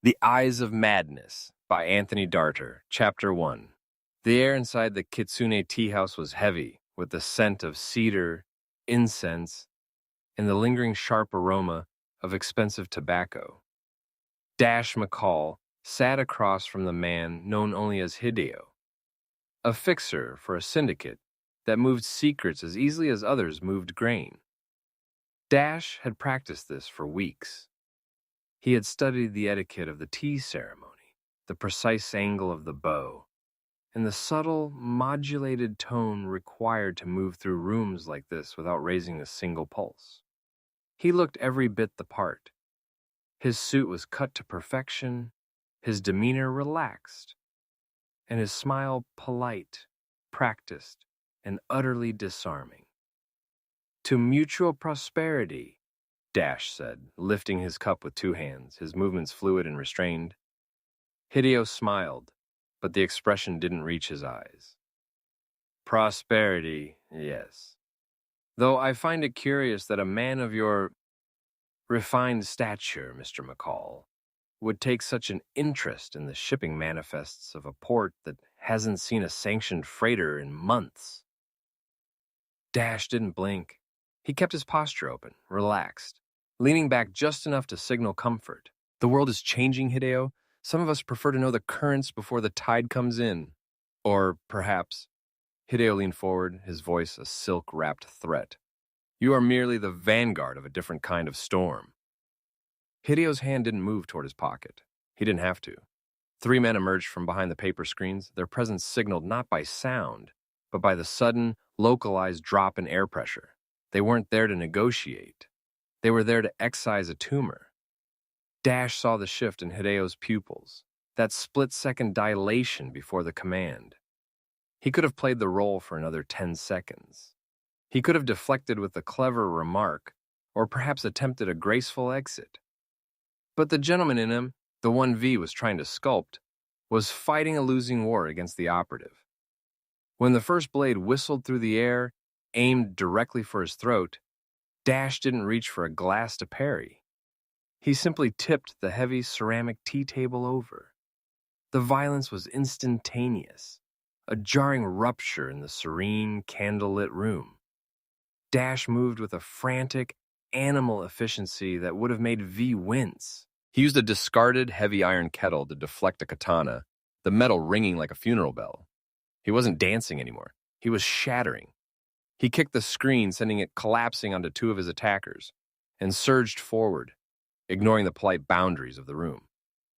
The Eyes of Madness by Anthony Darter, Chapter 1. The air inside the Kitsune tea house was heavy, with the scent of cedar, incense, and the lingering sharp aroma of expensive tobacco. McCall sat across from the man known only as Hideo, a fixer for a syndicate that moved secrets as easily as others moved grain. Had practiced this for weeks. He had studied the etiquette of the tea ceremony, the precise angle of the bow, and the subtle, modulated tone required to move through rooms like this without raising a single pulse. He looked every bit the part. His suit was cut to perfection, his demeanor relaxed, and his smile polite, practiced, and utterly disarming. "To mutual prosperity," said, lifting his cup with two hands, his movements fluid and restrained. Hideo smiled, but the expression didn't reach his eyes. "Prosperity, yes. Though I find it curious that a man of your refined stature, Mr. McCall, would take such an interest in the shipping manifests of a port that hasn't seen a sanctioned freighter in months." Didn't blink. He kept his posture open, relaxed, leaning back just enough to signal comfort. "The world is changing, Hideo. Some of us prefer to know the currents before the tide comes in." Or perhaps, Hideo leaned forward, his voice a silk-wrapped threat, "you are merely the vanguard of a different kind of storm." Hideo's hand didn't move toward his pocket. He didn't have to. Three men emerged from behind the paper screens, their presence signaled not by sound, but by the sudden, localized drop in air pressure. They weren't there to negotiate. They were there to excise a tumor. Saw the shift in Hideo's pupils, that split-second dilation before the command. He could have played the role for another 10 seconds. He could have deflected with a clever remark, or perhaps attempted a graceful exit. But the gentleman in him, the one V was trying to sculpt, was fighting a losing war against the operative. When the first blade whistled through the air, aimed directly for his throat, didn't reach for a glass to parry. He simply tipped the heavy ceramic tea table over. The violence was instantaneous, a jarring rupture in the serene, candlelit room. Moved with a frantic, animal efficiency that would have made V wince. He used a discarded heavy iron kettle to deflect a katana, the metal ringing like a funeral bell. He wasn't dancing anymore. He was shattering. He kicked the screen, sending it collapsing onto two of his attackers, and surged forward, ignoring the polite boundaries of the room.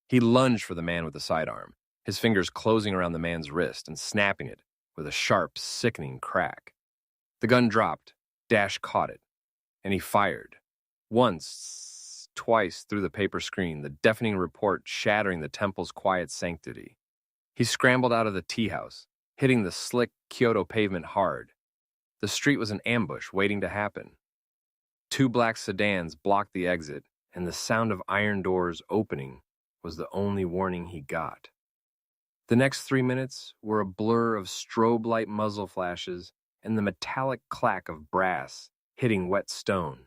He lunged for the man with the sidearm, his fingers closing around the man's wrist and snapping it with a sharp, sickening crack. The gun dropped, caught it, and he fired. Once, twice through the paper screen, the deafening report shattering the temple's quiet sanctity. He scrambled out of the tea house, hitting the slick Kyoto pavement hard. The street was an ambush waiting to happen. Two black sedans blocked the exit, and the sound of iron doors opening was the only warning he got. The next 3 minutes were a blur of strobe light muzzle flashes and the metallic clack of brass hitting wet stone.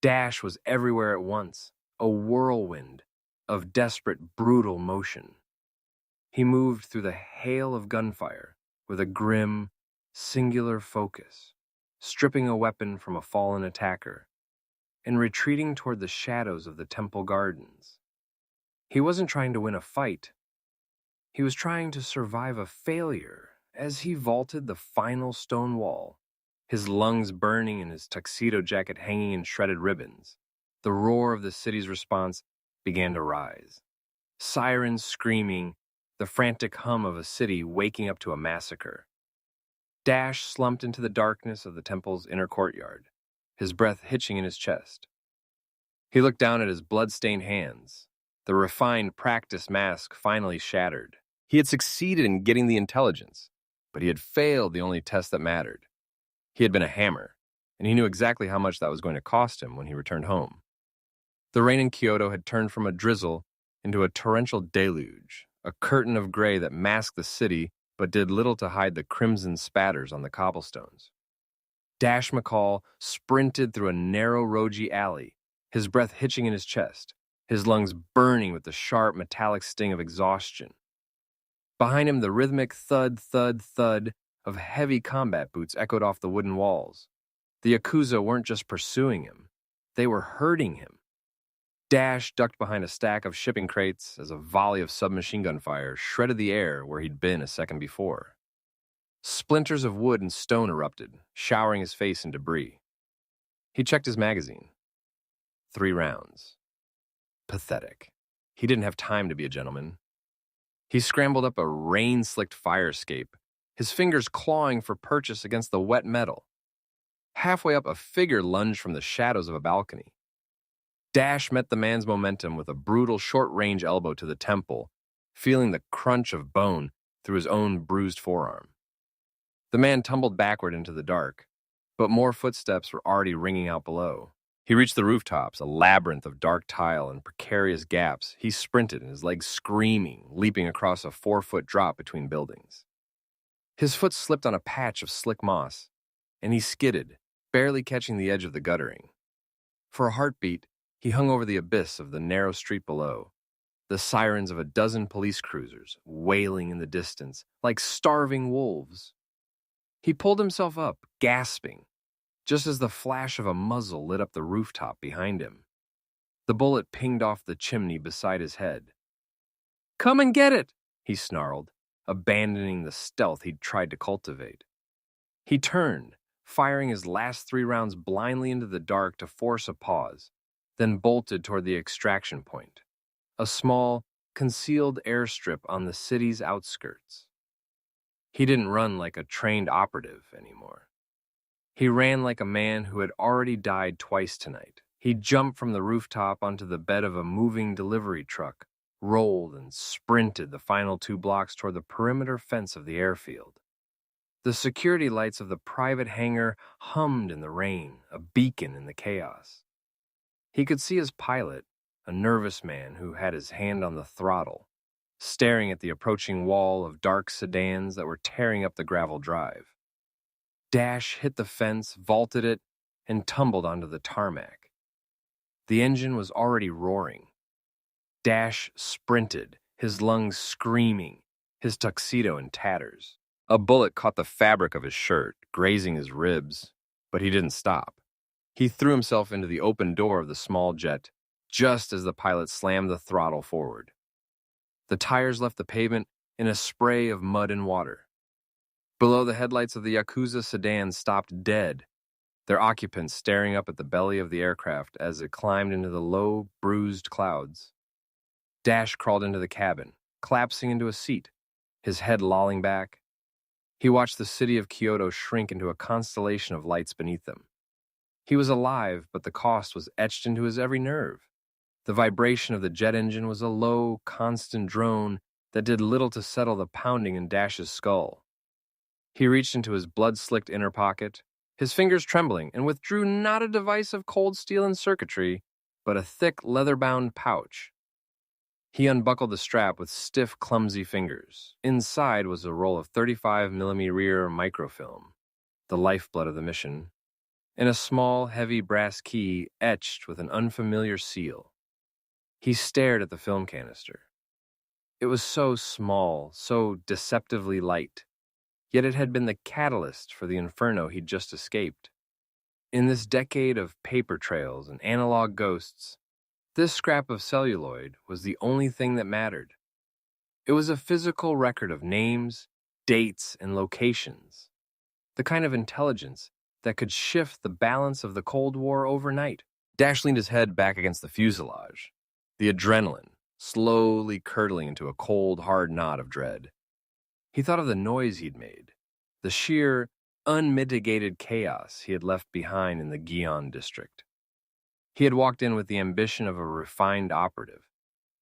Was everywhere at once, a whirlwind of desperate, brutal motion. He moved through the hail of gunfire with a grim, singular focus, stripping a weapon from a fallen attacker, and retreating toward the shadows of the temple gardens. He wasn't trying to win a fight. He was trying to survive a failure as he vaulted the final stone wall, his lungs burning and his tuxedo jacket hanging in shredded ribbons. The roar of the city's response began to rise. Sirens screaming, the frantic hum of a city waking up to a massacre. Slumped into the darkness of the temple's inner courtyard, his breath hitching in his chest. He looked down at his blood-stained hands. The refined, practiced mask finally shattered. He had succeeded in getting the intelligence, but he had failed the only test that mattered. He had been a hammer, and he knew exactly how much that was going to cost him when he returned home. The rain in Kyoto had turned from a drizzle into a torrential deluge, a curtain of gray that masked the city but did little to hide the crimson spatters on the cobblestones. McCall sprinted through a narrow, rogy alley, his breath hitching in his chest, his lungs burning with the sharp, metallic sting of exhaustion. Behind him, the rhythmic thud, thud, thud of heavy combat boots echoed off the wooden walls. The Yakuza weren't just pursuing him, they were hurting him. Dash ducked behind a stack of shipping crates as a volley of submachine gun fire shredded the air where he'd been a second before. Splinters of wood and stone erupted, showering his face in debris. He checked his magazine. 3 rounds. Pathetic. He didn't have time to be a gentleman. He scrambled up a rain-slicked fire escape, his fingers clawing for purchase against the wet metal. Halfway up, a figure lunged from the shadows of a balcony. Dash met the man's momentum with a brutal short-range elbow to the temple, feeling the crunch of bone through his own bruised forearm. The man tumbled backward into the dark, but more footsteps were already ringing out below. He reached the rooftops, a labyrinth of dark tile and precarious gaps. He sprinted, his legs screaming, leaping across a 4-foot drop between buildings. His foot slipped on a patch of slick moss, and he skidded, barely catching the edge of the guttering. For a heartbeat, he hung over the abyss of the narrow street below, the sirens of a dozen police cruisers wailing in the distance like starving wolves. He pulled himself up, gasping, just as the flash of a muzzle lit up the rooftop behind him. The bullet pinged off the chimney beside his head. "Come and get it!" he snarled, abandoning the stealth he'd tried to cultivate. He turned, firing his last 3 rounds blindly into the dark to force a pause, then bolted toward the extraction point, a small, concealed airstrip on the city's outskirts. He didn't run like a trained operative anymore. He ran like a man who had already died twice tonight. He jumped from the rooftop onto the bed of a moving delivery truck, rolled and sprinted the final 2 blocks toward the perimeter fence of the airfield. The security lights of the private hangar hummed in the rain, a beacon in the chaos. He could see his pilot, a nervous man who had his hand on the throttle, staring at the approaching wall of dark sedans that were tearing up the gravel drive. Dash hit the fence, vaulted it, and tumbled onto the tarmac. The engine was already roaring. Dash sprinted, his lungs screaming, his tuxedo in tatters. A bullet caught the fabric of his shirt, grazing his ribs, but he didn't stop. He threw himself into the open door of the small jet, just as the pilot slammed the throttle forward. The tires left the pavement in a spray of mud and water. Below, the headlights of the Yakuza sedan stopped dead, their occupants staring up at the belly of the aircraft as it climbed into the low, bruised clouds. Dash crawled into the cabin, collapsing into a seat, his head lolling back. He watched the city of Kyoto shrink into a constellation of lights beneath them. He was alive, but the cost was etched into his every nerve. The vibration of the jet engine was a low, constant drone that did little to settle the pounding in Dash's skull. He reached into his blood-slicked inner pocket, his fingers trembling, and withdrew not a device of cold steel and circuitry, but a thick, leather-bound pouch. He unbuckled the strap with stiff, clumsy fingers. Inside was a roll of 35mm rear microfilm, the lifeblood of the mission, and a small, heavy brass key etched with an unfamiliar seal. He stared at the film canister. It was so small, so deceptively light, yet it had been the catalyst for the inferno he'd just escaped. In this decade of paper trails and analog ghosts, this scrap of celluloid was the only thing that mattered. It was a physical record of names, dates, and locations, the kind of intelligence that could shift the balance of the Cold War overnight. Dash leaned his head back against the fuselage, the adrenaline slowly curdling into a cold, hard knot of dread. He thought of the noise he'd made, the sheer, unmitigated chaos he had left behind in the Gion district. He had walked in with the ambition of a refined operative,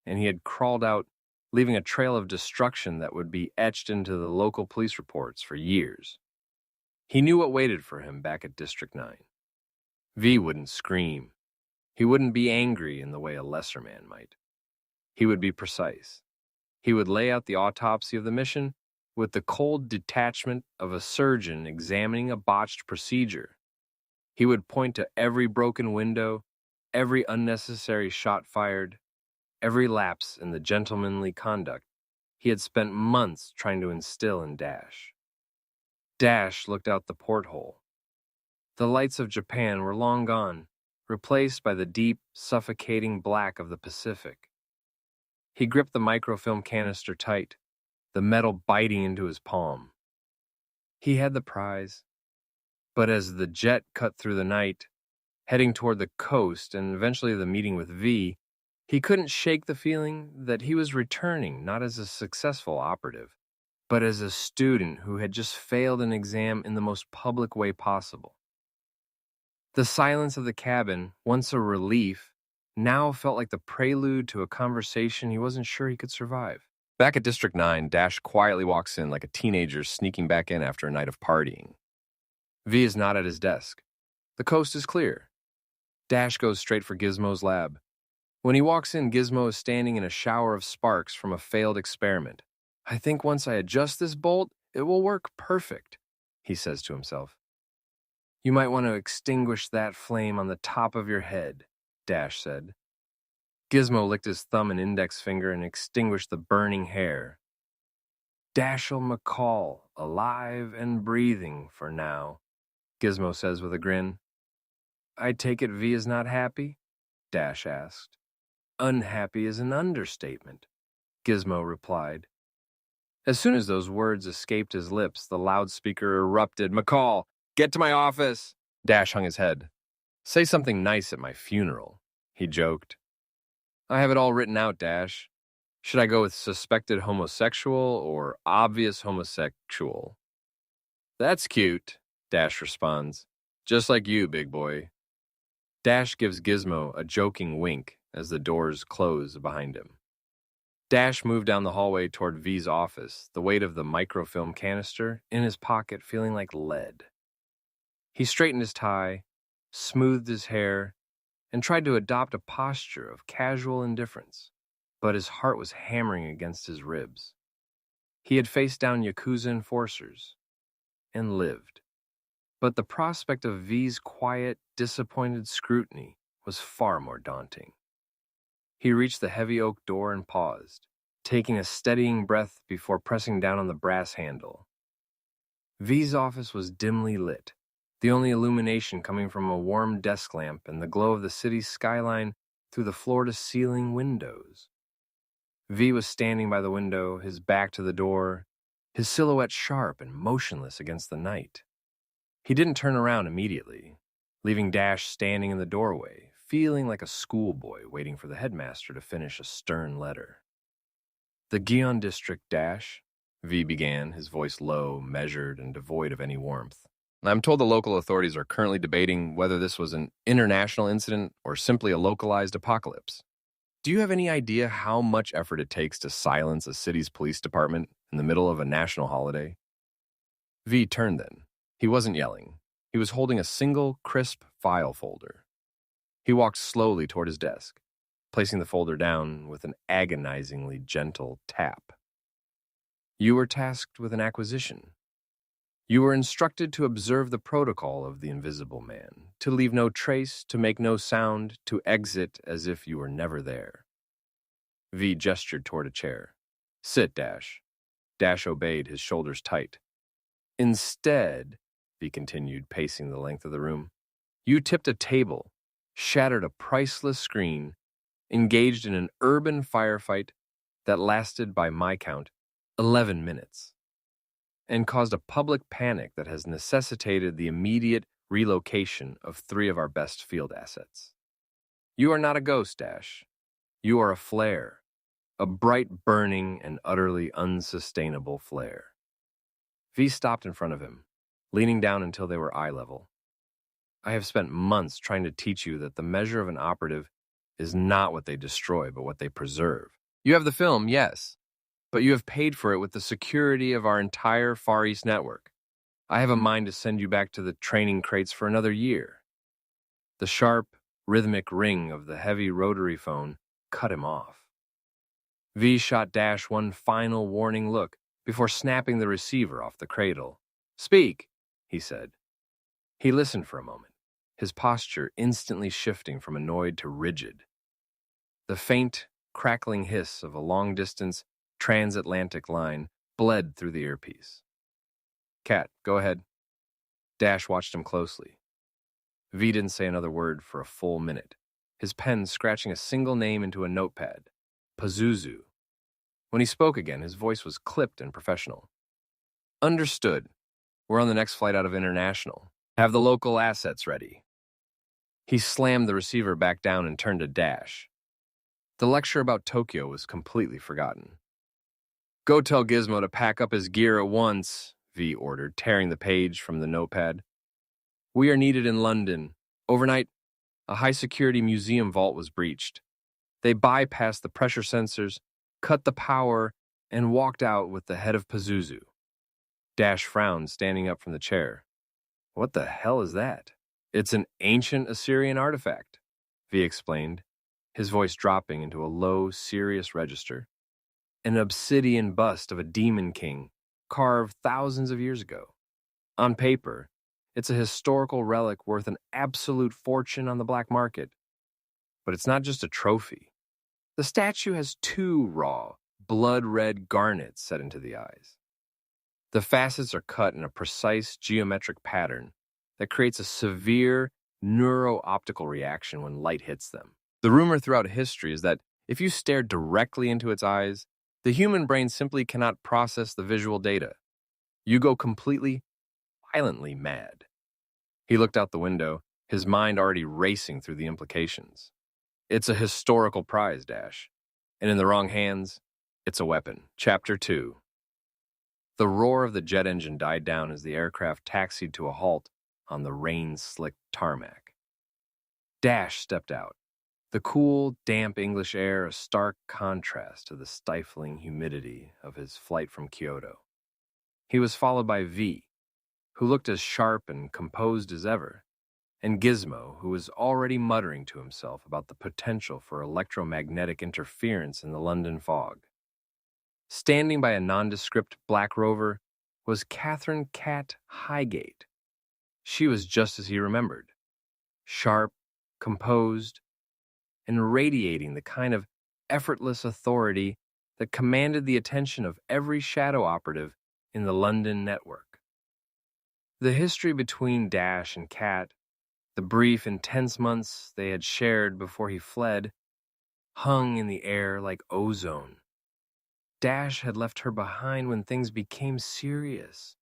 and he had crawled out, leaving a trail of destruction that would be etched into the local police reports for years. He knew what waited for him back at District 9. V wouldn't scream. He wouldn't be angry in the way a lesser man might. He would be precise. He would lay out the autopsy of the mission with the cold detachment of a surgeon examining a botched procedure. He would point to every broken window, every unnecessary shot fired, every lapse in the gentlemanly conduct he had spent months trying to instill in Dash. Dash looked out the porthole. The lights of Japan were long gone, replaced by the deep, suffocating black of the Pacific. He gripped the microfilm canister tight, the metal biting into his palm. He had the prize. But as the jet cut through the night, heading toward the coast and eventually the meeting with V, he couldn't shake the feeling that he was returning not as a successful operative, but as a student who had just failed an exam in the most public way possible. The silence of the cabin, once a relief, now felt like the prelude to a conversation he wasn't sure he could survive. Back at District 9, Dash quietly walks in like a teenager sneaking back in after a night of partying. V is not at his desk. The coast is clear. Dash goes straight for Gizmo's lab. When he walks in, Gizmo is standing in a shower of sparks from a failed experiment. "I think once I adjust this bolt, it will work perfect," he says to himself. "You might want to extinguish that flame on the top of your head," Dash said. Gizmo licked his thumb and index finger and extinguished the burning hair. "Dashiell McCall, alive and breathing for now," Gizmo says with a grin. "I take it V is not happy?" Dash asked. "Unhappy is an understatement," Gizmo replied. As soon as those words escaped his lips, the loudspeaker erupted. "McCall, get to my office!" Dash hung his head. "Say something nice at my funeral," he joked. "I have it all written out, Dash. Should I go with suspected homosexual or obvious homosexual?" "That's cute," Dash responds. "Just like you, big boy." Dash gives Gizmo a joking wink as the doors close behind him. Dash moved down the hallway toward V's office, the weight of the microfilm canister in his pocket feeling like lead. He straightened his tie, smoothed his hair, and tried to adopt a posture of casual indifference, but his heart was hammering against his ribs. He had faced down Yakuza enforcers and lived, but the prospect of V's quiet, disappointed scrutiny was far more daunting. He reached the heavy oak door and paused, taking a steadying breath before pressing down on the brass handle. V's office was dimly lit, the only illumination coming from a warm desk lamp and the glow of the city's skyline through the floor-to-ceiling windows. V was standing by the window, his back to the door, his silhouette sharp and motionless against the night. He didn't turn around immediately, leaving Dash standing in the doorway, feeling like a schoolboy waiting for the headmaster to finish a stern letter. "The Gion District, Dash," V began, his voice low, measured, and devoid of any warmth. "I'm told the local authorities are currently debating whether this was an international incident or simply a localized apocalypse. Do you have any idea how much effort it takes to silence a city's police department in the middle of a national holiday?" V turned then. He wasn't yelling. He was holding a single, crisp file folder. He walked slowly toward his desk, placing the folder down with an agonizingly gentle tap. "You were tasked with an acquisition. You were instructed to observe the protocol of the Invisible Man, to leave no trace, to make no sound, to exit as if you were never there." V gestured toward a chair. "Sit, Dash." Dash obeyed, his shoulders tight. "Instead," V continued, pacing the length of the room, "you tipped a table, shattered a priceless screen, engaged in an urban firefight that lasted, by my count, 11 minutes, and caused a public panic that has necessitated the immediate relocation of 3 of our best field assets. You are not a ghost, Dash. You are a flare, a bright, burning, and utterly unsustainable flare." V stopped in front of him, leaning down until they were eye level. "I have spent months trying to teach you that the measure of an operative is not what they destroy, but what they preserve. You have the film, yes, but you have paid for it with the security of our entire Far East network. I have a mind to send you back to the training crates for another year." The sharp, rhythmic ring of the heavy rotary phone cut him off. V shot Dash one final warning look before snapping the receiver off the cradle. "Speak," he said. He listened for a moment, his posture instantly shifting from annoyed to rigid. The faint, crackling hiss of a long-distance transatlantic line bled through the earpiece. Cat, go ahead. Dash watched him closely. V didn't say another word for a full minute, his pen scratching a single name into a notepad. Pazuzu. When he spoke again, his voice was clipped and professional. Understood. We're on the next flight out of International. Have the local assets ready. He slammed the receiver back down and turned to Dash. The lecture about Tokyo was completely forgotten. Go tell Gizmo to pack up his gear at once, V ordered, tearing the page from the notepad. We are needed in London. Overnight, a high-security museum vault was breached. They bypassed the pressure sensors, cut the power, and walked out with the head of Pazuzu. Dash frowned, standing up from the chair. What the hell is that? It's an ancient Assyrian artifact, V explained, his voice dropping into a low, serious register. An obsidian bust of a demon king, carved thousands of years ago. On paper, it's a historical relic worth an absolute fortune on the black market. But it's not just a trophy. The statue has 2 raw, blood-red garnets set into the eyes. The facets are cut in a precise geometric pattern that creates a severe neuro-optical reaction when light hits them. The rumor throughout history is that if you stare directly into its eyes, the human brain simply cannot process the visual data. You go completely, violently mad. He looked out the window, his mind already racing through the implications. It's a historical prize, Dash. And in the wrong hands, it's a weapon. Chapter 2. The roar of the jet engine died down as the aircraft taxied to a halt on the rain-slicked tarmac. Dash stepped out, the cool, damp English air a stark contrast to the stifling humidity of his flight from Kyoto. He was followed by V, who looked as sharp and composed as ever, and Gizmo, who was already muttering to himself about the potential for electromagnetic interference in the London fog. Standing by a nondescript black rover was Catherine Cat Highgate. She was just as he remembered, sharp, composed, and radiating the kind of effortless authority that commanded the attention of every shadow operative in the London network. The history between Dash and Cat, the brief, intense months they had shared before he fled, hung in the air like ozone. Dash had left her behind when things became serious,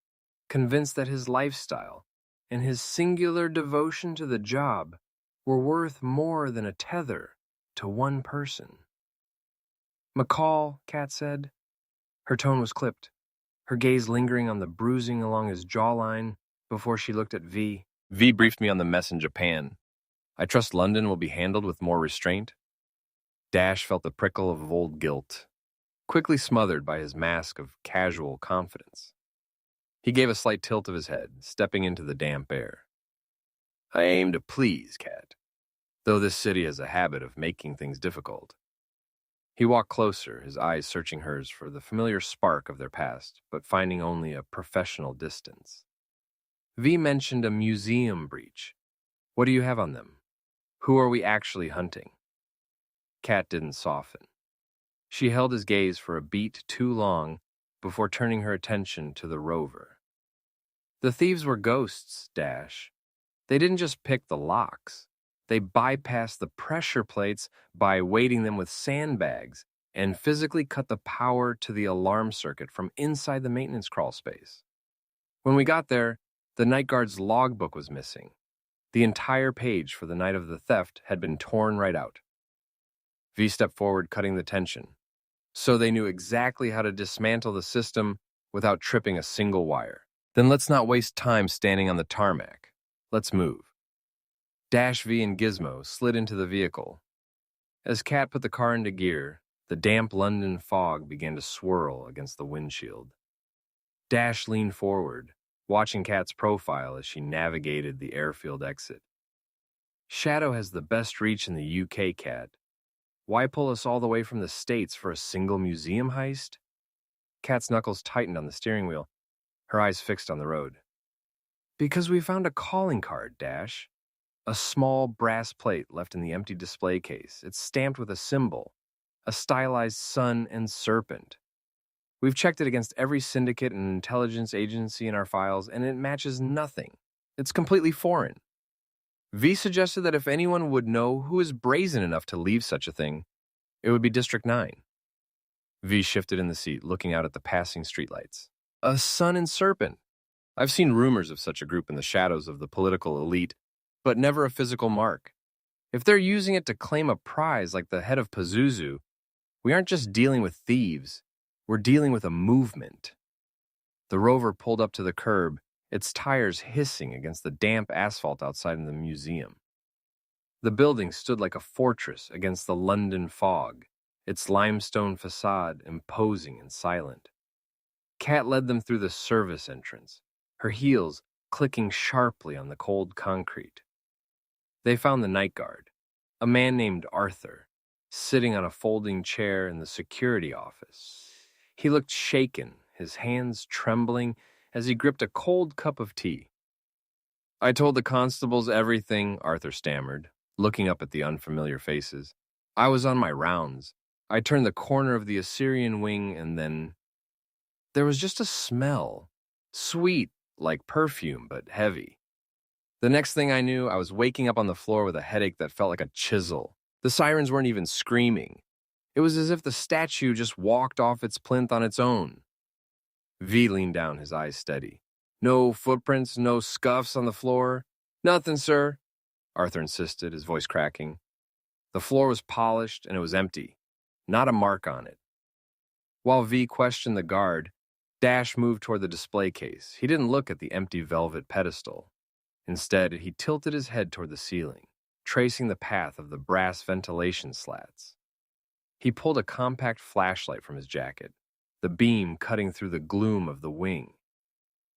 convinced that his lifestyle and his singular devotion to the job were worth more than a tether to one person. McCall, Cat said. Her tone was clipped, her gaze lingering on the bruising along his jawline before she looked at V. V briefed me on the mess in Japan. I trust London will be handled with more restraint. Dash felt the prickle of old guilt, quickly smothered by his mask of casual confidence. He gave a slight tilt of his head, stepping into the damp air. I aim to please, Cat, though this city has a habit of making things difficult. He walked closer, his eyes searching hers for the familiar spark of their past, but finding only a professional distance. V mentioned a museum breach. What do you have on them? Who are we actually hunting? Cat didn't soften. She held his gaze for a beat too long before turning her attention to the rover. The thieves were ghosts, Dash. They didn't just pick the locks. They bypassed the pressure plates by weighting them with sandbags and physically cut the power to the alarm circuit from inside the maintenance crawl space. When we got there, the night guard's logbook was missing. The entire page for the night of the theft had been torn right out. V stepped forward, cutting the tension, so they knew exactly how to dismantle the system without tripping a single wire. Then let's not waste time standing on the tarmac. Let's move. Dash, V, and Gizmo slid into the vehicle. As Cat put the car into gear, the damp London fog began to swirl against the windshield. Dash leaned forward, watching Cat's profile as she navigated the airfield exit. Shadow has the best reach in the UK, Cat. Why pull us all the way from the States for a single museum heist? Cat's knuckles tightened on the steering wheel, her eyes fixed on the road. Because we found a calling card, Dash. A small brass plate left in the empty display case. It's stamped with a symbol. a stylized sun and serpent. We've checked it against every syndicate and intelligence agency in our files, and it matches nothing. It's completely foreign. V suggested that if anyone would know who is brazen enough to leave such a thing, it would be District 9. V shifted in the seat, looking out at the passing streetlights. A sun and serpent. I've seen rumors of such a group in the shadows of the political elite, but never a physical mark. If they're using it to claim a prize like the Head of Pazuzu, we aren't just dealing with thieves, we're dealing with a movement. The rover pulled up to the curb, its tires hissing against the damp asphalt outside in the museum. The building stood like a fortress against the London fog, its limestone facade imposing and silent. Kat led them through the service entrance, her heels clicking sharply on the cold concrete. They found the night guard, a man named Arthur, sitting on a folding chair in the security office. He looked shaken, his hands trembling as he gripped a cold cup of tea. I told the constables everything, Arthur stammered, looking up at the unfamiliar faces. I was on my rounds. I turned the corner of the Assyrian wing and then... There was just a smell. Sweet, like perfume, but heavy. The next thing I knew, I was waking up on the floor with a headache that felt like a chisel. The sirens weren't even screaming. It was as if the statue just walked off its plinth on its own. V leaned down, his eyes steady. No footprints, no scuffs on the floor? Nothing, sir, Arthur insisted, his voice cracking. The floor was polished and it was empty. Not a mark on it. While V questioned the guard, Dash moved toward the display case. He didn't look at the empty velvet pedestal. Instead, he tilted his head toward the ceiling, tracing the path of the brass ventilation slats. He pulled a compact flashlight from his jacket, the beam cutting through the gloom of the wing.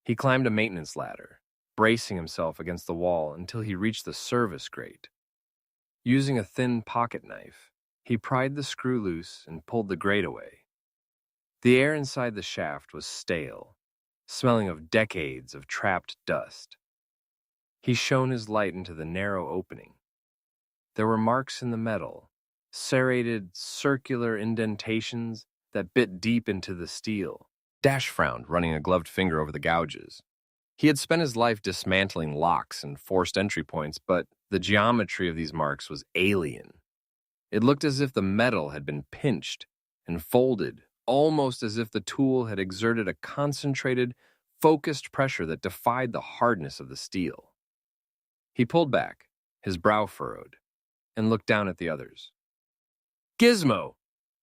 He climbed a maintenance ladder, bracing himself against the wall until he reached the service grate. Using a thin pocket knife, he pried the screw loose and pulled the grate away. The air inside the shaft was stale, smelling of decades of trapped dust. He shone his light into the narrow opening. There were marks in the metal, serrated, circular indentations that bit deep into the steel. Dash frowned, running a gloved finger over the gouges. He had spent his life dismantling locks and forced entry points, but the geometry of these marks was alien. It looked as if the metal had been pinched and folded, almost as if the tool had exerted a concentrated, focused pressure that defied the hardness of the steel. He pulled back, his brow furrowed, and looked down at the others. "Gizmo!"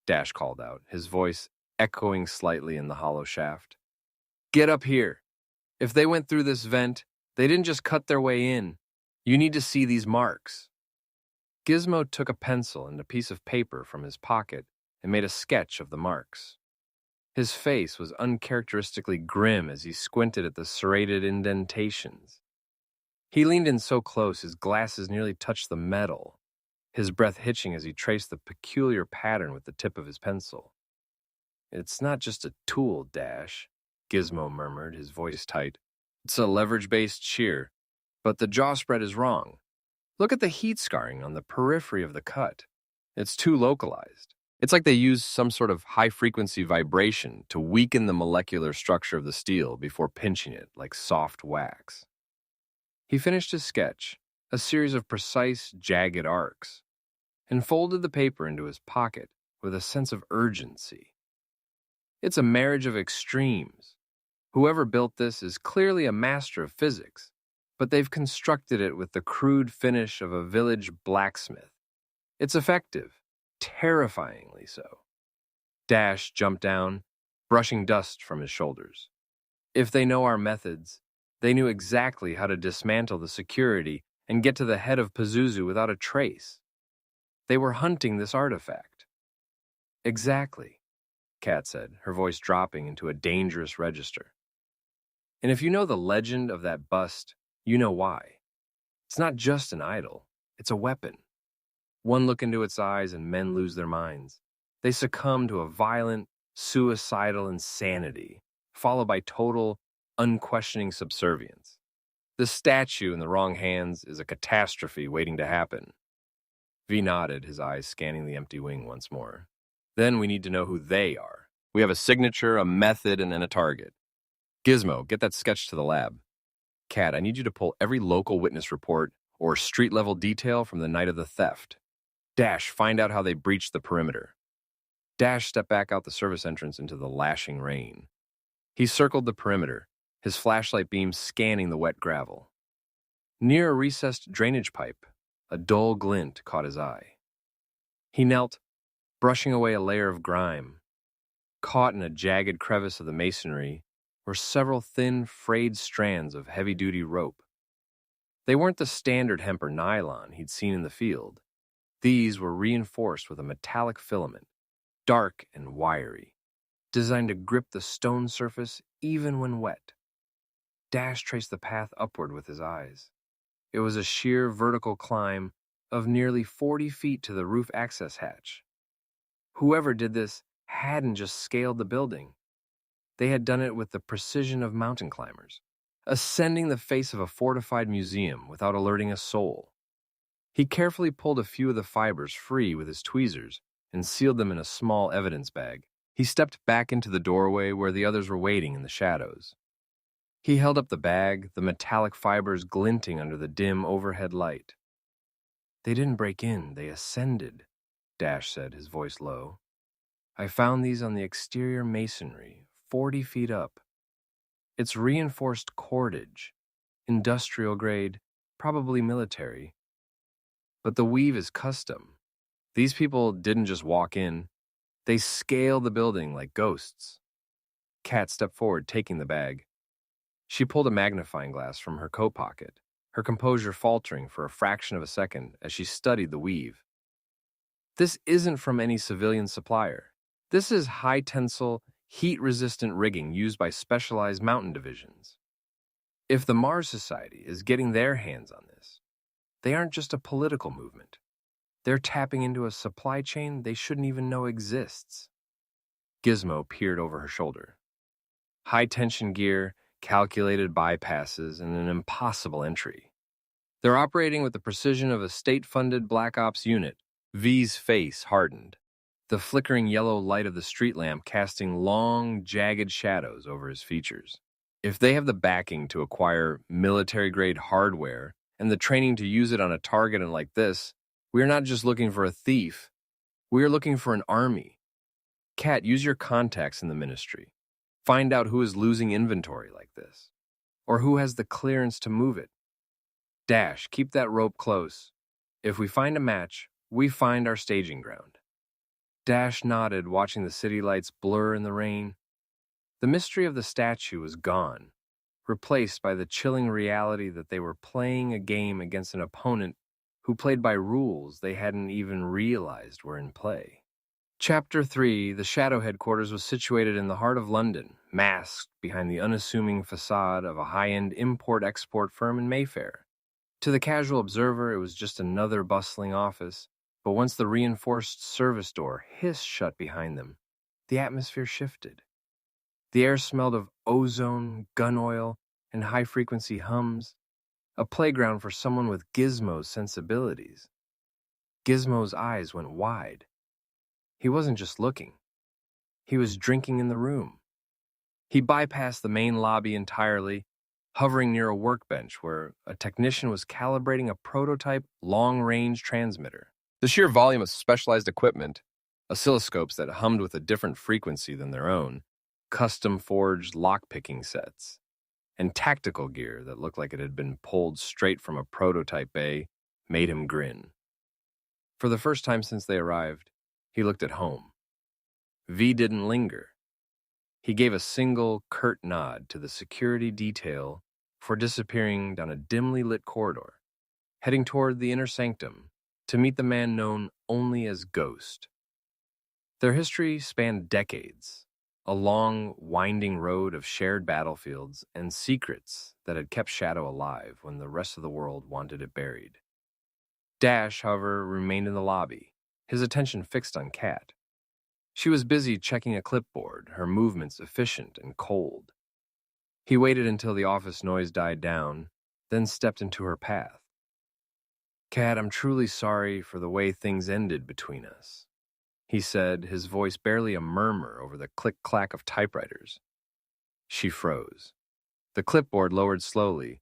Dash called out, his voice echoing slightly in the hollow shaft. "Get up here. If they went through this vent, they didn't just cut their way in. You need to see these marks." Gizmo took a pencil and a piece of paper from his pocket and made a sketch of the marks. His face was uncharacteristically grim as he squinted at the serrated indentations. He leaned in so close his glasses nearly touched the metal, his breath hitching as he traced the peculiar pattern with the tip of his pencil. "It's not just a tool, Dash," Gizmo murmured, his voice tight. "It's a leverage-based shear, but the jaw spread is wrong. Look at the heat scarring on the periphery of the cut. It's too localized. It's like they used some sort of high-frequency vibration to weaken the molecular structure of the steel before pinching it like soft wax." He finished his sketch, a series of precise, jagged arcs, and folded the paper into his pocket with a sense of urgency. "It's a marriage of extremes. Whoever built this is clearly a master of physics, but they've constructed it with the crude finish of a village blacksmith. It's effective, terrifyingly so." Dash jumped down, brushing dust from his shoulders. "If they know our methods, they knew exactly how to dismantle the security and get to the head of Pazuzu without a trace. They were hunting this artifact." "Exactly," Kat said, her voice dropping into a dangerous register. "And if you know the legend of that bust, you know why. It's not just an idol, it's a weapon. One look into its eyes and men lose their minds. They succumb to a violent, suicidal insanity, followed by total, unquestioning subservience. The statue in the wrong hands is a catastrophe waiting to happen." V nodded, his eyes scanning the empty wing once more. Then we need to know who they are. We have a signature, a method, and then a target. Gizmo, get that sketch to the lab. Kat, I need you to pull every local witness report or street-level detail from the night of the theft. Dash, find out how they breached the perimeter. Dash stepped back out the service entrance into the lashing rain. He circled the perimeter, his flashlight beam scanning the wet gravel. Near a recessed drainage pipe, a dull glint caught his eye. He knelt, brushing away a layer of grime. Caught in a jagged crevice of the masonry were several thin, frayed strands of heavy-duty rope. They weren't the standard hemp or nylon he'd seen in the field. These were reinforced with a metallic filament, dark and wiry, designed to grip the stone surface even when wet. Dash traced the path upward with his eyes. It was a sheer vertical climb of nearly 40 feet to the roof access hatch. Whoever did this hadn't just scaled the building. They had done it with the precision of mountain climbers, ascending the face of a fortified museum without alerting a soul. He carefully pulled a few of the fibers free with his tweezers and sealed them in a small evidence bag. He stepped back into the doorway where the others were waiting in the shadows. He held up the bag, the metallic fibers glinting under the dim overhead light. "They didn't break in, they ascended," Dash said, his voice low. "I found these on the exterior masonry, 40 feet up. It's reinforced cordage, industrial grade, probably military. But the weave is custom. These people didn't just walk in. They scaled the building like ghosts." Kat stepped forward, taking the bag. She pulled a magnifying glass from her coat pocket, her composure faltering for a fraction of a second as she studied the weave. "This isn't from any civilian supplier. This is high-tensile, heat-resistant rigging used by specialized mountain divisions. If the Mars Society is getting their hands on this, they aren't just a political movement. They're tapping into a supply chain they shouldn't even know exists." Gizmo peered over her shoulder. High-tension gear, calculated bypasses, and an impossible entry. They're operating with the precision of a state-funded Black Ops unit. V's face hardened, the flickering yellow light of the street lamp casting long, jagged shadows over his features. If they have the backing to acquire military-grade hardware and the training to use it on a target and like this, we are not just looking for a thief. We are looking for an army. Kat, use your contacts in the ministry. Find out who is losing inventory like this, or who has the clearance to move it. Dash, keep that rope close. If we find a match, we find our staging ground. Dash nodded, watching the city lights blur in the rain. The mystery of the statue was gone, replaced by the chilling reality that they were playing a game against an opponent who played by rules they hadn't even realized were in play. Chapter 3, the Shadow Headquarters, was situated in the heart of London, masked behind the unassuming facade of a high-end import-export firm in Mayfair. To the casual observer, it was just another bustling office, but once the reinforced service door hissed shut behind them, the atmosphere shifted. The air smelled of ozone, gun oil, and high-frequency hums, a playground for someone with Gizmo's sensibilities. Gizmo's eyes went wide. He wasn't just looking. He was drinking in the room. He bypassed the main lobby entirely, hovering near a workbench where a technician was calibrating a prototype long-range transmitter. The sheer volume of specialized equipment, oscilloscopes that hummed with a different frequency than their own, custom-forged lock-picking sets, and tactical gear that looked like it had been pulled straight from a prototype bay made him grin. For the first time since they arrived, he looked at home. V didn't linger. He gave a single, curt nod to the security detail for disappearing down a dimly lit corridor, heading toward the inner sanctum to meet the man known only as Ghost. Their history spanned decades, a long, winding road of shared battlefields and secrets that had kept Shadow alive when the rest of the world wanted it buried. Dash, however, remained in the lobby, his attention fixed on Kat. She was busy checking a clipboard, her movements efficient and cold. He waited until the office noise died down, then stepped into her path. "Kat, I'm truly sorry for the way things ended between us." he said, his voice barely a murmur over the click-clack of typewriters. She froze. The clipboard lowered slowly,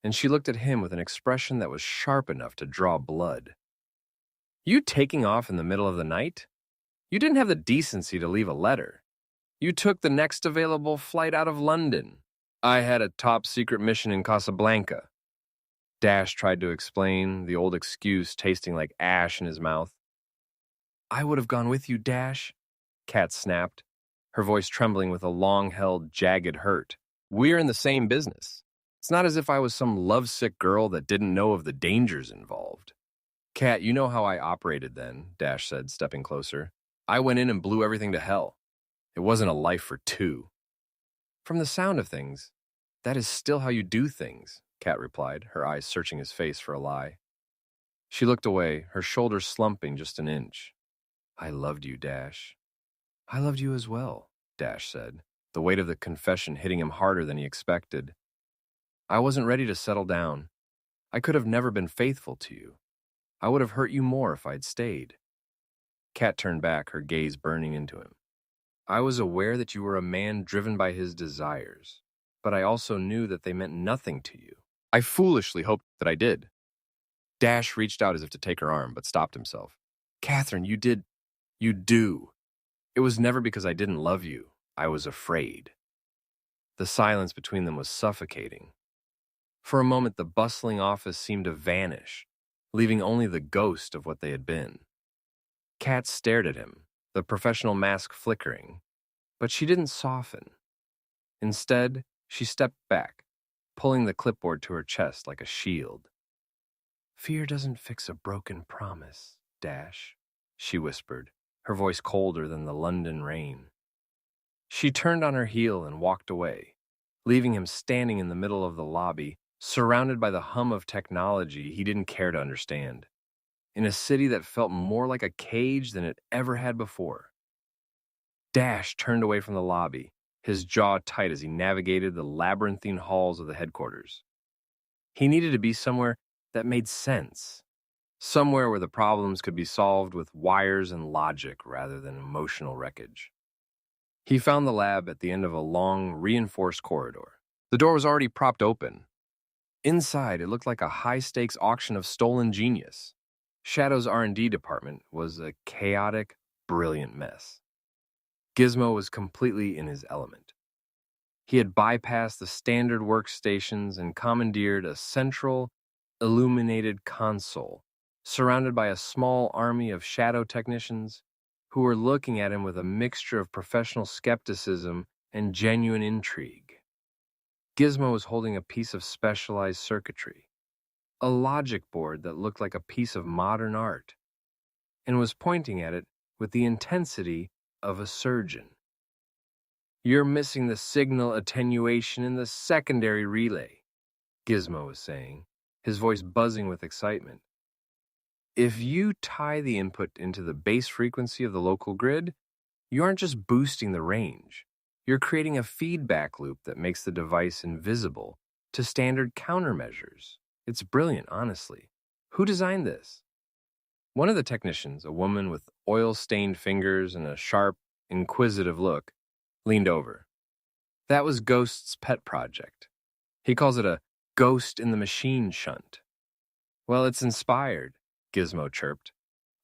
and she looked at him with an expression that was sharp enough to draw blood. You taking off in the middle of the night? You didn't have the decency to leave a letter. You took the next available flight out of London. I had a top-secret mission in Casablanca. Dash tried to explain, the old excuse tasting like ash in his mouth. I would have gone with you, Dash, Kat snapped, her voice trembling with a long-held, jagged hurt. We're in the same business. It's not as if I was some lovesick girl that didn't know of the dangers involved. Kat, you know how I operated then, Dash said, stepping closer. I went in and blew everything to hell. It wasn't a life for two. From the sound of things, that is still how you do things, Kat replied, her eyes searching his face for a lie. She looked away, her shoulders slumping just an inch. I loved you, Dash. I loved you as well, Dash said, the weight of the confession hitting him harder than he expected. I wasn't ready to settle down. I could have never been faithful to you. I would have hurt you more if I'd stayed. Kat turned back, her gaze burning into him. I was aware that you were a man driven by his desires, but I also knew that they meant nothing to you. I foolishly hoped that I did. Dash reached out as if to take her arm, but stopped himself. Catherine, you do. It was never because I didn't love you. I was afraid. The silence between them was suffocating. For a moment, the bustling office seemed to vanish, leaving only the ghost of what they had been. Kat stared at him, the professional mask flickering, but she didn't soften. Instead, she stepped back, pulling the clipboard to her chest like a shield. Fear doesn't fix a broken promise, Dash, she whispered, her voice colder than the London rain. She turned on her heel and walked away, leaving him standing in the middle of the lobby, surrounded by the hum of technology he didn't care to understand, in a city that felt more like a cage than it ever had before. Dash turned away from the lobby, his jaw tight as he navigated the labyrinthine halls of the headquarters. He needed to be somewhere that made sense, somewhere where the problems could be solved with wires and logic rather than emotional wreckage. He found the lab at the end of a long, reinforced corridor. The door was already propped open. Inside, it looked like a high-stakes auction of stolen genius. Shadow's R&D department was a chaotic, brilliant mess. Gizmo was completely in his element. He had bypassed the standard workstations and commandeered a central, illuminated console, surrounded by a small army of shadow technicians who were looking at him with a mixture of professional skepticism and genuine intrigue. Gizmo was holding a piece of specialized circuitry, a logic board that looked like a piece of modern art, and was pointing at it with the intensity of a surgeon. You're missing the signal attenuation in the secondary relay, Gizmo was saying, his voice buzzing with excitement. If you tie the input into the base frequency of the local grid, you aren't just boosting the range. You're creating a feedback loop that makes the device invisible to standard countermeasures. It's brilliant, honestly. Who designed this? One of the technicians, a woman with oil-stained fingers and a sharp, inquisitive look, leaned over. That was Ghost's pet project. He calls it a ghost-in-the-machine shunt. Well, it's inspired, Gizmo chirped,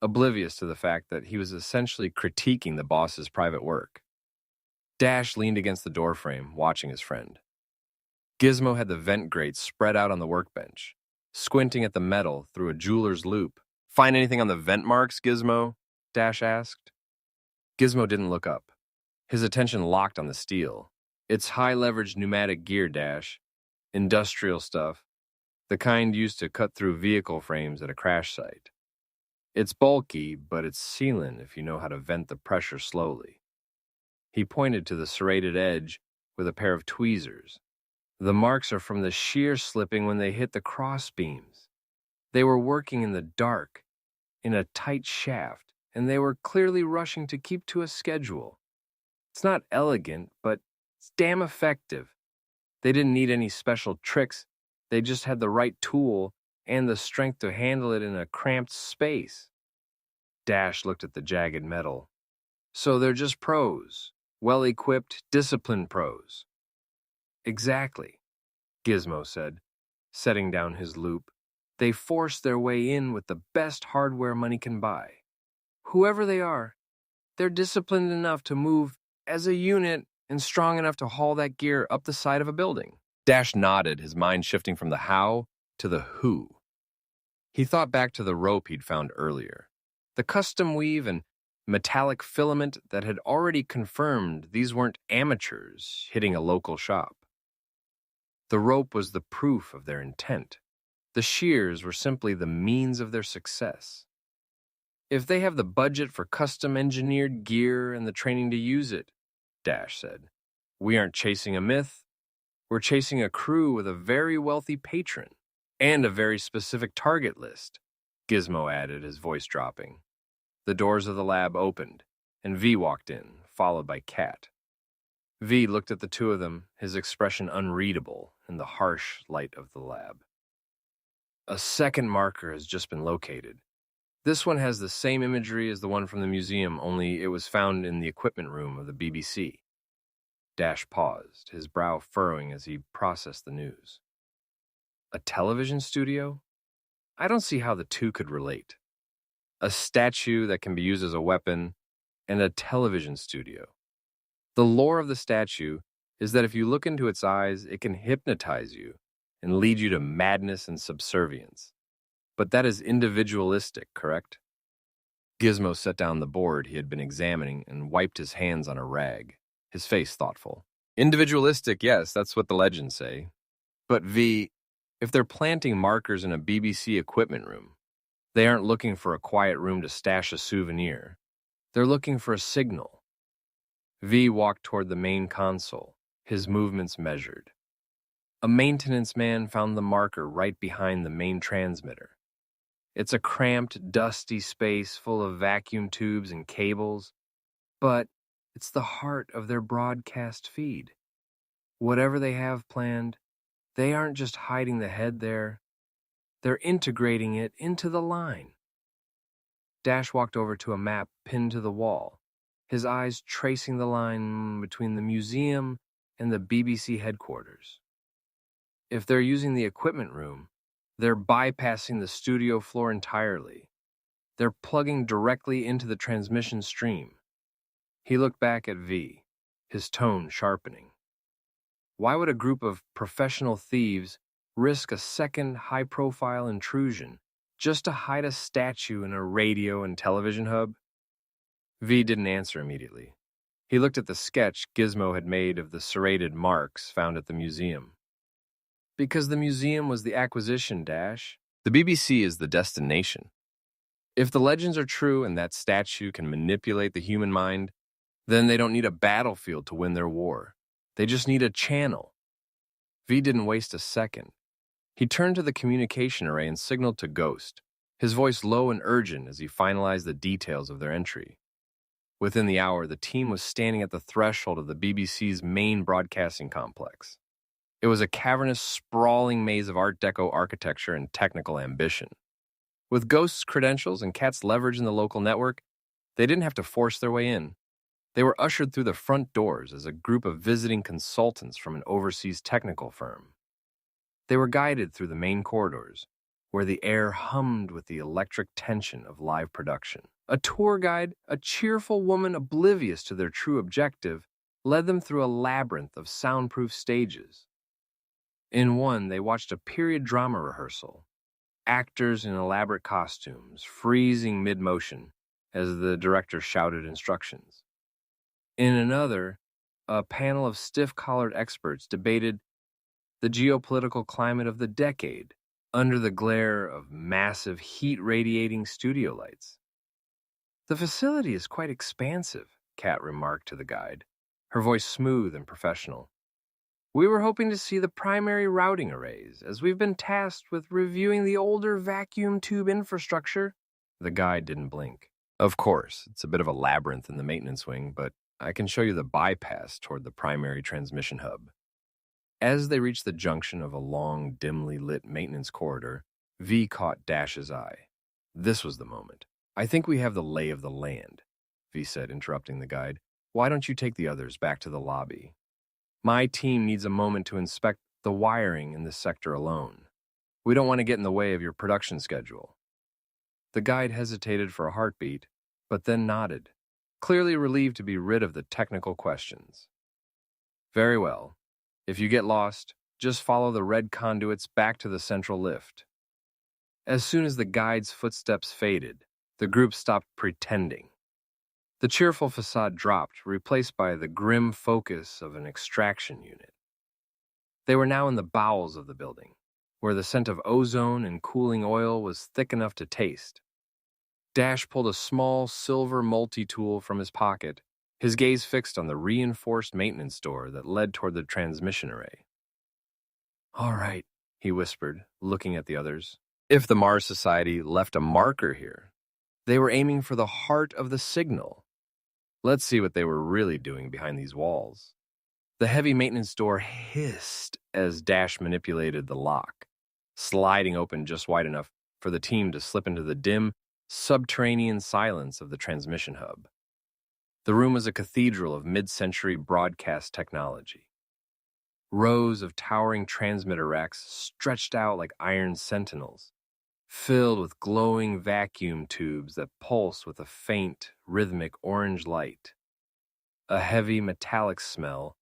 oblivious to the fact that he was essentially critiquing the boss's private work. Dash leaned against the doorframe, watching his friend. Gizmo had the vent grates spread out on the workbench, squinting at the metal through a jeweler's loop. Find anything on the vent marks, Gizmo? Dash asked. Gizmo didn't look up. His attention locked on the steel. It's high-leverage pneumatic gear, Dash. Industrial stuff. The kind used to cut through vehicle frames at a crash site. It's bulky, but it's sealant if you know how to vent the pressure slowly. He pointed to the serrated edge with a pair of tweezers. The marks are from the shear slipping when they hit the cross beams. They were working in the dark, in a tight shaft, and they were clearly rushing to keep to a schedule. It's not elegant, but it's damn effective. They didn't need any special tricks. They just had the right tool and the strength to handle it in a cramped space. Dash looked at the jagged metal. So they're just pros. Well-equipped, disciplined pros. Exactly, Gizmo said, setting down his loop. They force their way in with the best hardware money can buy. Whoever they are, they're disciplined enough to move as a unit and strong enough to haul that gear up the side of a building. Dash nodded, his mind shifting from the how to the who. He thought back to the rope he'd found earlier, the custom weave and metallic filament that had already confirmed these weren't amateurs hitting a local shop. The rope was the proof of their intent. The shears were simply the means of their success. If they have the budget for custom-engineered gear and the training to use it, Dash said, we aren't chasing a myth. We're chasing a crew with a very wealthy patron and a very specific target list, Gizmo added, his voice dropping. The doors of the lab opened, and V walked in, followed by Kat. V looked at the two of them, his expression unreadable in the harsh light of the lab. A second marker has just been located. This one has the same imagery as the one from the museum, only it was found in the equipment room of the BBC. Dash paused, his brow furrowing as he processed the news. A television studio? I don't see how the two could relate. A statue that can be used as a weapon, and a television studio. The lore of the statue is that if you look into its eyes, it can hypnotize you and lead you to madness and subservience. But that is individualistic, correct? Gizmo set down the board he had been examining and wiped his hands on a rag, his face thoughtful. Individualistic, yes, that's what the legends say. But V, if they're planting markers in a BBC equipment room, they aren't looking for a quiet room to stash a souvenir. They're looking for a signal. V walked toward the main console, his movements measured. A maintenance man found the marker right behind the main transmitter. It's a cramped, dusty space full of vacuum tubes and cables, but it's the heart of their broadcast feed. Whatever they have planned, they aren't just hiding the head there. They're integrating it into the line. Dash walked over to a map pinned to the wall, his eyes tracing the line between the museum and the BBC headquarters. If they're using the equipment room, they're bypassing the studio floor entirely. They're plugging directly into the transmission stream. He looked back at V, his tone sharpening. Why would a group of professional thieves risk a second high-profile intrusion just to hide a statue in a radio and television hub? V didn't answer immediately. He looked at the sketch Gizmo had made of the serrated marks found at the museum. Because the museum was the acquisition, Dash. The BBC is the destination. If the legends are true and that statue can manipulate the human mind, then they don't need a battlefield to win their war. They just need a channel. V didn't waste a second. He turned to the communication array and signaled to Ghost, his voice low and urgent as he finalized the details of their entry. Within the hour, the team was standing at the threshold of the BBC's main broadcasting complex. It was a cavernous, sprawling maze of Art Deco architecture and technical ambition. With Ghost's credentials and Kat's leverage in the local network, they didn't have to force their way in. They were ushered through the front doors as a group of visiting consultants from an overseas technical firm. They were guided through the main corridors, where the air hummed with the electric tension of live production. A tour guide, a cheerful woman oblivious to their true objective, led them through a labyrinth of soundproof stages. In one, they watched a period drama rehearsal, actors in elaborate costumes, freezing mid-motion as the director shouted instructions. In another, a panel of stiff-collared experts debated the geopolitical climate of the decade under the glare of massive heat-radiating studio lights. The facility is quite expansive, Kat remarked to the guide, her voice smooth and professional. We were hoping to see the primary routing arrays, as we've been tasked with reviewing the older vacuum tube infrastructure. The guide didn't blink. Of course, it's a bit of a labyrinth in the maintenance wing, but I can show you the bypass toward the primary transmission hub. As they reached the junction of a long, dimly lit maintenance corridor, V caught Dash's eye. This was the moment. I think we have the lay of the land. V said, interrupting the guide. Why don't you take the others back to the lobby? My team needs a moment to inspect the wiring in this sector alone. We don't want to get in the way of your production schedule. The guide hesitated for a heartbeat, but then nodded, clearly relieved to be rid of the technical questions. Very well. If you get lost, just follow the red conduits back to the central lift. As soon as the guide's footsteps faded, the group stopped pretending. The cheerful facade dropped, replaced by the grim focus of an extraction unit. They were now in the bowels of the building, where the scent of ozone and cooling oil was thick enough to taste. Dash pulled a small silver multi-tool from his pocket, his gaze fixed on the reinforced maintenance door that led toward the transmission array. All right, he whispered, looking at the others. If the Mars Society left a marker here, they were aiming for the heart of the signal. Let's see what they were really doing behind these walls. The heavy maintenance door hissed as Dash manipulated the lock, sliding open just wide enough for the team to slip into the dim, subterranean silence of the transmission hub. The room was a cathedral of mid-century broadcast technology. Rows of towering transmitter racks stretched out like iron sentinels, filled with glowing vacuum tubes that pulse with a faint, rhythmic orange light. A heavy metallic smell,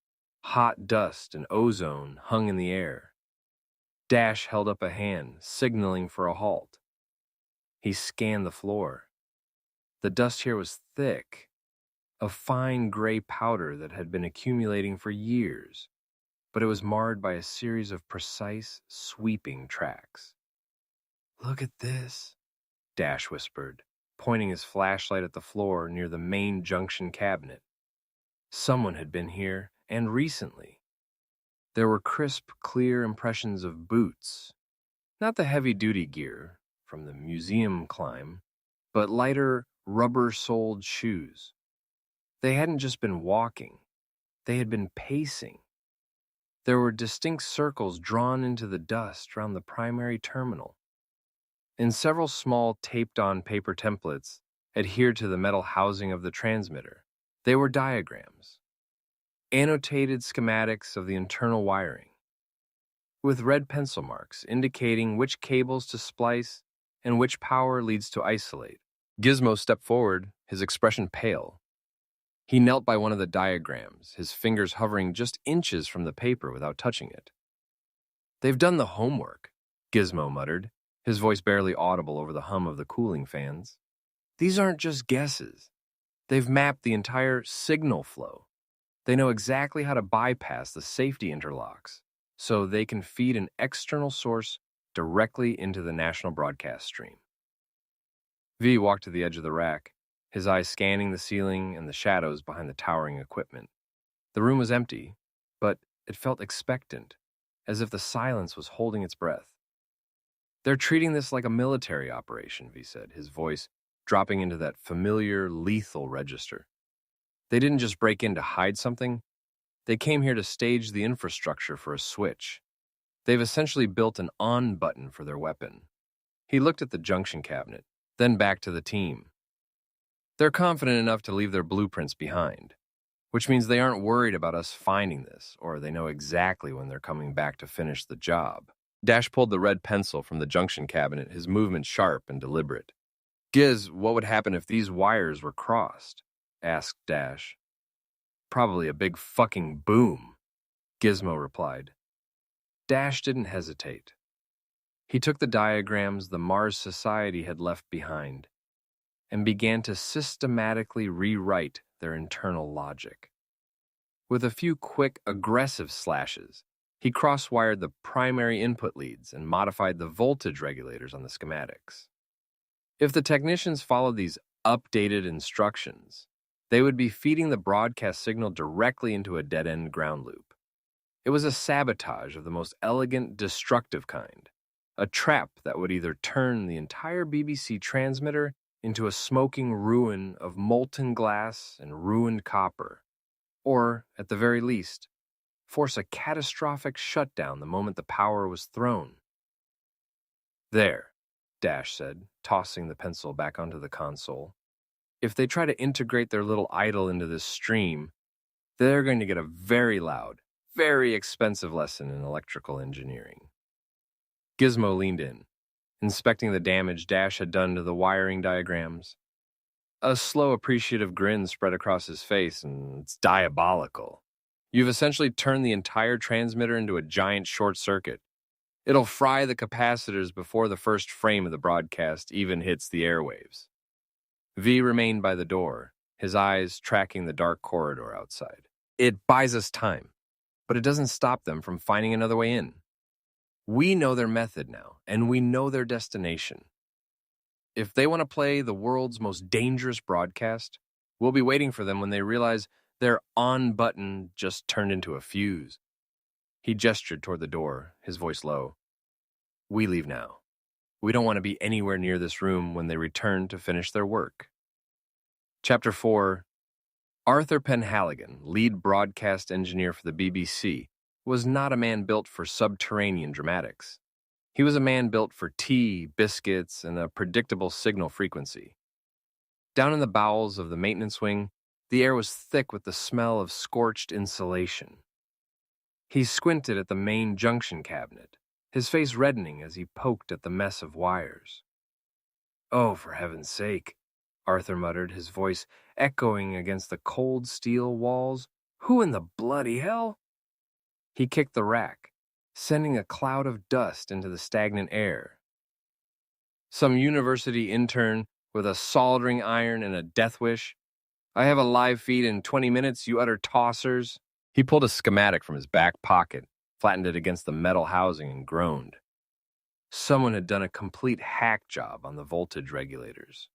hot dust and ozone hung in the air. Dash held up a hand, signaling for a halt. He scanned the floor. The dust here was thick, a fine gray powder that had been accumulating for years, but it was marred by a series of precise, sweeping tracks. Look at this, Dash whispered, pointing his flashlight at the floor near the main junction cabinet. Someone had been here, and recently. There were crisp, clear impressions of boots, not the heavy-duty gear from the museum climb, but lighter, rubber-soled shoes. They hadn't just been walking, they had been pacing. There were distinct circles drawn into the dust around the primary terminal. In several small taped-on paper templates adhered to the metal housing of the transmitter, they were diagrams, annotated schematics of the internal wiring, with red pencil marks indicating which cables to splice and which power leads to isolate. Gizmo stepped forward, his expression pale. He knelt by one of the diagrams, his fingers hovering just inches from the paper without touching it. They've done the homework, Gizmo muttered, his voice barely audible over the hum of the cooling fans. These aren't just guesses. They've mapped the entire signal flow. They know exactly how to bypass the safety interlocks, so they can feed an external source directly into the national broadcast stream. V walked to the edge of the rack, his eyes scanning the ceiling and the shadows behind the towering equipment. The room was empty, but it felt expectant, as if the silence was holding its breath. They're treating this like a military operation, V said, his voice dropping into that familiar, lethal register. They didn't just break in to hide something. They came here to stage the infrastructure for a switch. They've essentially built an on button for their weapon. He looked at the junction cabinet, then back to the team. They're confident enough to leave their blueprints behind, which means they aren't worried about us finding this, or they know exactly when they're coming back to finish the job. Dash pulled the red pencil from the junction cabinet, his movement sharp and deliberate. Giz, what would happen if these wires were crossed? Asked Dash. Probably a big fucking boom, Gizmo replied. Dash didn't hesitate. He took the diagrams the Mars Society had left behind and began to systematically rewrite their internal logic. With a few quick, aggressive slashes, he cross-wired the primary input leads and modified the voltage regulators on the schematics. If the technicians followed these updated instructions, they would be feeding the broadcast signal directly into a dead-end ground loop. It was a sabotage of the most elegant, destructive kind, a trap that would either turn the entire BBC transmitter into a smoking ruin of molten glass and ruined copper, or, at the very least, force a catastrophic shutdown the moment the power was thrown. There, Dash said, tossing the pencil back onto the console. If they try to integrate their little idol into this stream, they're going to get a very loud, very expensive lesson in electrical engineering. Gizmo leaned in, inspecting the damage Dash had done to the wiring diagrams. A slow, appreciative grin spread across his face, and it's diabolical. You've essentially turned the entire transmitter into a giant short circuit. It'll fry the capacitors before the first frame of the broadcast even hits the airwaves. V remained by the door, his eyes tracking the dark corridor outside. It buys us time, but it doesn't stop them from finding another way in. We know their method now, and we know their destination. If they want to play the world's most dangerous broadcast, we'll be waiting for them when they realize their on button just turned into a fuse. He gestured toward the door, his voice low. We leave now. We don't want to be anywhere near this room when they return to finish their work. Chapter 4. Arthur Penhaligon, lead broadcast engineer for the BBC, was not a man built for subterranean dramatics. He was a man built for tea, biscuits, and a predictable signal frequency. Down in the bowels of the maintenance wing, the air was thick with the smell of scorched insulation. He squinted at the main junction cabinet, his face reddening as he poked at the mess of wires. "Oh, for heaven's sake," Arthur muttered, his voice echoing against the cold steel walls. "Who in the bloody hell?" He kicked the rack, sending a cloud of dust into the stagnant air. Some university intern with a soldering iron and a death wish. "I have a live feed in 20 minutes, you utter tossers." He pulled a schematic from his back pocket, flattened it against the metal housing, and groaned. Someone had done a complete hack job on the voltage regulators.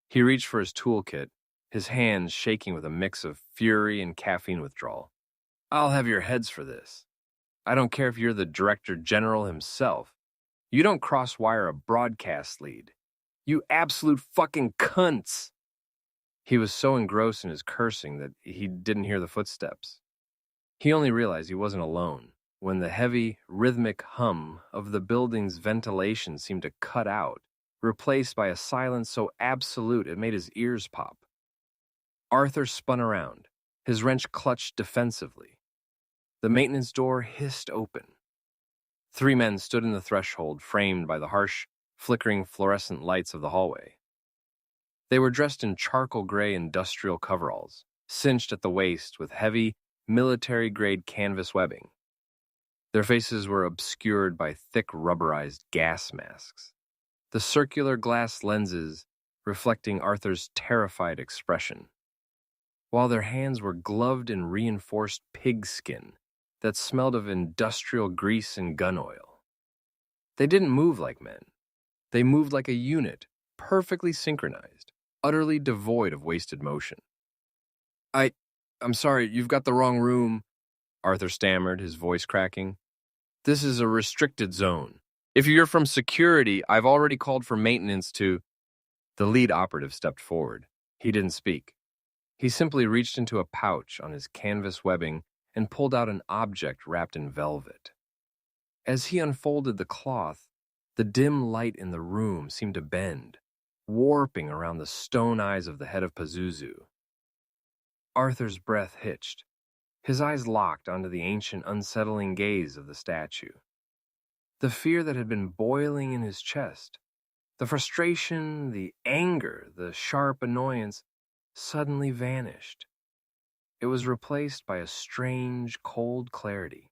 He reached for his toolkit, his hands shaking with a mix of fury and caffeine withdrawal. "I'll have your heads for this. I don't care if you're the Director General himself. You don't cross-wire a broadcast lead. You absolute fucking cunts!" He was so engrossed in his cursing that he didn't hear the footsteps. He only realized he wasn't alone when the heavy, rhythmic hum of the building's ventilation seemed to cut out, replaced by a silence so absolute it made his ears pop. Arthur spun around, his wrench clutched defensively. The maintenance door hissed open. 3 men stood in the threshold, framed by the harsh, flickering fluorescent lights of the hallway. They were dressed in charcoal gray industrial coveralls, cinched at the waist with heavy, military-grade canvas webbing. Their faces were obscured by thick rubberized gas masks, the circular glass lenses reflecting Arthur's terrified expression, while their hands were gloved in reinforced pigskin that smelled of industrial grease and gun oil. They didn't move like men. They moved like a unit, perfectly synchronized, utterly devoid of wasted motion. I'm sorry, you've got the wrong room," Arthur stammered, his voice cracking. "This is a restricted zone. If you're from security, I've already called for maintenance to—" The lead operative stepped forward. He didn't speak. He simply reached into a pouch on his canvas webbing and pulled out an object wrapped in velvet. As he unfolded the cloth, the dim light in the room seemed to bend, warping around the stone eyes of the head of Pazuzu. Arthur's breath hitched. His eyes locked onto the ancient, unsettling gaze of the statue. The fear that had been boiling in his chest, the frustration, the anger, the sharp annoyance, suddenly vanished. It was replaced by a strange, cold clarity.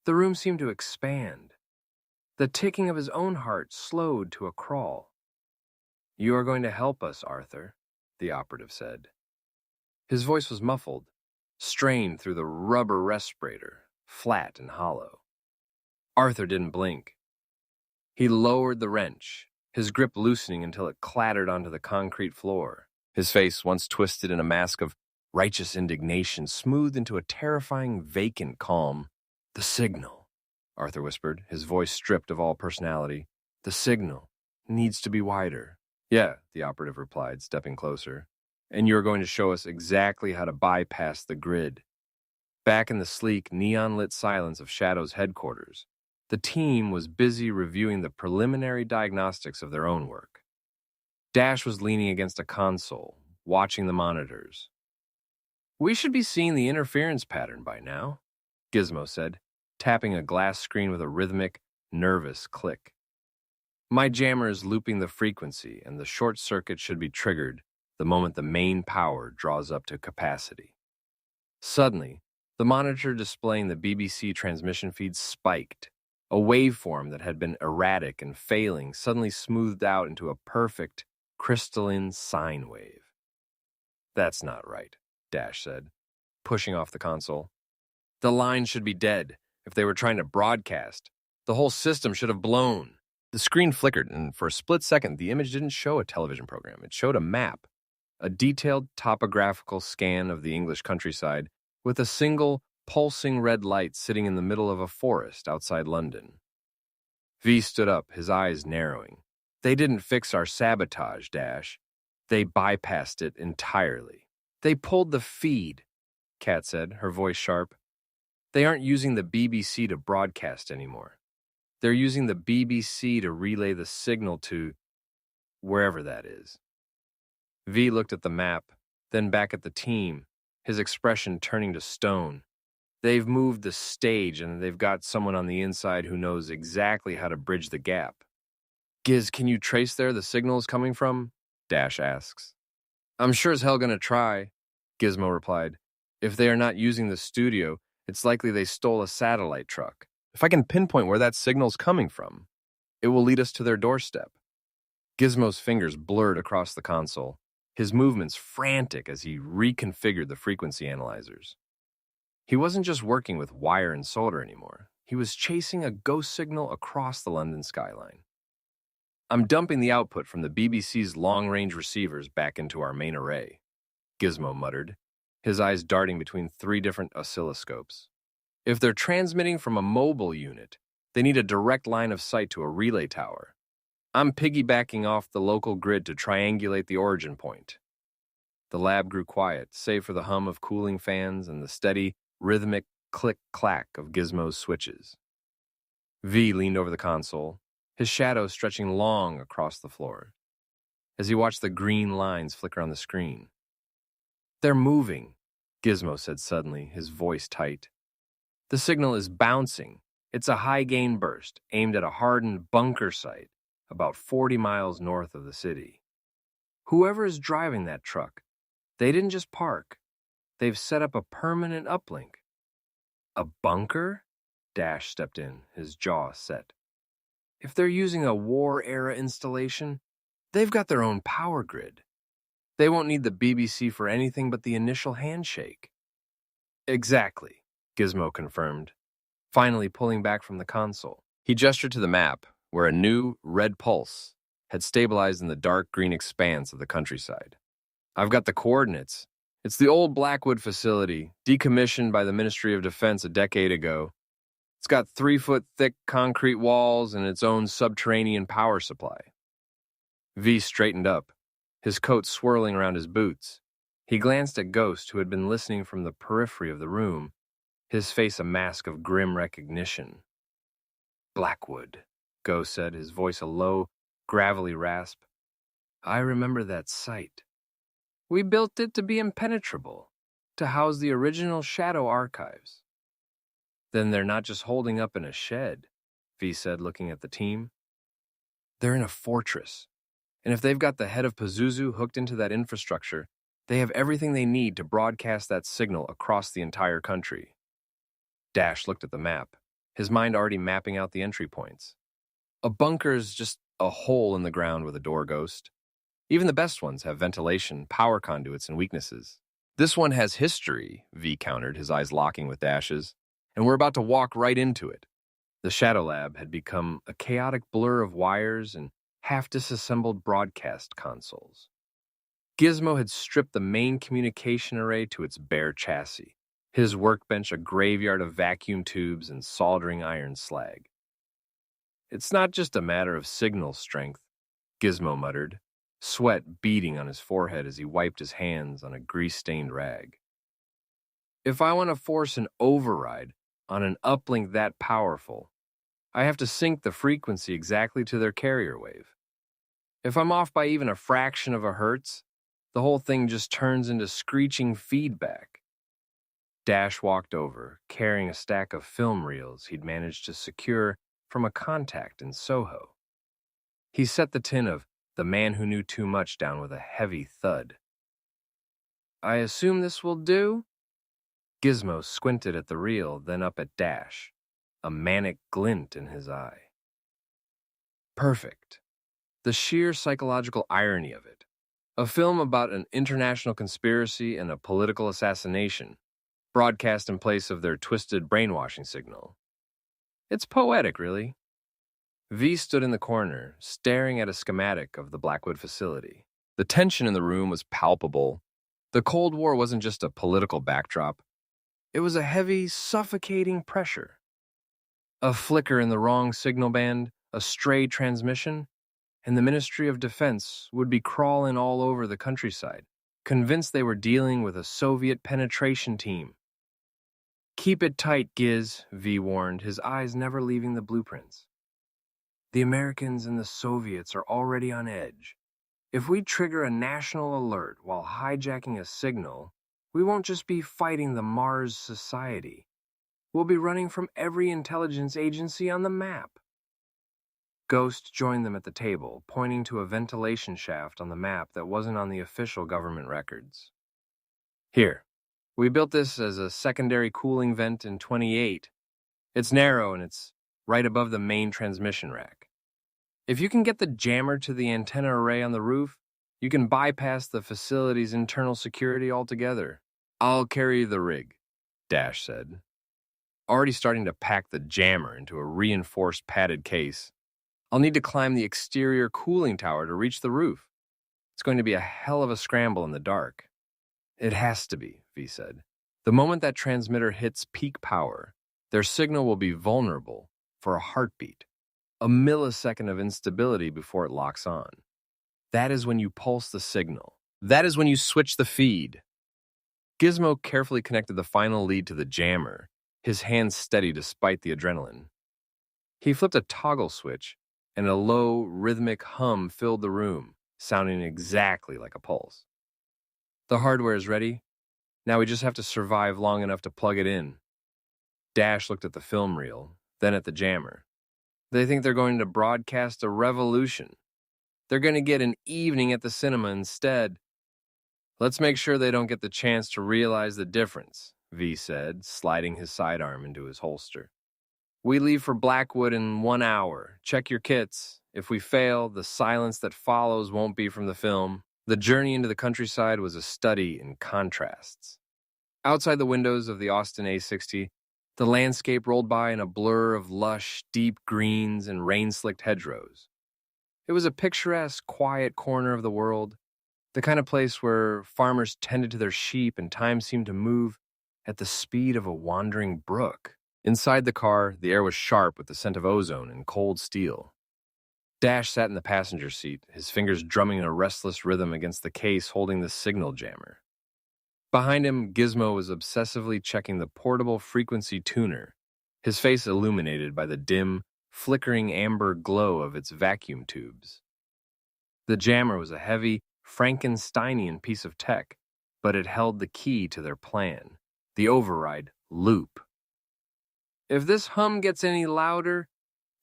The room seemed to expand. The ticking of his own heart slowed to a crawl. "You are going to help us, Arthur," the operative said. His voice was muffled, strained through the rubber respirator, flat and hollow. Arthur didn't blink. He lowered the wrench, his grip loosening until it clattered onto the concrete floor. His face, once twisted in a mask of righteous indignation, smoothed into a terrifying, vacant calm. "The signal," Arthur whispered, his voice stripped of all personality. "The signal needs to be wider." "Yeah," the operative replied, stepping closer. "And you're going to show us exactly how to bypass the grid." Back in the sleek, neon-lit silence of Shadow's headquarters, the team was busy reviewing the preliminary diagnostics of their own work. Dash was leaning against a console, watching the monitors. "We should be seeing the interference pattern by now," Gizmo said, tapping a glass screen with a rhythmic, nervous click. "My jammer is looping the frequency, and the short circuit should be triggered the moment the main power draws up to capacity." Suddenly, the monitor displaying the BBC transmission feed spiked. A waveform that had been erratic and failing suddenly smoothed out into a perfect, crystalline sine wave. "That's not right," Dash said, pushing off the console. "The line should be dead. If they were trying to broadcast, the whole system should have blown." The screen flickered, and for a split second, the image didn't show a television program. It showed a map, a detailed topographical scan of the English countryside, with a single, pulsing red light sitting in the middle of a forest outside London. V stood up, his eyes narrowing. "They didn't fix our sabotage, Dash. They bypassed it entirely. They pulled the feed," Kat said, her voice sharp. "They aren't using the BBC to broadcast anymore. They're using the BBC to relay the signal to wherever that is." V looked at the map, then back at the team, his expression turning to stone. "They've moved the stage, and they've got someone on the inside who knows exactly how to bridge the gap." "Giz, can you trace the signal is coming from?" Dash asks. "I'm sure as hell gonna try," Gizmo replied. "If they are not using the studio, it's likely they stole a satellite truck. If I can pinpoint where that signal's coming from, it will lead us to their doorstep." Gizmo's fingers blurred across the console, his movements frantic as he reconfigured the frequency analyzers. He wasn't just working with wire and solder anymore. He was chasing a ghost signal across the London skyline. "I'm dumping the output from the BBC's long-range receivers back into our main array," Gizmo muttered, his eyes darting between 3 different oscilloscopes. "If they're transmitting from a mobile unit, they need a direct line of sight to a relay tower. I'm piggybacking off the local grid to triangulate the origin point." The lab grew quiet, save for the hum of cooling fans and the steady, rhythmic click-clack of Gizmo's switches. V leaned over the console, his shadow stretching long across the floor, as he watched the green lines flicker on the screen. "They're moving," Gizmo said suddenly, his voice tight. "The signal is bouncing. It's a high-gain burst aimed at a hardened bunker site about 40 miles north of the city. Whoever is driving that truck, they didn't just park. They've set up a permanent uplink." "A bunker?" Dash stepped in, his jaw set. "If they're using a war-era installation, they've got their own power grid. They won't need the BBC for anything but the initial handshake." "Exactly," Gizmo confirmed, finally pulling back from the console. He gestured to the map, where a new, red pulse had stabilized in the dark green expanse of the countryside. "I've got the coordinates. It's the old Blackwood facility, decommissioned by the Ministry of Defense a decade ago. It's got 3-foot-thick concrete walls and its own subterranean power supply." V straightened up, his coat swirling around his boots. He glanced at Ghost, who had been listening from the periphery of the room, his face a mask of grim recognition. "Blackwood," Ghost said, his voice a low, gravelly rasp. "I remember that site. We built it to be impenetrable, to house the original Shadow archives." "Then they're not just holding up in a shed," V said, looking at the team. "They're in a fortress. And if they've got the Head of Pazuzu hooked into that infrastructure, they have everything they need to broadcast that signal across the entire country." Dash looked at the map, his mind already mapping out the entry points. "A bunker's just a hole in the ground with a door, Ghost. Even the best ones have ventilation, power conduits, and weaknesses. This one has history," V countered, his eyes locking with Dash's, "and we're about to walk right into it." The Shadow Lab had become a chaotic blur of wires and half-disassembled broadcast consoles. Gizmo had stripped the main communication array to its bare chassis, his workbench a graveyard of vacuum tubes and soldering iron slag. "It's not just a matter of signal strength," Gizmo muttered, sweat beading on his forehead as he wiped his hands on a grease-stained rag. "If I want to force an override on an uplink that powerful, I have to sync the frequency exactly to their carrier wave. If I'm off by even a fraction of a hertz, the whole thing just turns into screeching feedback. Dash walked over, carrying a stack of film reels he'd managed to secure from a contact in Soho. He set the tin of The Man Who Knew Too Much down with a heavy thud. I assume this will do? Gizmo squinted at the reel, then up at Dash, a manic glint in his eye. Perfect. The sheer psychological irony of it. A film about an international conspiracy and a political assassination, broadcast in place of their twisted brainwashing signal. It's poetic, really. V stood in the corner, staring at a schematic of the Blackwood facility. The tension in the room was palpable. The Cold War wasn't just a political backdrop. It was a heavy, suffocating pressure. A flicker in the wrong signal band, a stray transmission, and the Ministry of Defense would be crawling all over the countryside, convinced they were dealing with a Soviet penetration team. Keep it tight, Giz, V warned, his eyes never leaving the blueprints. The Americans and the Soviets are already on edge. If we trigger a national alert while hijacking a signal, we won't just be fighting the Mars Society. We'll be running from every intelligence agency on the map. Ghost joined them at the table, pointing to a ventilation shaft on the map that wasn't on the official government records. Here, we built this as a secondary cooling vent in 28. It's narrow and it's right above the main transmission rack. If you can get the jammer to the antenna array on the roof, you can bypass the facility's internal security altogether. I'll carry the rig, Dash said, already starting to pack the jammer into a reinforced padded case. I'll need to climb the exterior cooling tower to reach the roof. It's going to be a hell of a scramble in the dark. It has to be, V said. The moment that transmitter hits peak power, their signal will be vulnerable for a heartbeat, a millisecond of instability before it locks on. That is when you pulse the signal. That is when you switch the feed. Gizmo carefully connected the final lead to the jammer, his hands steady despite the adrenaline. He flipped a toggle switch, and a low, rhythmic hum filled the room, sounding exactly like a pulse. The hardware is ready. Now we just have to survive long enough to plug it in. Dash looked at the film reel, then at the jammer. They think they're going to broadcast a revolution. They're going to get an evening at the cinema instead. Let's make sure they don't get the chance to realize the difference, V said, sliding his sidearm into his holster. We leave for Blackwood in 1 hour. Check your kits. If we fail, the silence that follows won't be from the film. The journey into the countryside was a study in contrasts. Outside the windows of the Austin A60, the landscape rolled by in a blur of lush, deep greens and rain-slicked hedgerows. It was a picturesque, quiet corner of the world, the kind of place where farmers tended to their sheep and time seemed to move at the speed of a wandering brook. Inside the car, the air was sharp with the scent of ozone and cold steel. Dash sat in the passenger seat, his fingers drumming in a restless rhythm against the case holding the signal jammer. Behind him, Gizmo was obsessively checking the portable frequency tuner, his face illuminated by the dim, flickering amber glow of its vacuum tubes. The jammer was a heavy, Frankensteinian piece of tech, but it held the key to their plan, the override loop. If this hum gets any louder,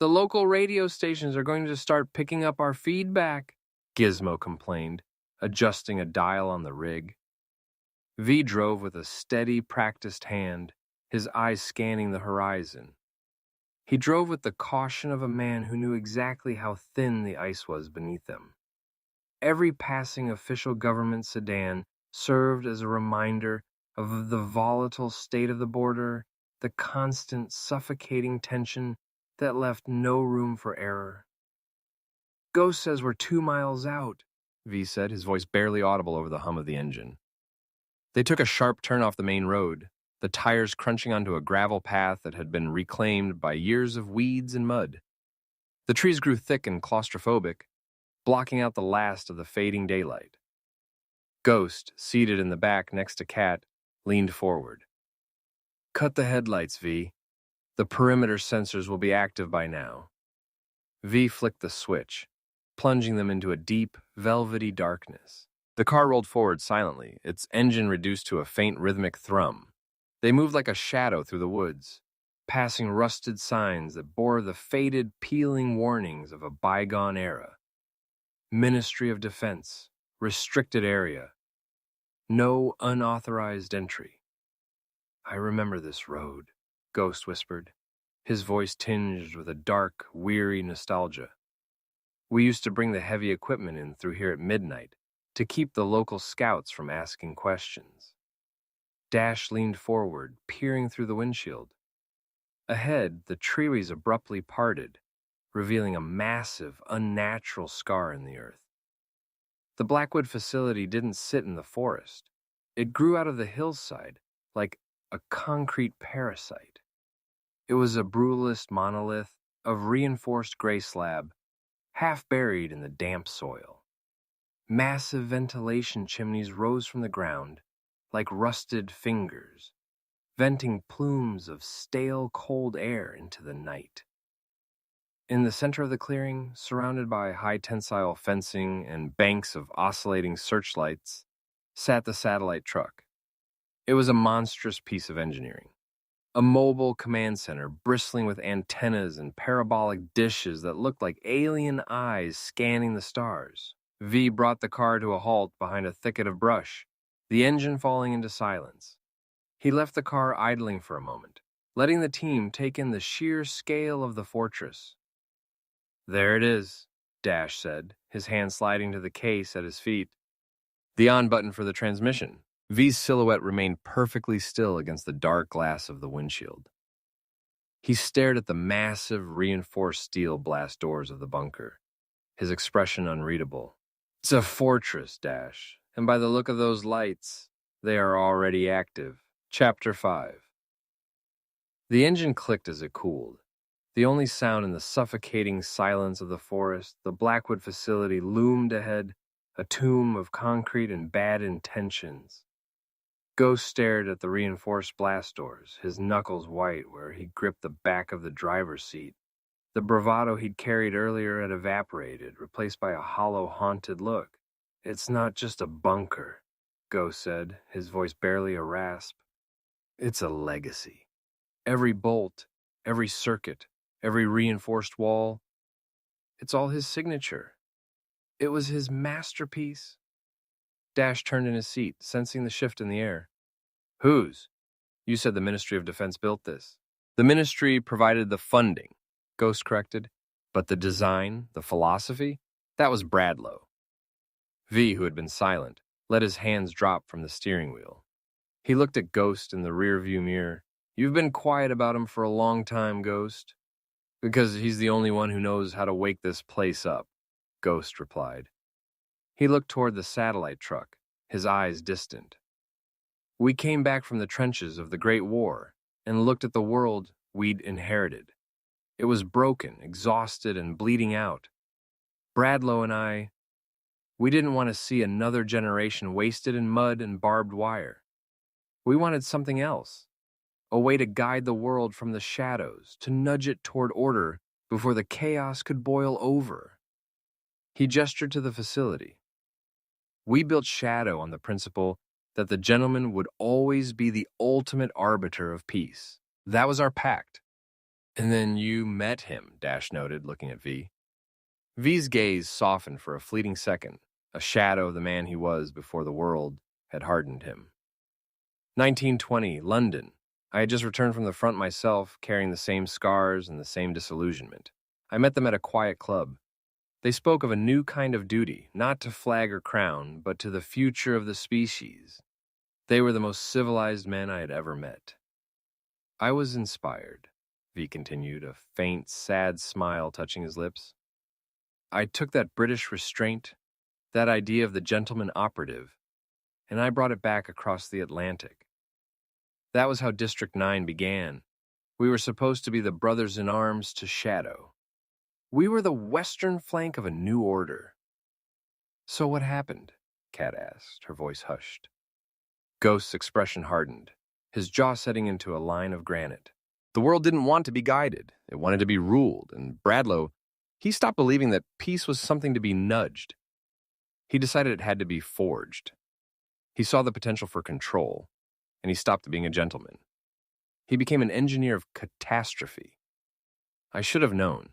the local radio stations are going to start picking up our feedback, Gizmo complained, adjusting a dial on the rig. V drove with a steady, practiced hand, his eyes scanning the horizon. He drove with the caution of a man who knew exactly how thin the ice was beneath them. Every passing official government sedan served as a reminder of the volatile state of the border, the constant, suffocating tension that left no room for error. Ghost says we're 2 miles out, V said, his voice barely audible over the hum of the engine. They took a sharp turn off the main road, the tires crunching onto a gravel path that had been reclaimed by years of weeds and mud. The trees grew thick and claustrophobic, blocking out the last of the fading daylight. Ghost, seated in the back next to Cat, leaned forward. Cut the headlights, V. The perimeter sensors will be active by now. V flicked the switch, plunging them into a deep, velvety darkness. The car rolled forward silently, its engine reduced to a faint rhythmic thrum. They moved like a shadow through the woods, passing rusted signs that bore the faded, peeling warnings of a bygone era. Ministry of Defense, restricted area, no unauthorized entry. "I remember this road," Ghost whispered, his voice tinged with a dark, weary nostalgia. "We used to bring the heavy equipment in through here at midnight to keep the local scouts from asking questions." Dash leaned forward, peering through the windshield. Ahead, the trees abruptly parted, revealing a massive, unnatural scar in the earth. The Blackwood facility didn't sit in the forest. It grew out of the hillside, like a concrete parasite. It was a brutalist monolith of reinforced gray slab, half buried in the damp soil. Massive ventilation chimneys rose from the ground, like rusted fingers, venting plumes of stale, cold air into the night. In the center of the clearing, surrounded by high-tensile fencing and banks of oscillating searchlights, sat the satellite truck. It was a monstrous piece of engineering. A mobile command center bristling with antennas and parabolic dishes that looked like alien eyes scanning the stars. V brought the car to a halt behind a thicket of brush, the engine falling into silence. He left the car idling for a moment, letting the team take in the sheer scale of the fortress. "There it is," Dash said, his hand sliding to the case at his feet. The on button for the transmission. V's silhouette remained perfectly still against the dark glass of the windshield. He stared at the massive, reinforced steel blast doors of the bunker, his expression unreadable. "It's a fortress, Dash, and by the look of those lights, they are already active." Chapter 5. The engine clicked as it cooled. The only sound in the suffocating silence of the forest, the Blackwood facility loomed ahead, a tomb of concrete and bad intentions. Ghost stared at the reinforced blast doors, his knuckles white where he gripped the back of the driver's seat. The bravado he'd carried earlier had evaporated, replaced by a hollow, haunted look. "It's not just a bunker," Ghost said, his voice barely a rasp. "It's a legacy. Every bolt, every circuit, every reinforced wall, it's all his signature. It was his masterpiece." Dash turned in his seat, sensing the shift in the air. "Whose? You said the Ministry of Defense built this." "The Ministry provided the funding," Ghost corrected. "But the design, the philosophy, that was Bradlow." V, who had been silent, let his hands drop from the steering wheel. He looked at Ghost in the rearview mirror. "You've been quiet about him for a long time, Ghost." "Because he's the only one who knows how to wake this place up," Ghost replied. He looked toward the satellite truck, his eyes distant. "We came back from the trenches of the Great War and looked at the world we'd inherited. It was broken, exhausted, and bleeding out. Bradlow and we didn't want to see another generation wasted in mud and barbed wire. We wanted something else, a way to guide the world from the shadows, to nudge it toward order before the chaos could boil over." He gestured to the facility. "We built Shadow on the principle that the gentleman would always be the ultimate arbiter of peace. That was our pact." "And then you met him," Dash noted, looking at V. V's gaze softened for a fleeting second, a shadow of the man he was before the world had hardened him. 1920, London. I had just returned from the front myself, carrying the same scars and the same disillusionment. I met them at a quiet club. They spoke of a new kind of duty, not to flag or crown, but to the future of the species. They were the most civilized men I had ever met. I was inspired, V continued, a faint, sad smile touching his lips. I took that British restraint, that idea of the gentleman operative, and I brought it back across the Atlantic. That was how District 9 began. We were supposed to be the brothers in arms to Shadow. We were the western flank of a new order. "So what happened?" Kat asked, her voice hushed. Ghost's expression hardened, his jaw setting into a line of granite. The world didn't want to be guided. It wanted to be ruled, and Bradlow, He stopped believing that peace was something to be nudged. He decided it had to be forged. He saw the potential for control, and he stopped being a gentleman. He became an engineer of catastrophe. I should have known.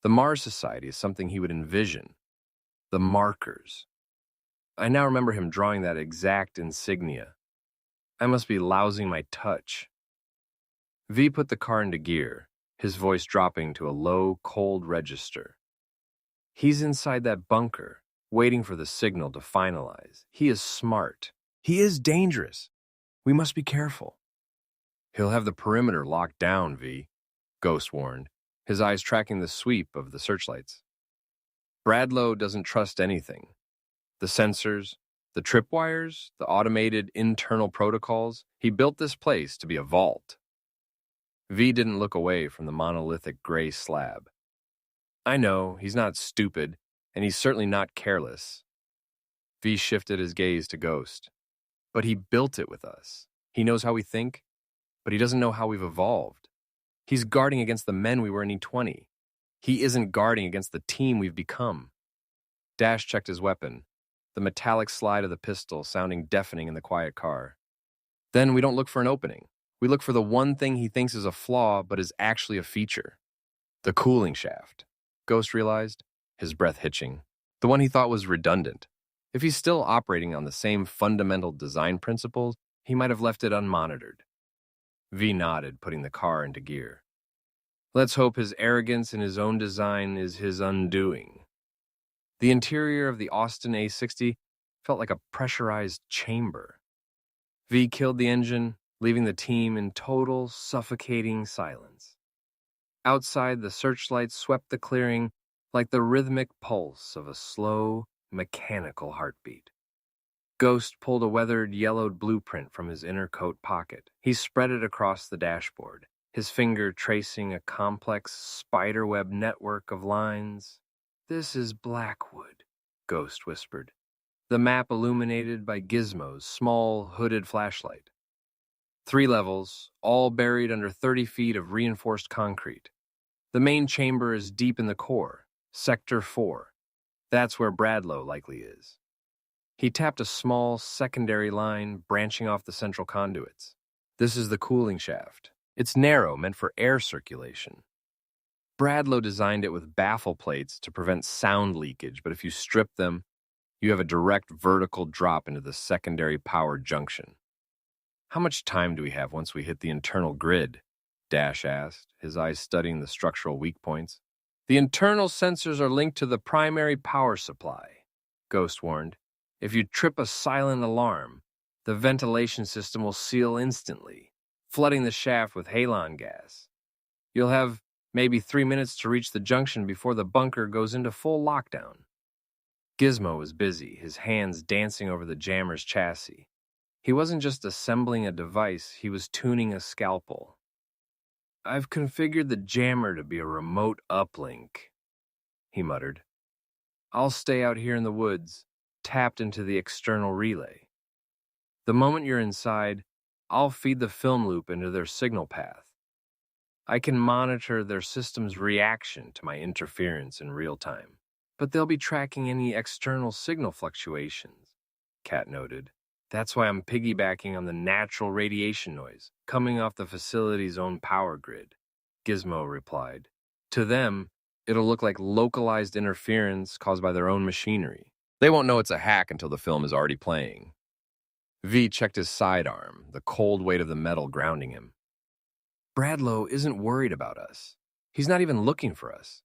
The Mars Society is something he would envision. The markers. I now remember him drawing that exact insignia. I must be lousing my touch. V put the car into gear, his voice dropping to a low, cold register. He's inside that bunker, waiting for the signal to finalize. He is smart. He is dangerous. We must be careful. He'll have the perimeter locked down, V, Ghost warned, his eyes tracking the sweep of the searchlights. Bradlow doesn't trust anything. The sensors, the tripwires, the automated internal protocols. He built this place to be a vault. V didn't look away from the monolithic gray slab. I know, he's not stupid, and he's certainly not careless. V shifted his gaze to Ghost. But he built it with us. He knows how we think, but he doesn't know how we've evolved. He's guarding against the men we were in E20. He isn't guarding against the team we've become. Dash checked his weapon, the metallic slide of the pistol sounding deafening in the quiet car. Then we don't look for an opening. We look for the one thing he thinks is a flaw but is actually a feature. The cooling shaft, Ghost realized, his breath hitching. The one he thought was redundant. If he's still operating on the same fundamental design principles, he might have left it unmonitored. V nodded, putting the car into gear. Let's hope his arrogance in his own design is his undoing. The interior of the Austin A60 felt like a pressurized chamber. V killed the engine, leaving the team in total, suffocating silence. Outside, the searchlights swept the clearing like the rhythmic pulse of a slow, mechanical heartbeat. Ghost pulled a weathered, yellowed blueprint from his inner coat pocket. He spread it across the dashboard, his finger tracing a complex spiderweb network of lines. "This is Blackwood," Ghost whispered, the map illuminated by Gizmo's small, hooded flashlight. 3 levels, all buried under 30 feet of reinforced concrete. The main chamber is deep in the core, Sector 4. That's where Bradlow likely is. He tapped a small, secondary line branching off the central conduits. This is the cooling shaft. It's narrow, meant for air circulation. Bradlow designed it with baffle plates to prevent sound leakage, but if you strip them, you have a direct vertical drop into the secondary power junction. "How much time do we have once we hit the internal grid?" Dash asked, his eyes studying the structural weak points. "The internal sensors are linked to the primary power supply," Ghost warned. "If you trip a silent alarm, the ventilation system will seal instantly, flooding the shaft with halon gas. You'll have maybe 3 minutes to reach the junction before the bunker goes into full lockdown." Gizmo was busy, his hands dancing over the jammer's chassis. He wasn't just assembling a device, he was tuning a scalpel. "I've configured the jammer to be a remote uplink," he muttered. "I'll stay out here in the woods, tapped into the external relay. The moment you're inside, I'll feed the film loop into their signal path. I can monitor their system's reaction to my interference in real time, but they'll be tracking any external signal fluctuations," Kat noted. "That's why I'm piggybacking on the natural radiation noise coming off the facility's own power grid," Gizmo replied. "To them, it'll look like localized interference caused by their own machinery. They won't know it's a hack until the film is already playing." V checked his sidearm, the cold weight of the metal grounding him. "Bradlow isn't worried about us. He's not even looking for us.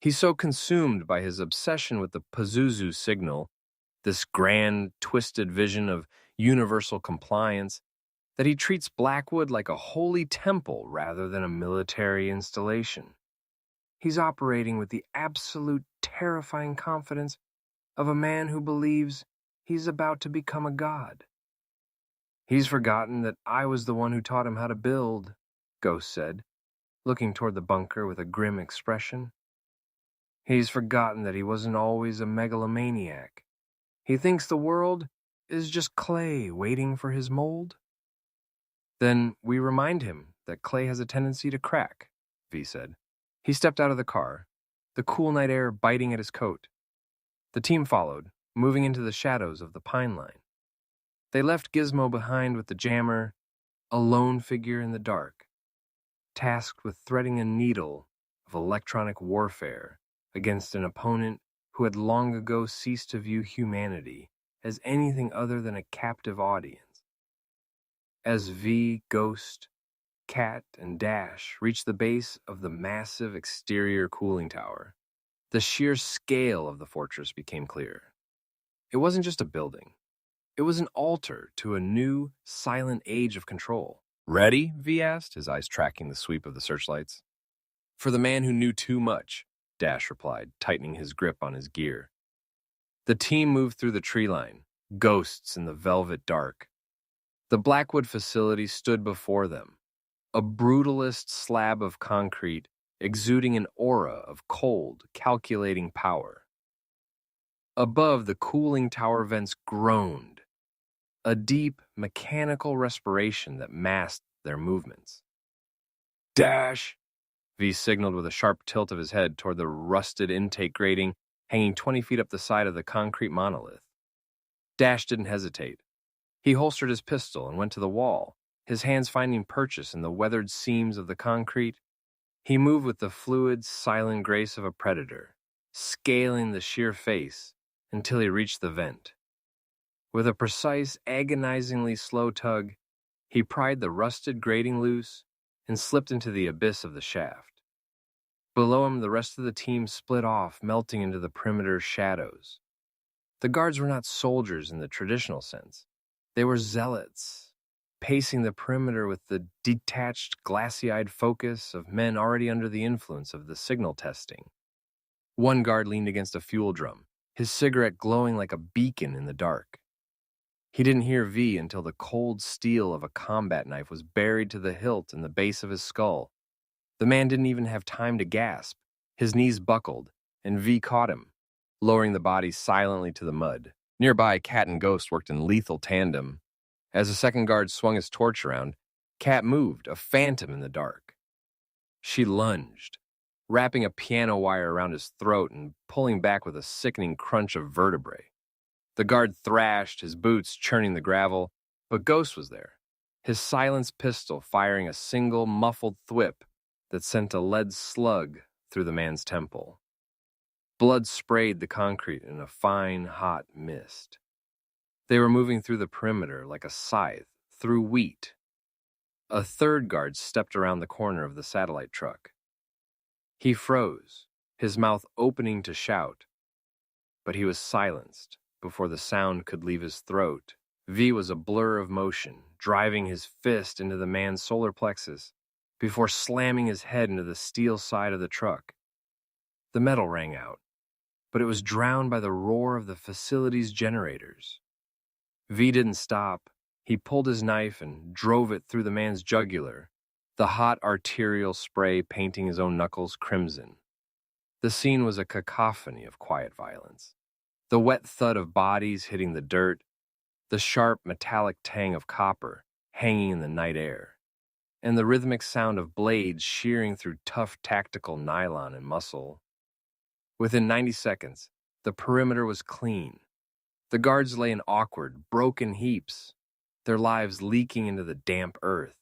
He's so consumed by his obsession with the Pazuzu signal, this grand, twisted vision of universal compliance, that he treats Blackwood like a holy temple rather than a military installation. He's operating with the absolute terrifying confidence of a man who believes he's about to become a god. He's forgotten that I was the one who taught him how to build," Ghost said, looking toward the bunker with a grim expression. "He's forgotten that he wasn't always a megalomaniac. He thinks the world is just clay waiting for his mold." "Then we remind him that clay has a tendency to crack," V said. He stepped out of the car, the cool night air biting at his coat. The team followed, moving into the shadows of the pine line. They left Gizmo behind with the jammer, a lone figure in the dark, tasked with threading a needle of electronic warfare against an opponent who had long ago ceased to view humanity as anything other than a captive audience. As V, Ghost, Cat, and Dash reached the base of the massive exterior cooling tower, the sheer scale of the fortress became clear. It wasn't just a building. It was an altar to a new, silent age of control. "Ready?" V asked, his eyes tracking the sweep of the searchlights. "For the man who knew too much," Dash replied, tightening his grip on his gear. The team moved through the tree line, ghosts in the velvet dark. The Blackwood facility stood before them, a brutalist slab of concrete exuding an aura of cold, calculating power. Above, the cooling tower vents groaned, a deep, mechanical respiration that masked their movements. "Dash!" V signaled with a sharp tilt of his head toward the rusted intake grating hanging 20 feet up the side of the concrete monolith. Dash didn't hesitate. He holstered his pistol and went to the wall, his hands finding purchase in the weathered seams of the concrete. He moved with the fluid, silent grace of a predator, scaling the sheer face until he reached the vent. With a precise, agonizingly slow tug, he pried the rusted grating loose and slipped into the abyss of the shaft. Below him, the rest of the team split off, melting into the perimeter's shadows. The guards were not soldiers in the traditional sense. They were zealots, pacing the perimeter with the detached, glassy-eyed focus of men already under the influence of the signal testing. One guard leaned against a fuel drum, his cigarette glowing like a beacon in the dark. He didn't hear V until the cold steel of a combat knife was buried to the hilt in the base of his skull. The man didn't even have time to gasp. His knees buckled, and V caught him, lowering the body silently to the mud. Nearby, Cat and Ghost worked in lethal tandem. As the second guard swung his torch around, Cat moved, a phantom in the dark. She lunged, wrapping a piano wire around his throat and pulling back with a sickening crunch of vertebrae. The guard thrashed, his boots churning the gravel, but Ghost was there, his silenced pistol firing a single muffled thwip that sent a lead slug through the man's temple. Blood sprayed the concrete in a fine, hot mist. They were moving through the perimeter like a scythe, through wheat. A third guard stepped around the corner of the satellite truck. He froze, his mouth opening to shout, but he was silenced before the sound could leave his throat. V was a blur of motion, driving his fist into the man's solar plexus before slamming his head into the steel side of the truck. The metal rang out, but it was drowned by the roar of the facility's generators. V didn't stop. He pulled his knife and drove it through the man's jugular, the hot arterial spray painting his own knuckles crimson. The scene was a cacophony of quiet violence. The wet thud of bodies hitting the dirt, the sharp metallic tang of copper hanging in the night air, and the rhythmic sound of blades shearing through tough tactical nylon and muscle. Within 90 seconds, the perimeter was clean. The guards lay in awkward, broken heaps, their lives leaking into the damp earth.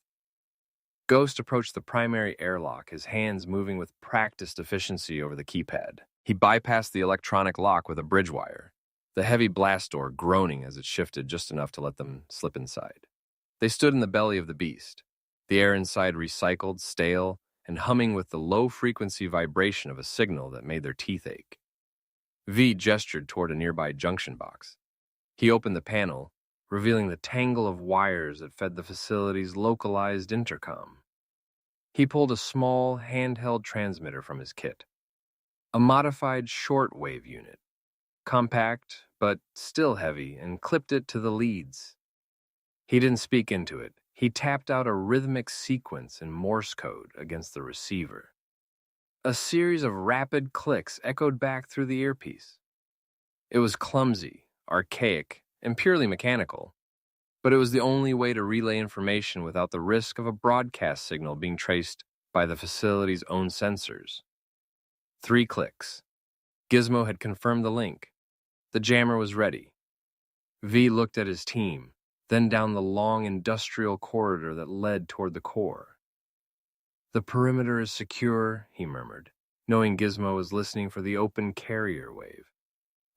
Ghost approached the primary airlock, his hands moving with practiced efficiency over the keypad. He bypassed the electronic lock with a bridge wire, the heavy blast door groaning as it shifted just enough to let them slip inside. They stood in the belly of the beast, the air inside recycled, stale, and humming with the low-frequency vibration of a signal that made their teeth ache. V gestured toward a nearby junction box. He opened the panel, revealing the tangle of wires that fed the facility's localized intercom. He pulled a small, handheld transmitter from his kit, a modified shortwave unit, compact but still heavy, and clipped it to the leads. He didn't speak into it. He tapped out a rhythmic sequence in Morse code against the receiver. A series of rapid clicks echoed back through the earpiece. It was clumsy, archaic, and purely mechanical, but it was the only way to relay information without the risk of a broadcast signal being traced by the facility's own sensors. 3 clicks. Gizmo had confirmed the link. The jammer was ready. V looked at his team, then down the long industrial corridor that led toward the core. "The perimeter is secure," he murmured, knowing Gizmo was listening for the open carrier wave.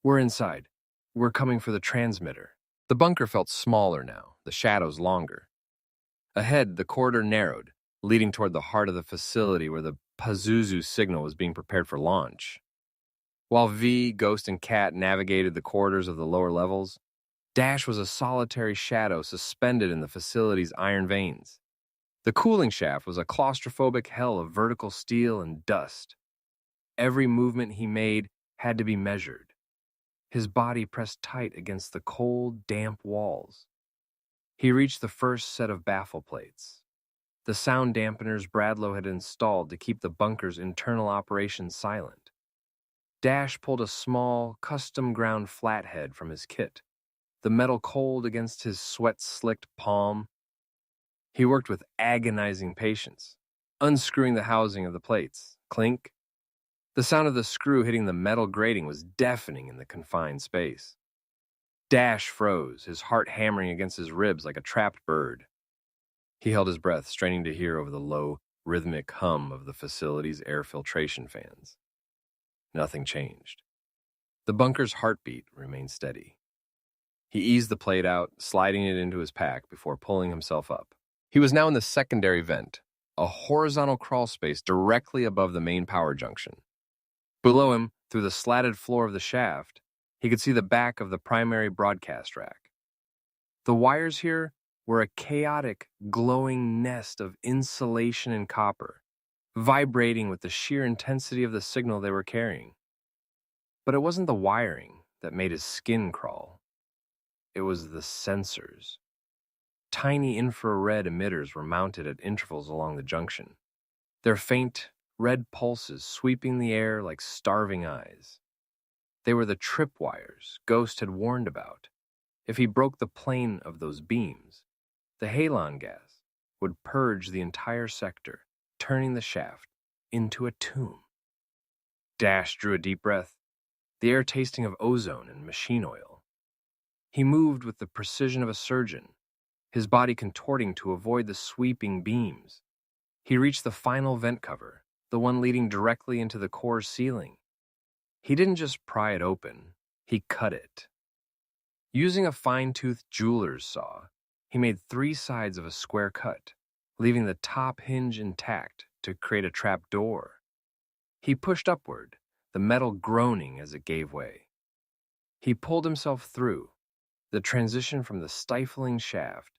"We're inside. We're coming for the transmitter." The bunker felt smaller now, the shadows longer. Ahead, the corridor narrowed, leading toward the heart of the facility where the Pazuzu signal was being prepared for launch. While V, Ghost, and Cat navigated the corridors of the lower levels, Dash was a solitary shadow suspended in the facility's iron veins. The cooling shaft was a claustrophobic hell of vertical steel and dust. Every movement he made had to be measured. His body pressed tight against the cold, damp walls. He reached the first set of baffle plates, the sound dampeners Bradlow had installed to keep the bunker's internal operations silent. Dash pulled a small, custom-ground flathead from his kit, the metal cold against his sweat-slicked palm. He worked with agonizing patience, unscrewing the housing of the plates. Clink. The sound of the screw hitting the metal grating was deafening in the confined space. Dash froze, his heart hammering against his ribs like a trapped bird. He held his breath, straining to hear over the low, rhythmic hum of the facility's air filtration fans. Nothing changed. The bunker's heartbeat remained steady. He eased the plate out, sliding it into his pack before pulling himself up. He was now in the secondary vent, a horizontal crawl space directly above the main power junction. Below him, through the slatted floor of the shaft, he could see the back of the primary broadcast rack. The wires here were a chaotic, glowing nest of insulation and copper, vibrating with the sheer intensity of the signal they were carrying. But it wasn't the wiring that made his skin crawl. It was the sensors. Tiny infrared emitters were mounted at intervals along the junction, their faint, red pulses sweeping the air like starving eyes. They were the tripwires Ghost had warned about. If he broke the plane of those beams, the halon gas would purge the entire sector, turning the shaft into a tomb. Dash drew a deep breath, the air tasting of ozone and machine oil. He moved with the precision of a surgeon, his body contorting to avoid the sweeping beams. He reached the final vent cover, the one leading directly into the core's ceiling. He didn't just pry it open, he cut it. Using a fine-toothed jeweler's saw, he made 3 sides of a square cut, leaving the top hinge intact to create a trap door. He pushed upward, the metal groaning as it gave way. He pulled himself through, the transition from the stifling shaft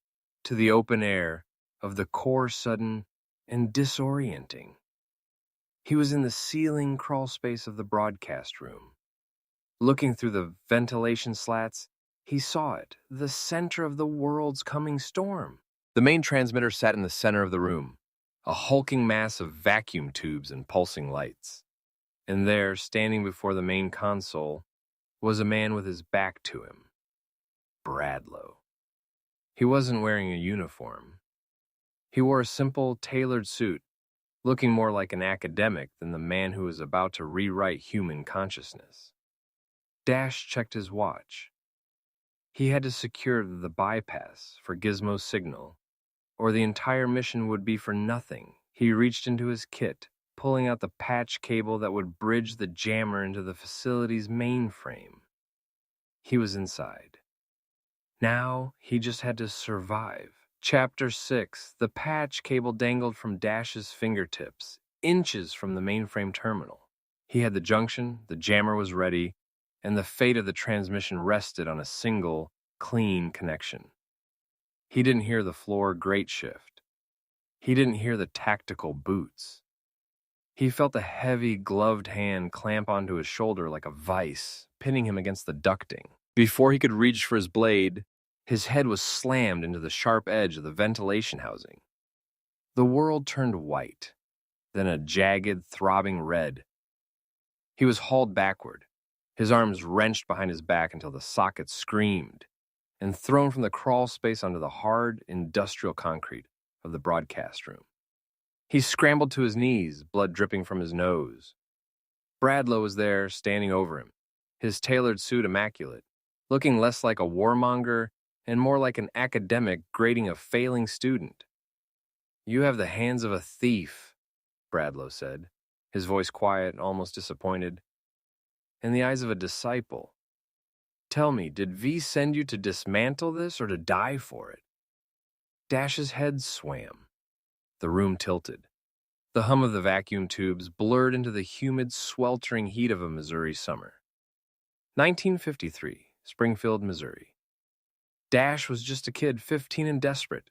to the open air of the core sudden and disorienting. He was in the ceiling crawl space of the broadcast room. Looking through the ventilation slats, he saw it, the center of the world's coming storm. The main transmitter sat in the center of the room, a hulking mass of vacuum tubes and pulsing lights. And there, standing before the main console, was a man with his back to him. Bradlow. He wasn't wearing a uniform. He wore a simple, tailored suit, looking more like an academic than the man who was about to rewrite human consciousness. Dash checked his watch. He had to secure the bypass for Gizmo's signal, or the entire mission would be for nothing. He reached into his kit, pulling out the patch cable that would bridge the jammer into the facility's mainframe. He was inside. Now he just had to survive. Chapter 6. The patch cable dangled from Dash's fingertips, inches from the mainframe terminal. He had the junction, the jammer was ready, and the fate of the transmission rested on a single, clean connection. He didn't hear the floor grate shift. He didn't hear the tactical boots. He felt a heavy, gloved hand clamp onto his shoulder like a vice, pinning him against the ducting. Before he could reach for his blade, his head was slammed into the sharp edge of the ventilation housing. The world turned white, then a jagged, throbbing red. He was hauled backward, his arms wrenched behind his back until the sockets screamed, and thrown from the crawl space onto the hard, industrial concrete of the broadcast room. He scrambled to his knees, blood dripping from his nose. Bradlow was there, standing over him, his tailored suit immaculate, looking less like a warmonger and more like an academic grading a failing student. "You have the hands of a thief," Bradlow said, his voice quiet, almost disappointed. "In the eyes of a disciple. Tell me, did V send you to dismantle this or to die for it?" Dash's head swam. The room tilted. The hum of the vacuum tubes blurred into the humid, sweltering heat of a Missouri summer. 1953, Springfield, Missouri. Dash was just a kid, 15 and desperate.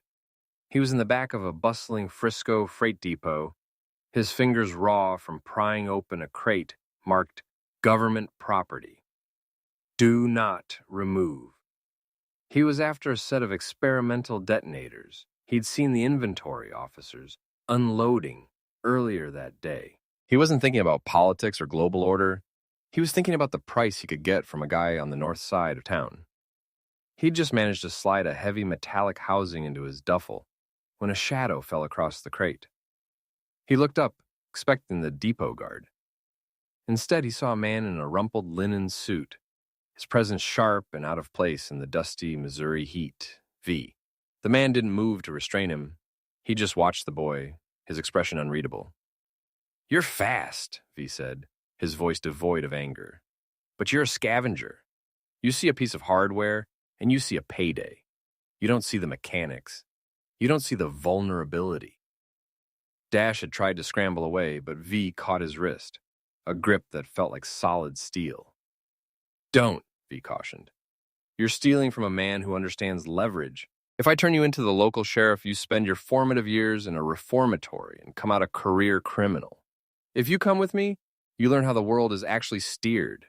He was in the back of a bustling Frisco freight depot, his fingers raw from prying open a crate marked "Government Property. Do not remove." He was after a set of experimental detonators he'd seen the inventory officers unloading earlier that day. He wasn't thinking about politics or global order. He was thinking about the price he could get from a guy on the north side of town. He'd just managed to slide a heavy metallic housing into his duffel when a shadow fell across the crate. He looked up, expecting the depot guard. Instead, he saw a man in a rumpled linen suit, his presence sharp and out of place in the dusty Missouri heat. V. The man didn't move to restrain him. He just watched the boy, his expression unreadable. "You're fast," V said, his voice devoid of anger. "But you're a scavenger. You see a piece of hardware, and you see a payday. You don't see the mechanics. You don't see the vulnerability." Dash had tried to scramble away, but V caught his wrist, a grip that felt like solid steel. "Don't," V cautioned. "You're stealing from a man who understands leverage. If I turn you into the local sheriff, you spend your formative years in a reformatory and come out a career criminal. If you come with me, you learn how the world is actually steered."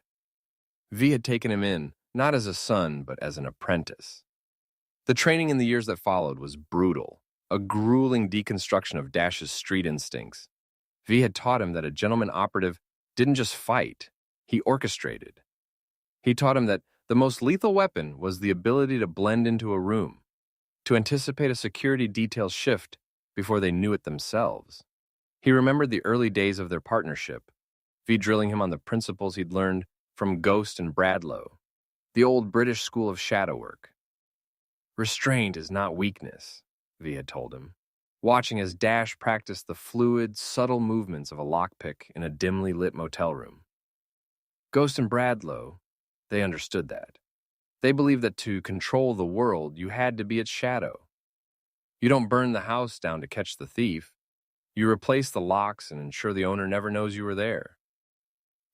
V had taken him in, not as a son, but as an apprentice. The training in the years that followed was brutal, a grueling deconstruction of Dash's street instincts. V had taught him that a gentleman operative didn't just fight, he orchestrated. He taught him that the most lethal weapon was the ability to blend into a room, to anticipate a security detail's shift before they knew it themselves. He remembered the early days of their partnership, V drilling him on the principles he'd learned from Ghost and Bradlow, the old British school of shadow work. "Restraint is not weakness," V had told him, watching as Dash practiced the fluid, subtle movements of a lockpick in a dimly lit motel room. Ghost and Bradlow, they understood that. They believed that to control the world, you had to be its shadow. You don't burn the house down to catch the thief. You replace the locks and ensure the owner never knows you were there.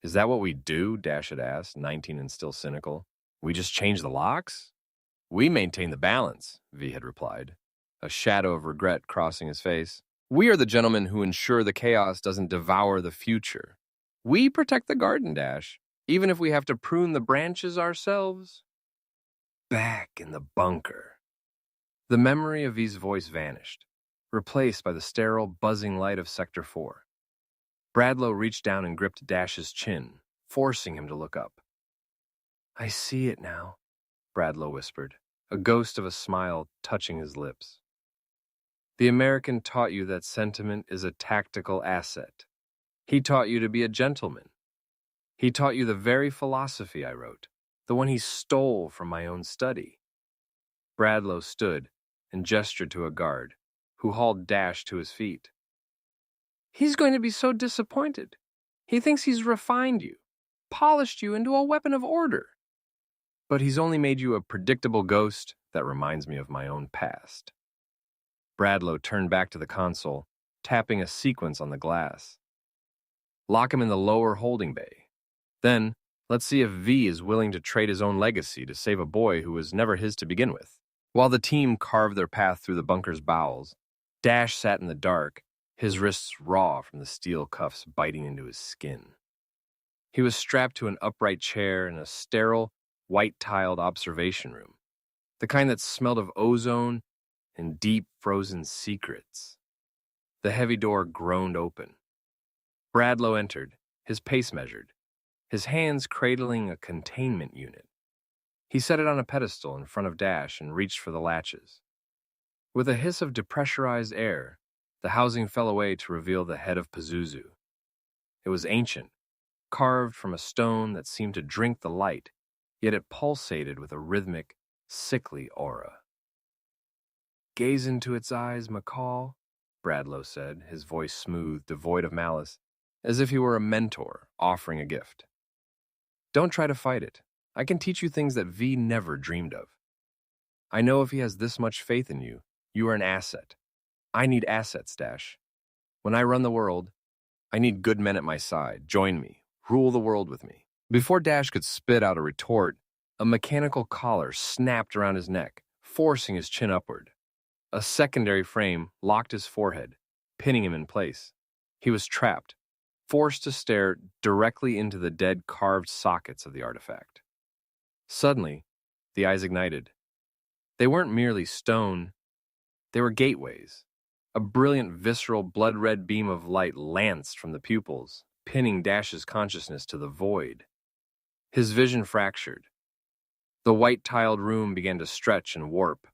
"Is that what we do?" Dash had asked, 19 and still cynical. "We just change the locks?" "We maintain the balance," V had replied, a shadow of regret crossing his face. "We are the gentlemen who ensure the chaos doesn't devour the future. We protect the garden, Dash, even if we have to prune the branches ourselves." Back in the bunker. The memory of V's voice vanished, replaced by the sterile, buzzing light of Sector 4. Bradlow reached down and gripped Dash's chin, forcing him to look up. "I see it now," Bradlow whispered, a ghost of a smile touching his lips. "The American taught you that sentiment is a tactical asset. He taught you to be a gentleman. He taught you the very philosophy I wrote, the one he stole from my own study." Bradlow stood and gestured to a guard, who hauled Dash to his feet. "He's going to be so disappointed. He thinks he's refined you, polished you into a weapon of order. But he's only made you a predictable ghost that reminds me of my own past." Bradlow turned back to the console, tapping a sequence on the glass. "Lock him in the lower holding bay. Then, let's see if V is willing to trade his own legacy to save a boy who was never his to begin with." While the team carved their path through the bunker's bowels, Dash sat in the dark, his wrists raw from the steel cuffs biting into his skin. He was strapped to an upright chair in a sterile, white-tiled observation room, the kind that smelled of ozone and deep, frozen secrets. The heavy door groaned open. Bradlow entered, his pace measured, his hands cradling a containment unit. He set it on a pedestal in front of Dash and reached for the latches. With a hiss of depressurized air, the housing fell away to reveal the Head of Pazuzu. It was ancient, carved from a stone that seemed to drink the light, yet it pulsated with a rhythmic, sickly aura. "Gaze into its eyes, McCall," Bradlow said, his voice smooth, devoid of malice, as if he were a mentor offering a gift. "Don't try to fight it. I can teach you things that V never dreamed of. I know if he has this much faith in you, you are an asset. I need assets, Dash. When I run the world, I need good men at my side. Join me. Rule the world with me." Before Dash could spit out a retort, a mechanical collar snapped around his neck, forcing his chin upward. A secondary frame locked his forehead, pinning him in place. He was trapped, forced to stare directly into the dead carved sockets of the artifact. Suddenly, the eyes ignited. They weren't merely stone, they were gateways. A brilliant, visceral, blood-red beam of light lanced from the pupils, pinning Dash's consciousness to the void. His vision fractured. The white-tiled room began to stretch and warp,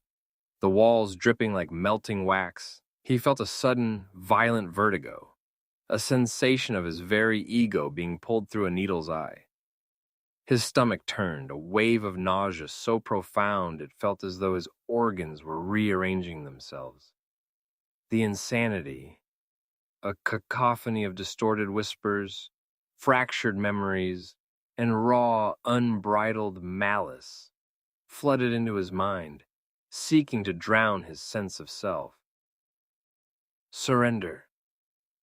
the walls dripping like melting wax. He felt a sudden, violent vertigo, a sensation of his very ego being pulled through a needle's eye. His stomach turned, a wave of nausea so profound it felt as though his organs were rearranging themselves. The insanity, a cacophony of distorted whispers, fractured memories, and raw, unbridled malice flooded into his mind, seeking to drown his sense of self. "Surrender,"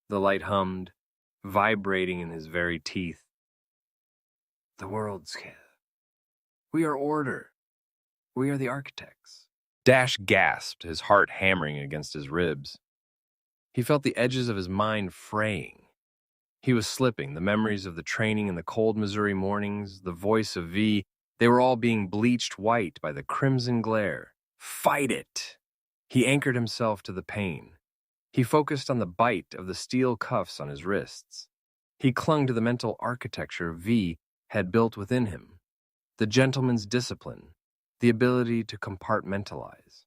the light hummed, vibrating in his very teeth. "The world's here. We are order. We are the architects." Dash gasped, his heart hammering against his ribs. He felt the edges of his mind fraying. He was slipping, the memories of the training in the cold Missouri mornings, the voice of V, they were all being bleached white by the crimson glare. Fight it! He anchored himself to the pain. He focused on the bite of the steel cuffs on his wrists. He clung to the mental architecture V had built within him, the gentleman's discipline, the ability to compartmentalize.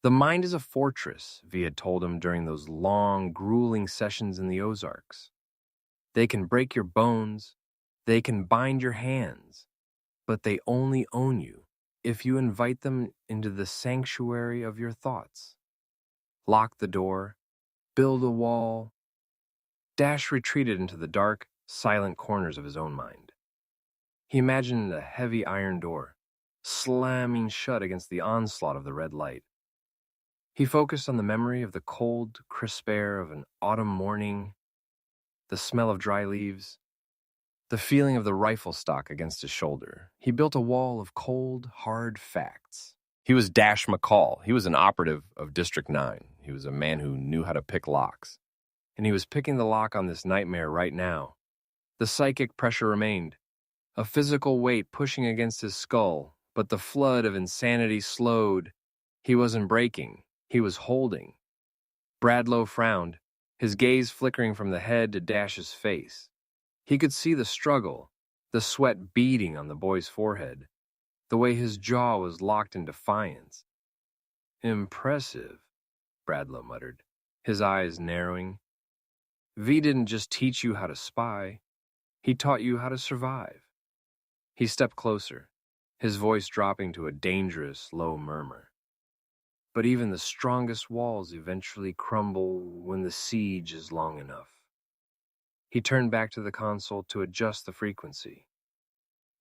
The mind is a fortress, V had told him during those long, grueling sessions in the Ozarks. They can break your bones, they can bind your hands, but they only own you if you invite them into the sanctuary of your thoughts. Lock the door, build a wall. Dash retreated into the dark, silent corners of his own mind. He imagined a heavy iron door, slamming shut against the onslaught of the red light. He focused on the memory of the cold, crisp air of an autumn morning, the smell of dry leaves, the feeling of the rifle stock against his shoulder. He built a wall of cold, hard facts. He was Dash McCall. He was an operative of District 9. He was a man who knew how to pick locks. And he was picking the lock on this nightmare right now. The psychic pressure remained, a physical weight pushing against his skull, but the flood of insanity slowed. He wasn't breaking. He was holding. Bradlow frowned, his gaze flickering from the head to Dash's face. He could see the struggle, the sweat beading on the boy's forehead, the way his jaw was locked in defiance. "Impressive," Bradlow muttered, his eyes narrowing. "V didn't just teach you how to spy, he taught you how to survive." He stepped closer, his voice dropping to a dangerous, low murmur. "But even the strongest walls eventually crumble when the siege is long enough." He turned back to the console to adjust the frequency.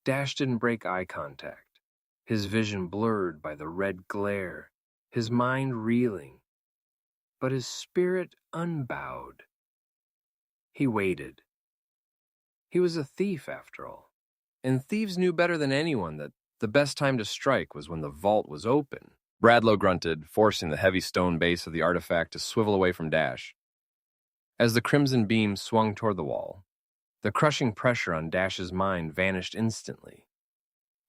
Dash didn't break eye contact, his vision blurred by the red glare, his mind reeling, but his spirit unbowed. He waited. He was a thief, after all, and thieves knew better than anyone that the best time to strike was when the vault was open. Bradlow grunted, forcing the heavy stone base of the artifact to swivel away from Dash. As the crimson beam swung toward the wall, the crushing pressure on Dash's mind vanished instantly.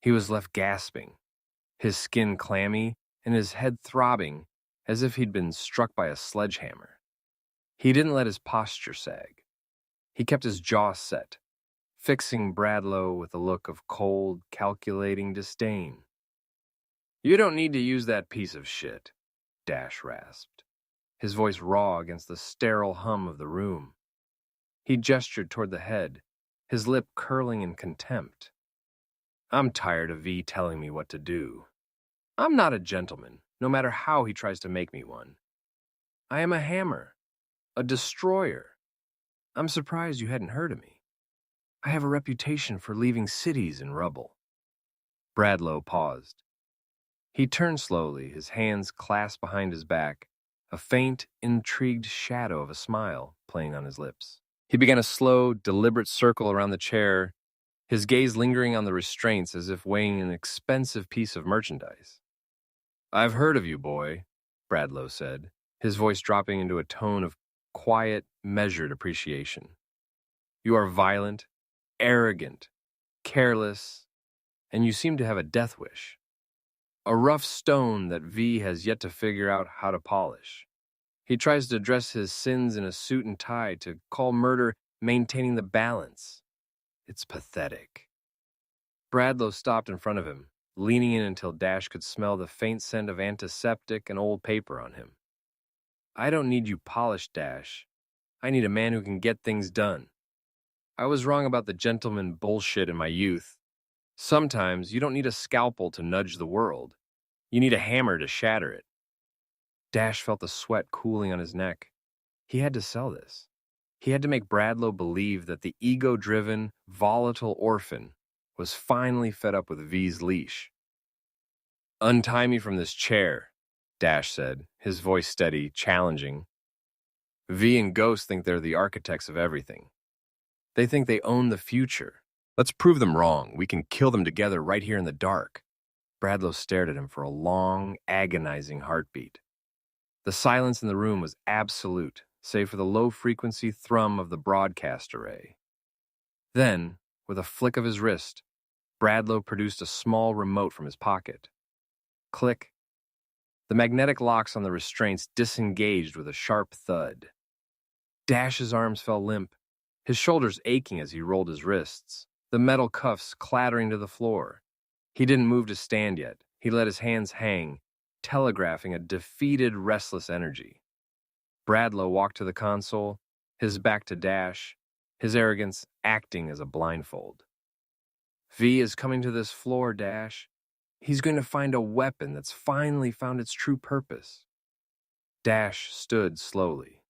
He was left gasping, his skin clammy and his head throbbing as if he'd been struck by a sledgehammer. He didn't let his posture sag. He kept his jaw set, fixing Bradlow with a look of cold, calculating disdain. "You don't need to use that piece of shit," Dash rasped, his voice raw against the sterile hum of the room. He gestured toward the head, his lip curling in contempt. I'm tired of V telling me what to do. I'm not a gentleman, no matter how he tries to make me one. I am a hammer, a destroyer. I'm surprised you hadn't heard of me. I have a reputation for leaving cities in rubble. Bradlow paused. He turned slowly, his hands clasped behind his back, a faint, intrigued shadow of a smile playing on his lips. He began a slow, deliberate circle around the chair, his gaze lingering on the restraints as if weighing an expensive piece of merchandise. I've heard of you, boy, Bradlow said, his voice dropping into a tone of quiet, measured appreciation. You are violent, arrogant, careless, and you seem to have a death wish. A rough stone that V has yet to figure out how to polish. He tries to address his sins in a suit and tie, to call murder maintaining the balance. It's pathetic. Bradlow stopped in front of him, leaning in until Dash could smell the faint scent of antiseptic and old paper on him. I don't need you polished, Dash. I need a man who can get things done. I was wrong about the gentleman bullshit in my youth. Sometimes you don't need a scalpel to nudge the world. You need a hammer to shatter it. Dash felt the sweat cooling on his neck. He had to sell this. He had to make Bradlow believe that the ego-driven, volatile orphan was finally fed up with V's leash. Untie me from this chair, Dash said, his voice steady, challenging. V and Ghost think they're the architects of everything. They think they own the future. Let's prove them wrong. We can kill them together right here in the dark. Bradlow stared at him for a long, agonizing heartbeat. The silence in the room was absolute, save for the low-frequency thrum of the broadcast array. Then, with a flick of his wrist, Bradlow produced a small remote from his pocket. Click. The magnetic locks on the restraints disengaged with a sharp thud. Dash's arms fell limp, his shoulders aching as he rolled his wrists, the metal cuffs clattering to the floor. He didn't move to stand yet. He let his hands hang, telegraphing a defeated, restless energy. Bradlow walked to the console, his back to Dash, his arrogance acting as a blindfold. V is coming to this floor, Dash. He's going to find a weapon that's finally found its true purpose. Dash stood slowly,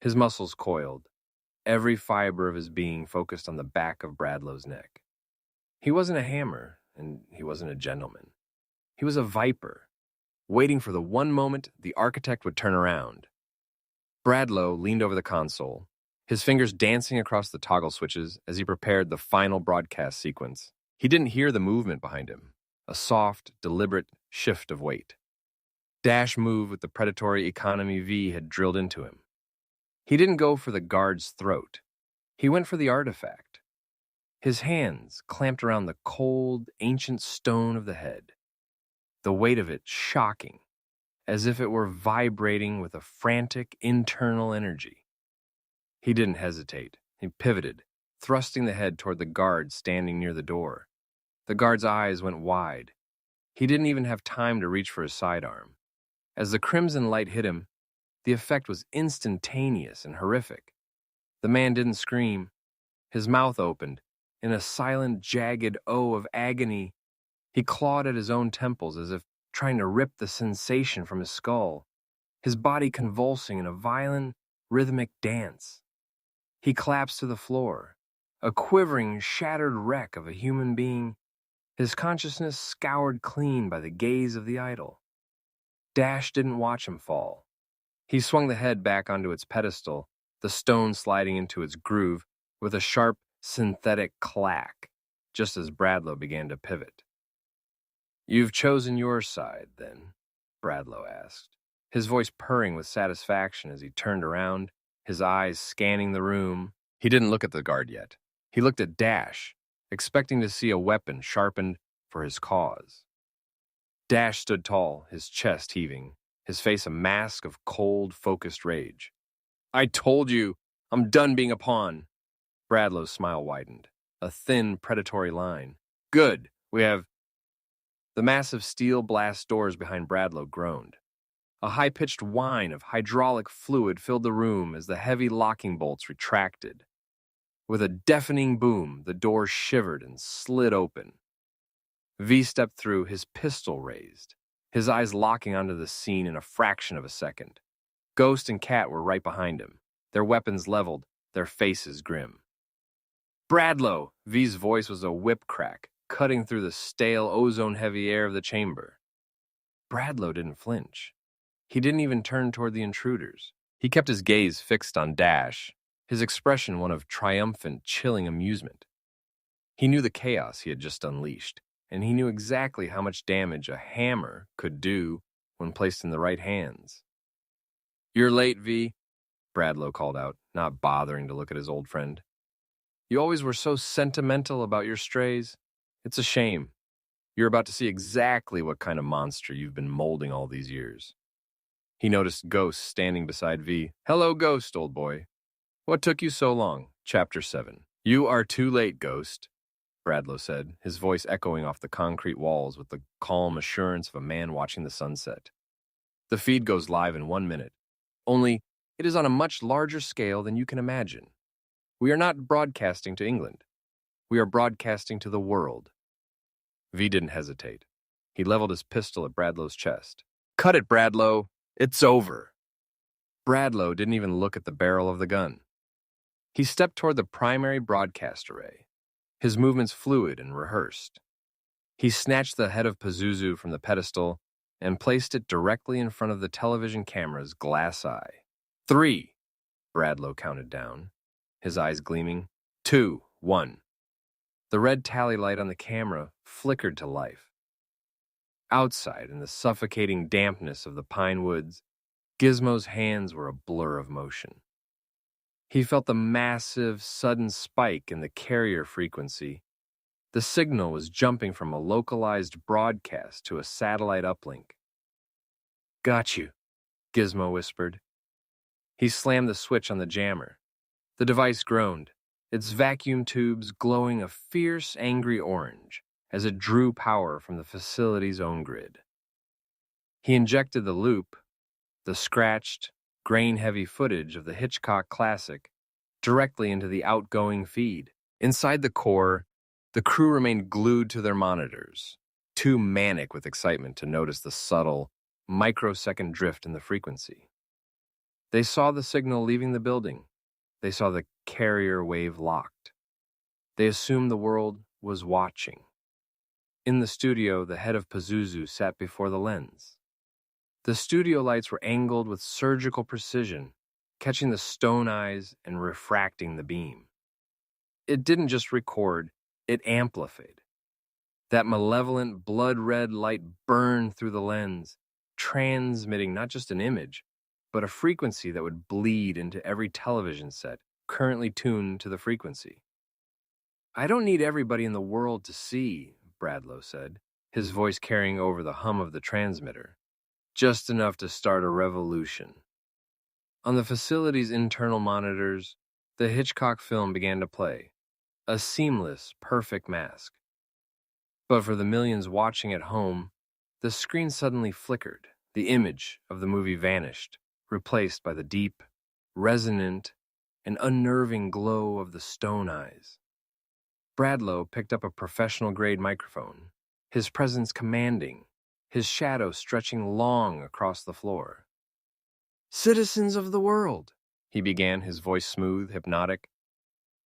his muscles coiled, every fiber of his being focused on the back of Bradlow's neck. He wasn't a hammer, and he wasn't a gentleman. He was a viper, waiting for the one moment the architect would turn around. Bradlow leaned over the console, his fingers dancing across the toggle switches as he prepared the final broadcast sequence. He didn't hear the movement behind him, a soft, deliberate shift of weight. Dash moved with the predatory economy V had drilled into him. He didn't go for the guard's throat. He went for the artifact. His hands clamped around the cold, ancient stone of the head, the weight of it shocking, as if it were vibrating with a frantic internal energy. He didn't hesitate. He pivoted, thrusting the head toward the guard standing near the door. The guard's eyes went wide. He didn't even have time to reach for his sidearm. As the crimson light hit him, the effect was instantaneous and horrific. The man didn't scream. His mouth opened. In a silent, jagged O of agony, he clawed at his own temples as if trying to rip the sensation from his skull, his body convulsing in a violent, rhythmic dance. He collapsed to the floor, a quivering, shattered wreck of a human being, his consciousness scoured clean by the gaze of the idol. Dash didn't watch him fall. He swung the head back onto its pedestal, the stone sliding into its groove with a sharp, synthetic clack, just as Bradlow began to pivot. You've chosen your side, then? Bradlow asked, his voice purring with satisfaction as he turned around, his eyes scanning the room. He didn't look at the guard yet. He looked at Dash, expecting to see a weapon sharpened for his cause. Dash stood tall, his chest heaving, his face a mask of cold, focused rage. I told you, I'm done being a pawn. Bradlow's smile widened, a thin, predatory line. Good, we have... The massive steel blast doors behind Bradlow groaned. A high-pitched whine of hydraulic fluid filled the room as the heavy locking bolts retracted. With a deafening boom, the door shivered and slid open. V stepped through, his pistol raised, his eyes locking onto the scene in a fraction of a second. Ghost and Cat were right behind him, their weapons leveled, their faces grim. Bradlow! V's voice was a whip crack, cutting through the stale, ozone-heavy air of the chamber. Bradlow didn't flinch. He didn't even turn toward the intruders. He kept his gaze fixed on Dash, his expression one of triumphant, chilling amusement. He knew the chaos he had just unleashed, and he knew exactly how much damage a hammer could do when placed in the right hands. "You're late, V," Bradlow called out, not bothering to look at his old friend. "You always were so sentimental about your strays. It's a shame. You're about to see exactly what kind of monster you've been molding all these years." He noticed Ghost standing beside V. "Hello, Ghost, old boy. What took you so long?" Chapter 7. "You are too late, Ghost," Bradlow said, his voice echoing off the concrete walls with the calm assurance of a man watching the sunset. "The feed goes live in 1 minute. Only, it is on a much larger scale than you can imagine. We are not broadcasting to England. We are broadcasting to the world." V didn't hesitate. He leveled his pistol at Bradlow's chest. "Cut it, Bradlow! It's over!" Bradlow didn't even look at the barrel of the gun. He stepped toward the primary broadcast array, his movements fluid and rehearsed. He snatched the Head of Pazuzu from the pedestal and placed it directly in front of the television camera's glass eye. 3, Bradlow counted down, his eyes gleaming. 2, 1. The red tally light on the camera flickered to life. Outside, in the suffocating dampness of the pine woods, Gizmo's hands were a blur of motion. He felt the massive, sudden spike in the carrier frequency. The signal was jumping from a localized broadcast to a satellite uplink. "Got you," Gizmo whispered. He slammed the switch on the jammer. The device groaned, its vacuum tubes glowing a fierce, angry orange as it drew power from the facility's own grid. He injected the loop, the scratched, grain-heavy footage of the Hitchcock classic, directly into the outgoing feed. Inside the core, the crew remained glued to their monitors, too manic with excitement to notice the subtle, microsecond drift in the frequency. They saw the signal leaving the building. They saw the carrier wave locked. They assumed the world was watching. In the studio, the Head of Pazuzu sat before the lens. The studio lights were angled with surgical precision, catching the stone eyes and refracting the beam. It didn't just record, it amplified. That malevolent, blood-red light burned through the lens, transmitting not just an image, but a frequency that would bleed into every television set currently tuned to the frequency. "I don't need everybody in the world to see," Bradlow said, his voice carrying over the hum of the transmitter. "Just enough to start a revolution." On the facility's internal monitors, the Hitchcock film began to play, a seamless, perfect mask. But for the millions watching at home, the screen suddenly flickered. The image of the movie vanished, replaced by the deep, resonant, and unnerving glow of the stone eyes. Bradlow picked up a professional-grade microphone, his presence commanding, his shadow stretching long across the floor. "Citizens of the world," he began, his voice smooth, hypnotic.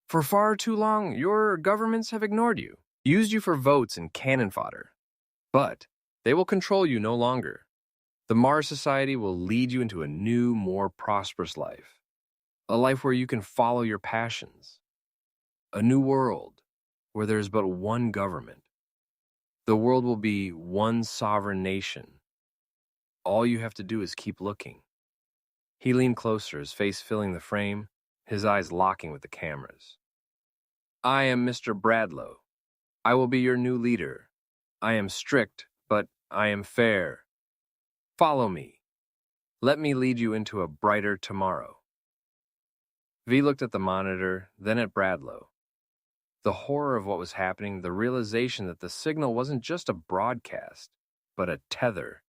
"For far too long, your governments have ignored you, used you for votes and cannon fodder. But they will control you no longer. The Mars Society will lead you into a new, more prosperous life. A life where you can follow your passions. A new world where there is but one government. The world will be one sovereign nation. All you have to do is keep looking." He leaned closer, his face filling the frame, his eyes locking with the cameras. "I am Mr. Bradlow. I will be your new leader. I am strict, but I am fair. Follow me. Let me lead you into a brighter tomorrow." V looked at the monitor, then at Bradlow. The horror of what was happening, the realization that the signal wasn't just a broadcast, but a tether,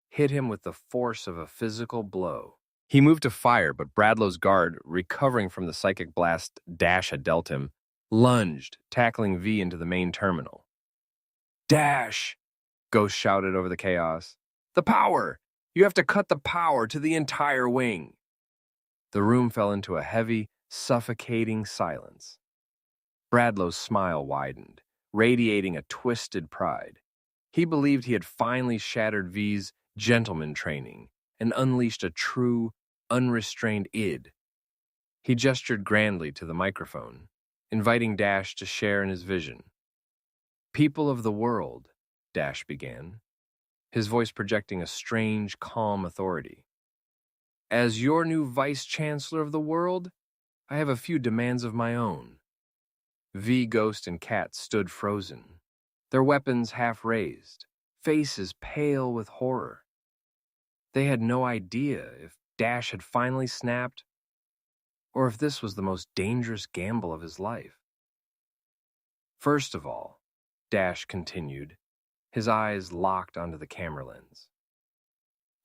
hit him with the force of a physical blow. He moved to fire, but Bradlow's guard, recovering from the psychic blast Dash had dealt him, lunged, tackling V into the main terminal. "Dash!" Ghost shouted over the chaos. "The power! You have to cut the power to the entire wing!" The room fell into a heavy, suffocating silence. Bradlow's smile widened, radiating a twisted pride. He believed he had finally shattered V's gentleman training and unleashed a true, unrestrained id. He gestured grandly to the microphone, inviting Dash to share in his vision. "People of the world," Dash began, his voice projecting a strange, calm authority. "As your new vice-chancellor of the world, I have a few demands of my own." V, Ghost, and Cat stood frozen, their weapons half raised, faces pale with horror. They had no idea if Dash had finally snapped, or if this was the most dangerous gamble of his life. "First of all," Dash continued, his eyes locked onto the camera lens,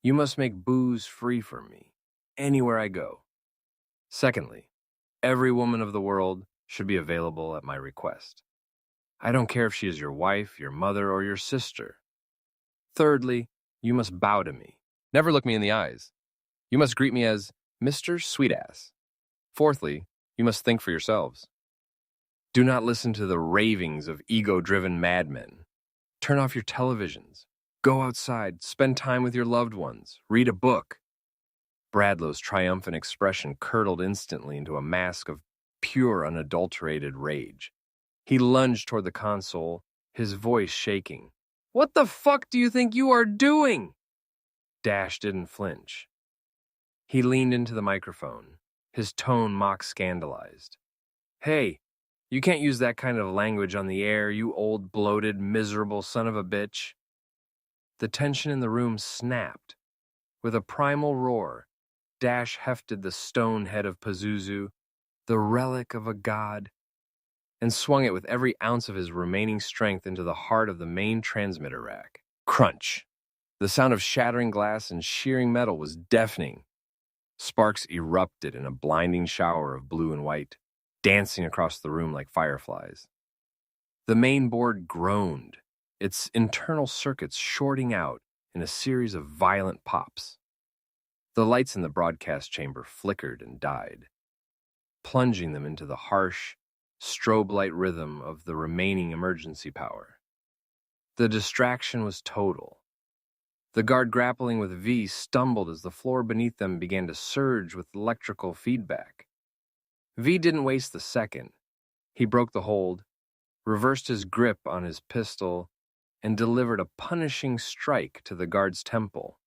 "you must make booze free for me, anywhere I go. Secondly, every woman of the world should be available at my request. I don't care if she is your wife, your mother, or your sister. Thirdly, you must bow to me. Never look me in the eyes. You must greet me as Mr. Sweetass. Fourthly, you must think for yourselves. Do not listen to the ravings of ego-driven madmen. Turn off your televisions. Go outside, spend time with your loved ones, read a book." Bradlow's triumphant expression curdled instantly into a mask of pure, unadulterated rage. He lunged toward the console, his voice shaking. "What the fuck do you think you are doing?" Dash didn't flinch. He leaned into the microphone, his tone mock-scandalized. "Hey, you can't use that kind of language on the air, you old, bloated, miserable son of a bitch." The tension in the room snapped. With a primal roar, Dash hefted the stone head of Pazuzu, the relic of a god, and swung it with every ounce of his remaining strength into the heart of the main transmitter rack. Crunch! The sound of shattering glass and shearing metal was deafening. Sparks erupted in a blinding shower of blue and white, dancing across the room like fireflies. The main board groaned, its internal circuits shorting out in a series of violent pops. The lights in the broadcast chamber flickered and died, plunging them into the harsh, strobe light rhythm of the remaining emergency power. The distraction was total. The guard grappling with V stumbled as the floor beneath them began to surge with electrical feedback. V didn't waste the second. He broke the hold, reversed his grip on his pistol, and delivered a punishing strike to the guard's temple.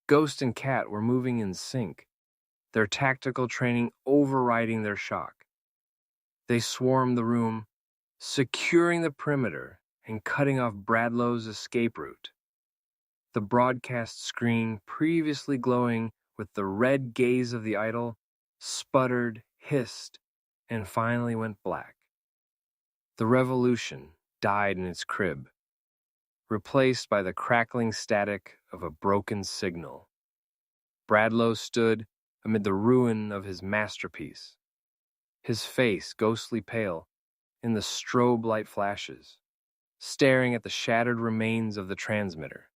Ghost and Cat were moving in sync, their tactical training overriding their shock. They swarmed the room, securing the perimeter and cutting off Bradlow's escape route. The broadcast screen, previously glowing with the red gaze of the idol, sputtered, hissed, and finally went black. The revolution died in its crib, replaced by the crackling static of a broken signal. Bradlow stood amid the ruin of his masterpiece, his face ghostly pale in the strobe light flashes, staring at the shattered remains of the transmitter.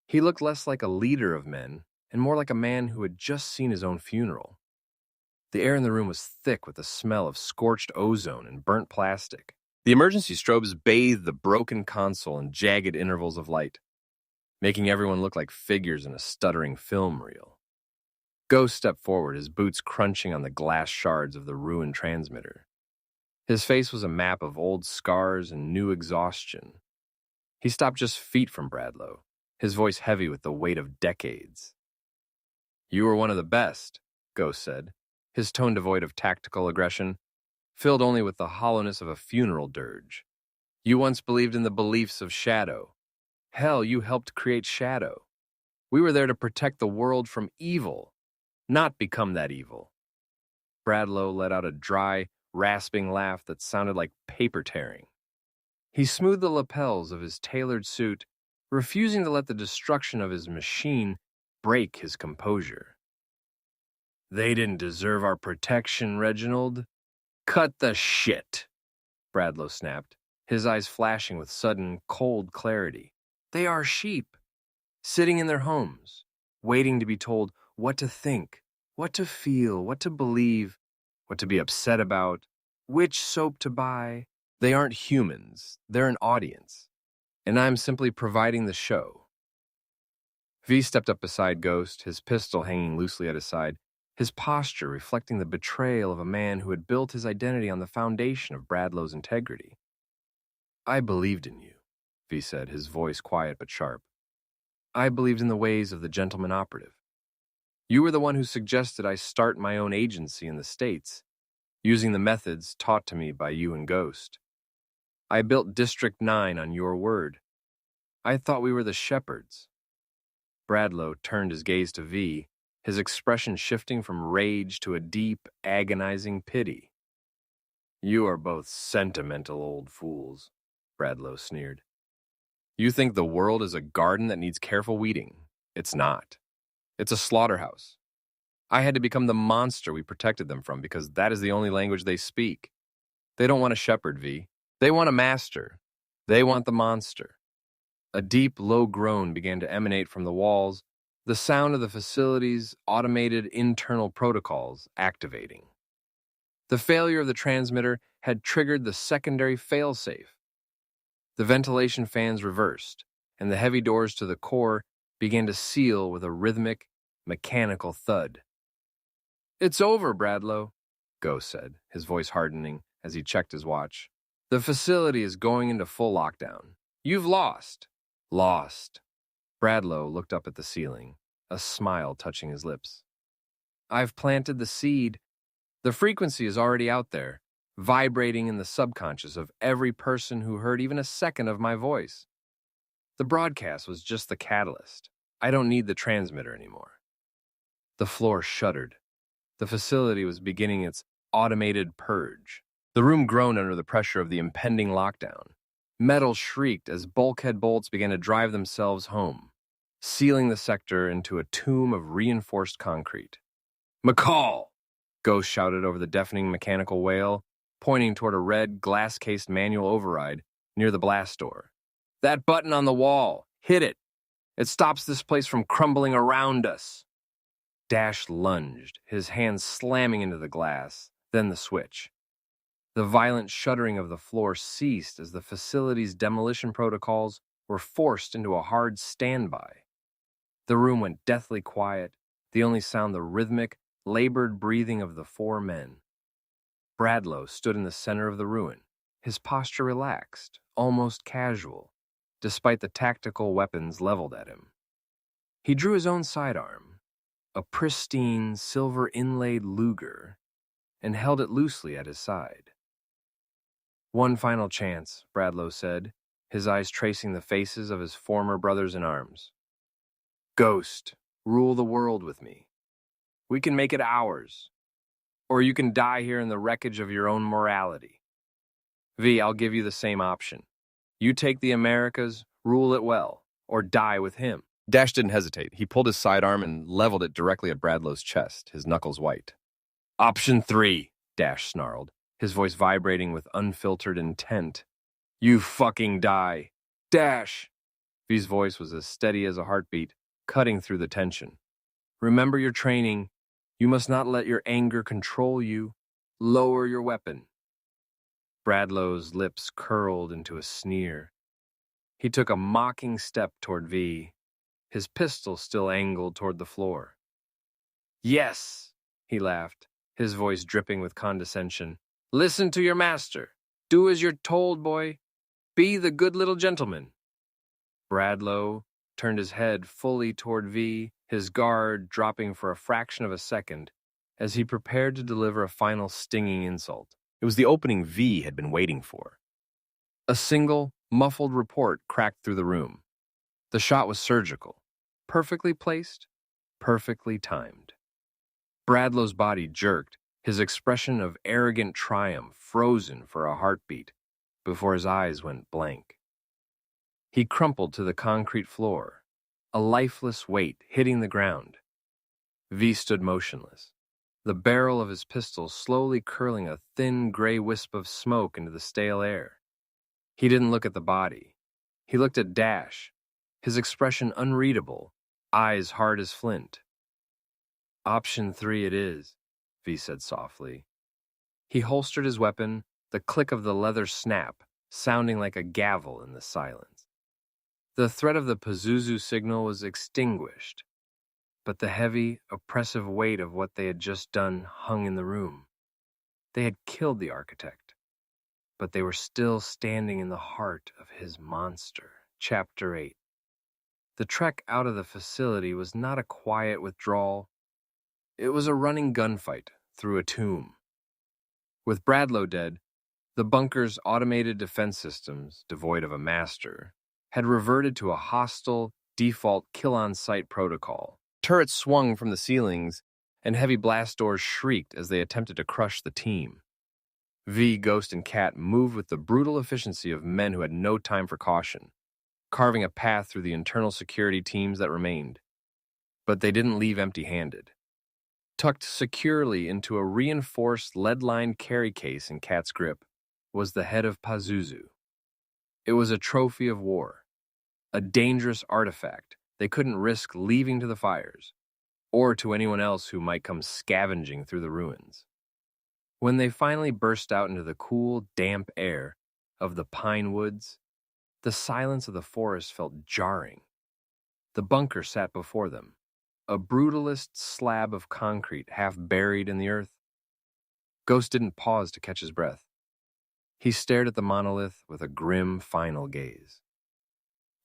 He looked less like a leader of men and more like a man who had just seen his own funeral. The air in the room was thick with the smell of scorched ozone and burnt plastic. The emergency strobes bathed the broken console in jagged intervals of light, making everyone look like figures in a stuttering film reel. Ghost stepped forward, his boots crunching on the glass shards of the ruined transmitter. His face was a map of old scars and new exhaustion. He stopped just feet from Bradlow, his voice heavy with the weight of decades. "You were one of the best," Ghost said, his tone devoid of tactical aggression, filled only with the hollowness of a funeral dirge. "You once believed in the beliefs of Shadow. Hell, you helped create Shadow. We were there to protect the world from evil, not become that evil." Bradlow let out a dry, rasping laugh that sounded like paper tearing. He smoothed the lapels of his tailored suit, refusing to let the destruction of his machine break his composure. They didn't deserve our protection, Reginald. Cut the shit, Bradlow snapped, his eyes flashing with sudden, cold clarity. They are sheep, sitting in their homes, waiting to be told what to think, what to feel, what to believe, what to be upset about, which soap to buy. They aren't humans, they're an audience, and I'm simply providing the show. V stepped up beside Ghost, his pistol hanging loosely at his side, his posture reflecting the betrayal of a man who had built his identity on the foundation of Bradlow's integrity. I believed in you, V said, his voice quiet but sharp. I believed in the ways of the gentleman operative. You were the one who suggested I start my own agency in the States, using the methods taught to me by you and Ghost. I built District 9 on your word. I thought we were the shepherds. Bradlow turned his gaze to V, his expression shifting from rage to a deep, agonizing pity. You are both sentimental old fools, Bradlow sneered. You think the world is a garden that needs careful weeding. It's not. It's a slaughterhouse. I had to become the monster we protected them from because that is the only language they speak. They don't want a shepherd, V. They want a master. They want the monster. A deep, low groan began to emanate from the walls, the sound of the facility's automated internal protocols activating. The failure of the transmitter had triggered the secondary failsafe. The ventilation fans reversed, and the heavy doors to the core began to seal with a rhythmic, mechanical thud. It's over, Bradlow, Ghost said, his voice hardening as he checked his watch. The facility is going into full lockdown. You've lost. Lost. Bradlow looked up at the ceiling, a smile touching his lips. I've planted the seed. The frequency is already out there, vibrating in the subconscious of every person who heard even a second of my voice. The broadcast was just the catalyst. I don't need the transmitter anymore. The floor shuddered. The facility was beginning its automated purge. The room groaned under the pressure of the impending lockdown. Metal shrieked as bulkhead bolts began to drive themselves home, sealing the sector into a tomb of reinforced concrete. McCall! Ghost shouted over the deafening mechanical wail, pointing toward a red, glass-cased manual override near the blast door. That button on the wall! Hit it! It stops this place from crumbling around us! Dash lunged, his hands slamming into the glass, then the switch. The violent shuddering of the floor ceased as the facility's demolition protocols were forced into a hard standby. The room went deathly quiet, the only sound the rhythmic, labored breathing of the four men. Bradlow stood in the center of the ruin, his posture relaxed, almost casual, despite the tactical weapons leveled at him. He drew his own sidearm, a pristine, silver-inlaid Luger, and held it loosely at his side. One final chance, Bradlow said, his eyes tracing the faces of his former brothers in arms. Ghost, rule the world with me. We can make it ours. Or you can die here in the wreckage of your own morality. V, I'll give you the same option. You take the Americas, rule it well, or die with him. Dash didn't hesitate. He pulled his sidearm and leveled it directly at Bradlow's chest, his knuckles white. Option 3, Dash snarled, his voice vibrating with unfiltered intent. You fucking die. Dash! V's voice was as steady as a heartbeat, cutting through the tension. Remember your training. You must not let your anger control you. Lower your weapon. Bradlow's lips curled into a sneer. He took a mocking step toward V, his pistol still angled toward the floor. Yes, he laughed, his voice dripping with condescension. Listen to your master. Do as you're told, boy. Be the good little gentleman. Bradlow turned his head fully toward V, his guard dropping for a fraction of a second as he prepared to deliver a final stinging insult. It was the opening V had been waiting for. A single, muffled report cracked through the room. The shot was surgical, perfectly placed, perfectly timed. Bradlow's body jerked, his expression of arrogant triumph frozen for a heartbeat before his eyes went blank. He crumpled to the concrete floor, a lifeless weight hitting the ground. V stood motionless, the barrel of his pistol slowly curling a thin gray wisp of smoke into the stale air. He didn't look at the body. He looked at Dash, his expression unreadable, eyes hard as flint. "Option 3 it is," V said softly. He holstered his weapon, the click of the leather snap sounding like a gavel in the silence. The threat of the Pazuzu signal was extinguished, but the heavy, oppressive weight of what they had just done hung in the room. They had killed the architect, but they were still standing in the heart of his monster. Chapter 8. The trek out of the facility was not a quiet withdrawal. It was a running gunfight through a tomb. With Bradlow dead, the bunker's automated defense systems, devoid of a master, had reverted to a hostile, default kill-on-sight protocol. Turrets swung from the ceilings, and heavy blast doors shrieked as they attempted to crush the team. V, Ghost, and Cat moved with the brutal efficiency of men who had no time for caution, carving a path through the internal security teams that remained. But they didn't leave empty-handed. Tucked securely into a reinforced lead-lined carry case in Cat's grip was the Head of Pazuzu. It was a trophy of war, a dangerous artifact they couldn't risk leaving to the fires, or to anyone else who might come scavenging through the ruins. When they finally burst out into the cool, damp air of the pine woods, the silence of the forest felt jarring. The bunker sat before them, a brutalist slab of concrete half buried in the earth. Ghost didn't pause to catch his breath. He stared at the monolith with a grim, final gaze.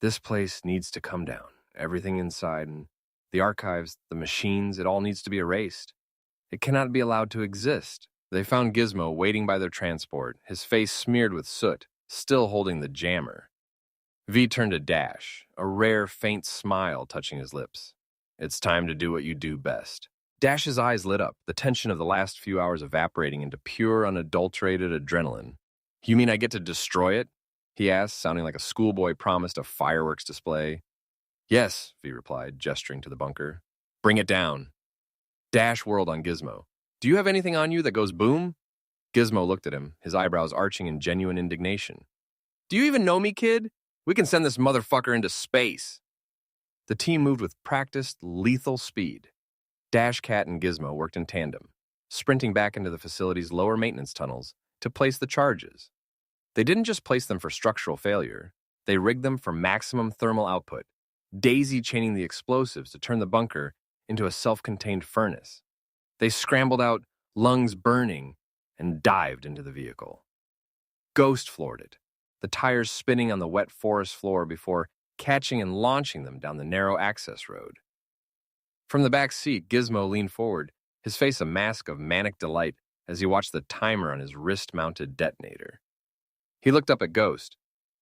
This place needs to come down. Everything inside, and the archives, the machines, it all needs to be erased. It cannot be allowed to exist. They found Gizmo waiting by their transport, his face smeared with soot, still holding the jammer. V turned to Dash, a rare, faint smile touching his lips. "It's time to do what you do best." Dash's eyes lit up, the tension of the last few hours evaporating into pure, unadulterated adrenaline. "You mean I get to destroy it?" he asked, sounding like a schoolboy promised a fireworks display. "Yes," V replied, gesturing to the bunker. "Bring it down." Dash whirled on Gizmo. "Do you have anything on you that goes boom?" Gizmo looked at him, his eyebrows arching in genuine indignation. "Do you even know me, kid? We can send this motherfucker into space." The team moved with practiced, lethal speed. Dash, Cat, and Gizmo worked in tandem, sprinting back into the facility's lower maintenance tunnels to place the charges. They didn't just place them for structural failure. They rigged them for maximum thermal output, daisy-chaining the explosives to turn the bunker into a self-contained furnace. They scrambled out, lungs burning, and dived into the vehicle. Ghost floored it, the tires spinning on the wet forest floor before catching and launching them down the narrow access road. From the back seat, Gizmo leaned forward, his face a mask of manic delight as he watched the timer on his wrist-mounted detonator. He looked up at Ghost,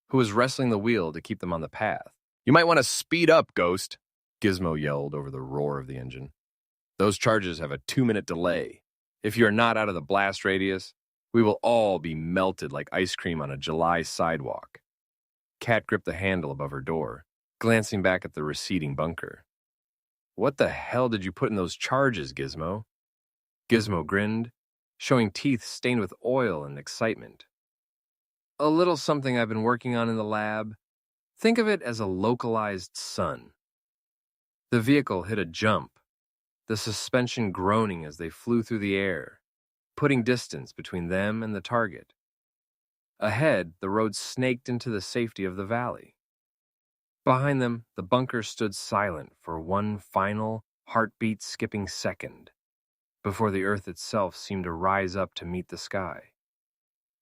who was wrestling the wheel to keep them on the path. "You might want to speed up, Ghost," Gizmo yelled over the roar of the engine. "Those charges have a 2-minute delay. If you are not out of the blast radius, we will all be melted like ice cream on a July sidewalk." Cat gripped the handle above her door, glancing back at the receding bunker. "What the hell did you put in those charges, Gizmo?" Gizmo grinned, showing teeth stained with oil and excitement. "A little something I've been working on in the lab. Think of it as a localized sun." The vehicle hit a jump, the suspension groaning as they flew through the air, putting distance between them and the target. Ahead, the road snaked into the safety of the valley. Behind them, the bunker stood silent for one final, heartbeat-skipping second, before the earth itself seemed to rise up to meet the sky.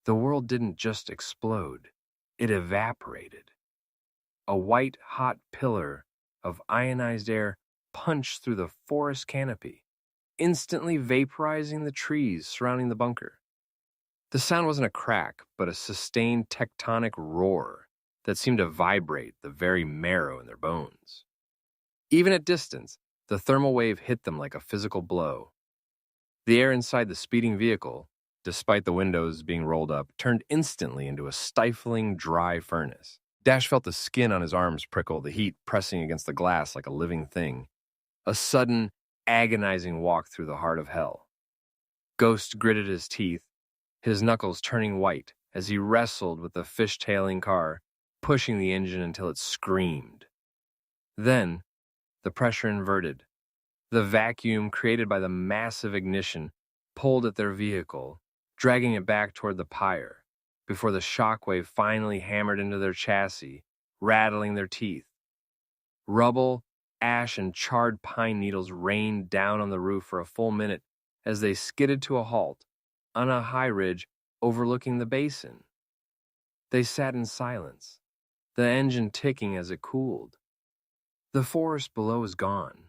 The world didn't just explode, it evaporated. A white, hot pillar of ionized air punched through the forest canopy, instantly vaporizing the trees surrounding the bunker. The sound wasn't a crack, but a sustained tectonic roar that seemed to vibrate the very marrow in their bones. Even at distance, the thermal wave hit them like a physical blow. The air inside the speeding vehicle, despite the windows being rolled up, turned instantly into a stifling, dry furnace. Dash felt the skin on his arms prickle, the heat pressing against the glass like a living thing. A sudden, agonizing walk through the heart of hell. Ghost gritted his teeth, his knuckles turning white as he wrestled with the fishtailing car, pushing the engine until it screamed. Then, the pressure inverted. The vacuum created by the massive ignition pulled at their vehicle, dragging it back toward the pyre, before the shockwave finally hammered into their chassis, rattling their teeth. Rubble, ash, and charred pine needles rained down on the roof for a full minute as they skidded to a halt on a high ridge overlooking the basin. They sat in silence, the engine ticking as it cooled. The forest below was gone,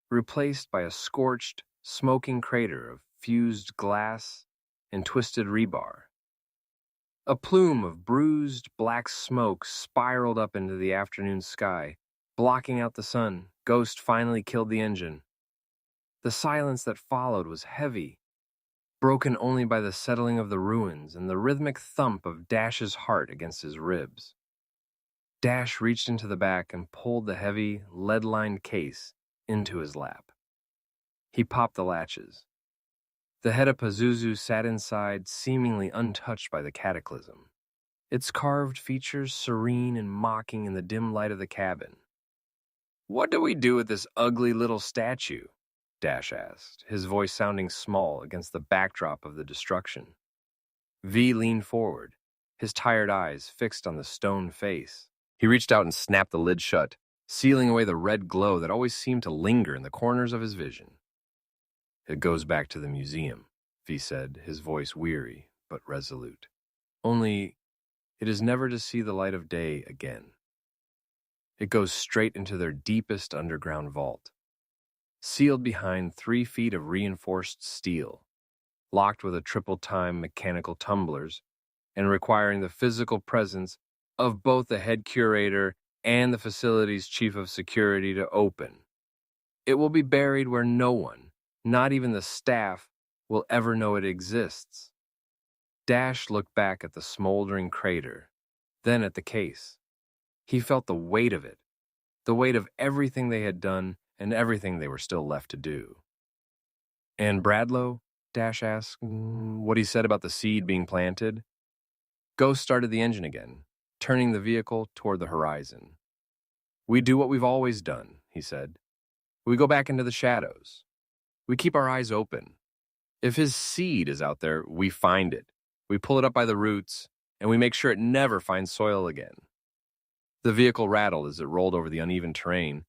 replaced by a scorched, smoking crater of fused glass and twisted rebar. A plume of bruised black smoke spiraled up into the afternoon sky, blocking out the sun. Ghost finally killed the engine. The silence that followed was heavy, broken only by the settling of the ruins and the rhythmic thump of Dash's heart against his ribs. Dash reached into the back and pulled the heavy, lead-lined case into his lap. He popped the latches. The Head of Pazuzu sat inside, seemingly untouched by the cataclysm, its carved features serene and mocking in the dim light of the cabin. "What do we do with this ugly little statue?" Dash asked, his voice sounding small against the backdrop of the destruction. V leaned forward, his tired eyes fixed on the stone face. He reached out and snapped the lid shut, sealing away the red glow that always seemed to linger in the corners of his vision. "It goes back to the museum," V said, his voice weary but resolute. "Only, it is never to see the light of day again. It goes straight into their deepest underground vault, sealed behind 3 feet of reinforced steel, locked with a triple-time mechanical tumblers, and requiring the physical presence of both the head curator and the facility's chief of security to open. It will be buried where no one, not even the staff, will ever know it exists." Dash looked back at the smoldering crater, then at the case. He felt the weight of it, the weight of everything they had done and everything they were still left to do. "And Bradlow?" Dash asked. "What he said about the seed being planted?" Ghost started the engine again, turning the vehicle toward the horizon. "We do what we've always done," he said. "We go back into the shadows. We keep our eyes open. If his seed is out there, we find it. We pull it up by the roots, and we make sure it never finds soil again." The vehicle rattled as it rolled over the uneven terrain,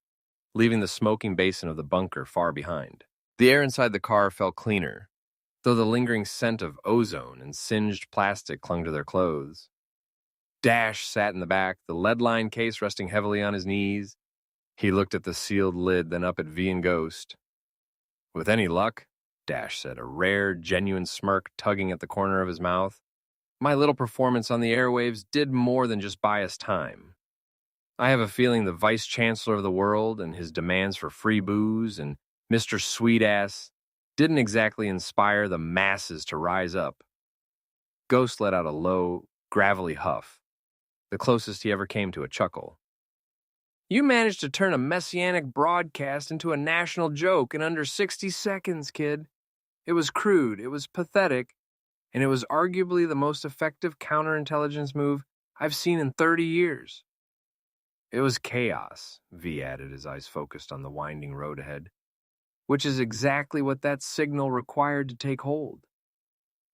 leaving the smoking basin of the bunker far behind. The air inside the car felt cleaner, though the lingering scent of ozone and singed plastic clung to their clothes. Dash sat in the back, the lead-lined case resting heavily on his knees. He looked at the sealed lid, then up at V and Ghost. "With any luck," Dash said, a rare, genuine smirk tugging at the corner of his mouth, "my little performance on the airwaves did more than just buy us time. I have a feeling the vice-chancellor of the world and his demands for free booze and Mr. Sweet-Ass didn't exactly inspire the masses to rise up." Ghost let out a low, gravelly huff, the closest he ever came to a chuckle. "You managed to turn a messianic broadcast into a national joke in under 60 seconds, kid. It was crude, it was pathetic, and it was arguably the most effective counterintelligence move I've seen in 30 years. It was chaos," V added, his eyes focused on the winding road ahead, "which is exactly what that signal required to take hold.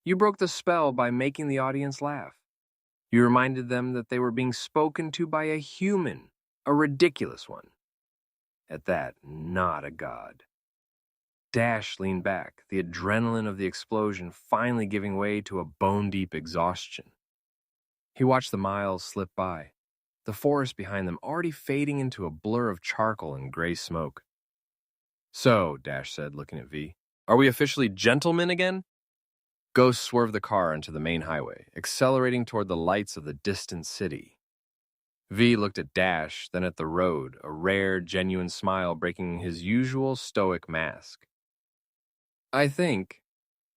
You broke the spell by making the audience laugh. You reminded them that they were being spoken to by a human, a ridiculous one. At that, not a god." Dash leaned back, the adrenaline of the explosion finally giving way to a bone-deep exhaustion. He watched the miles slip by, the forest behind them already fading into a blur of charcoal and gray smoke. "So," Dash said, looking at V, "are we officially gentlemen again?" Ghost swerved the car onto the main highway, accelerating toward the lights of the distant city. V looked at Dash, then at the road, a rare, genuine smile breaking his usual stoic mask. "I think,"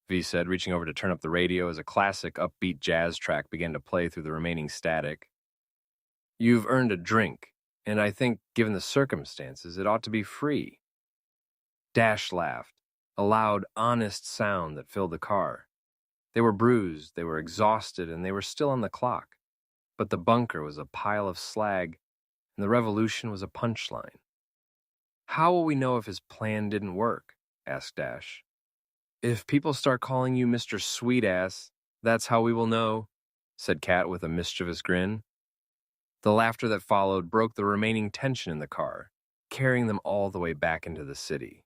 V said, reaching over to turn up the radio as a classic upbeat jazz track began to play through the remaining static, "you've earned a drink, and I think, given the circumstances, it ought to be free." Dash laughed, a loud, honest sound that filled the car. They were bruised, they were exhausted, and they were still on the clock. But the bunker was a pile of slag, and the revolution was a punchline. "How will we know if his plan didn't work?" asked Dash. "If people start calling you Mr. Sweetass, that's how we will know," said Kat with a mischievous grin. The laughter that followed broke the remaining tension in the car, carrying them all the way back into the city.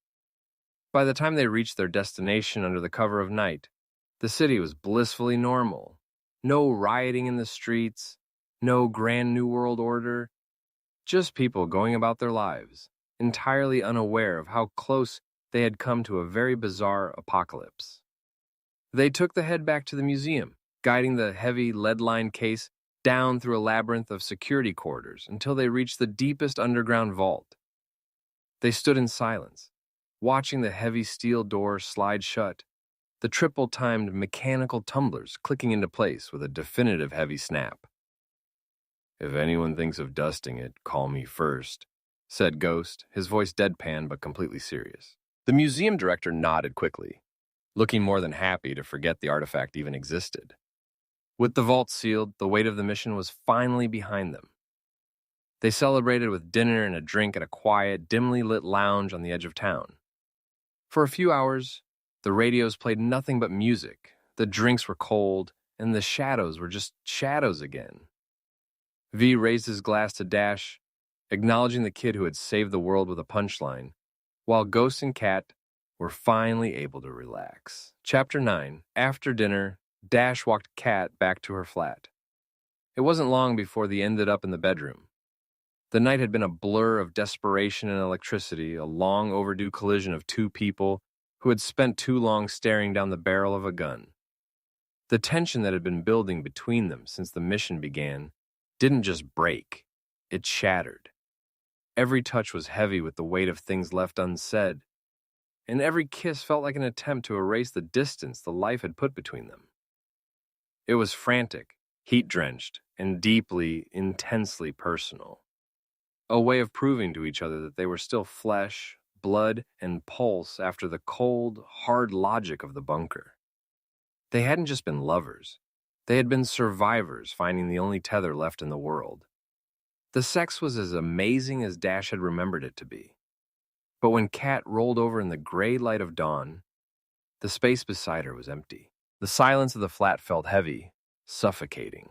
By the time they reached their destination under the cover of night, the city was blissfully normal. No rioting in the streets, no grand new world order, just people going about their lives, entirely unaware of how close they had come to a very bizarre apocalypse. They took the head back to the museum, guiding the heavy lead-lined case down through a labyrinth of security corridors until they reached the deepest underground vault. They stood in silence, watching the heavy steel door slide shut, the triple-timed mechanical tumblers clicking into place with a definitive heavy snap. "If anyone thinks of dusting it, call me first," said Ghost, his voice deadpan but completely serious. The museum director nodded quickly, looking more than happy to forget the artifact even existed. With the vault sealed, the weight of the mission was finally behind them. They celebrated with dinner and a drink at a quiet, dimly lit lounge on the edge of town. For a few hours, the radios played nothing but music, the drinks were cold, and the shadows were just shadows again. V raised his glass to Dash, acknowledging the kid who had saved the world with a punchline, while Ghost and Kat were finally able to relax. Chapter 9. After dinner, Dash walked Kat back to her flat. It wasn't long before they ended up in the bedroom. The night had been a blur of desperation and electricity, a long overdue collision of two people who had spent too long staring down the barrel of a gun. The tension that had been building between them since the mission began didn't just break, it shattered. Every touch was heavy with the weight of things left unsaid, and every kiss felt like an attempt to erase the distance the life had put between them. It was frantic, heat-drenched, and deeply, intensely personal. A way of proving to each other that they were still flesh, blood, and pulse after the cold, hard logic of the bunker. They hadn't just been lovers. They had been survivors finding the only tether left in the world. The sex was as amazing as Dash had remembered it to be. But when Kat rolled over in the gray light of dawn, the space beside her was empty. The silence of the flat felt heavy, suffocating.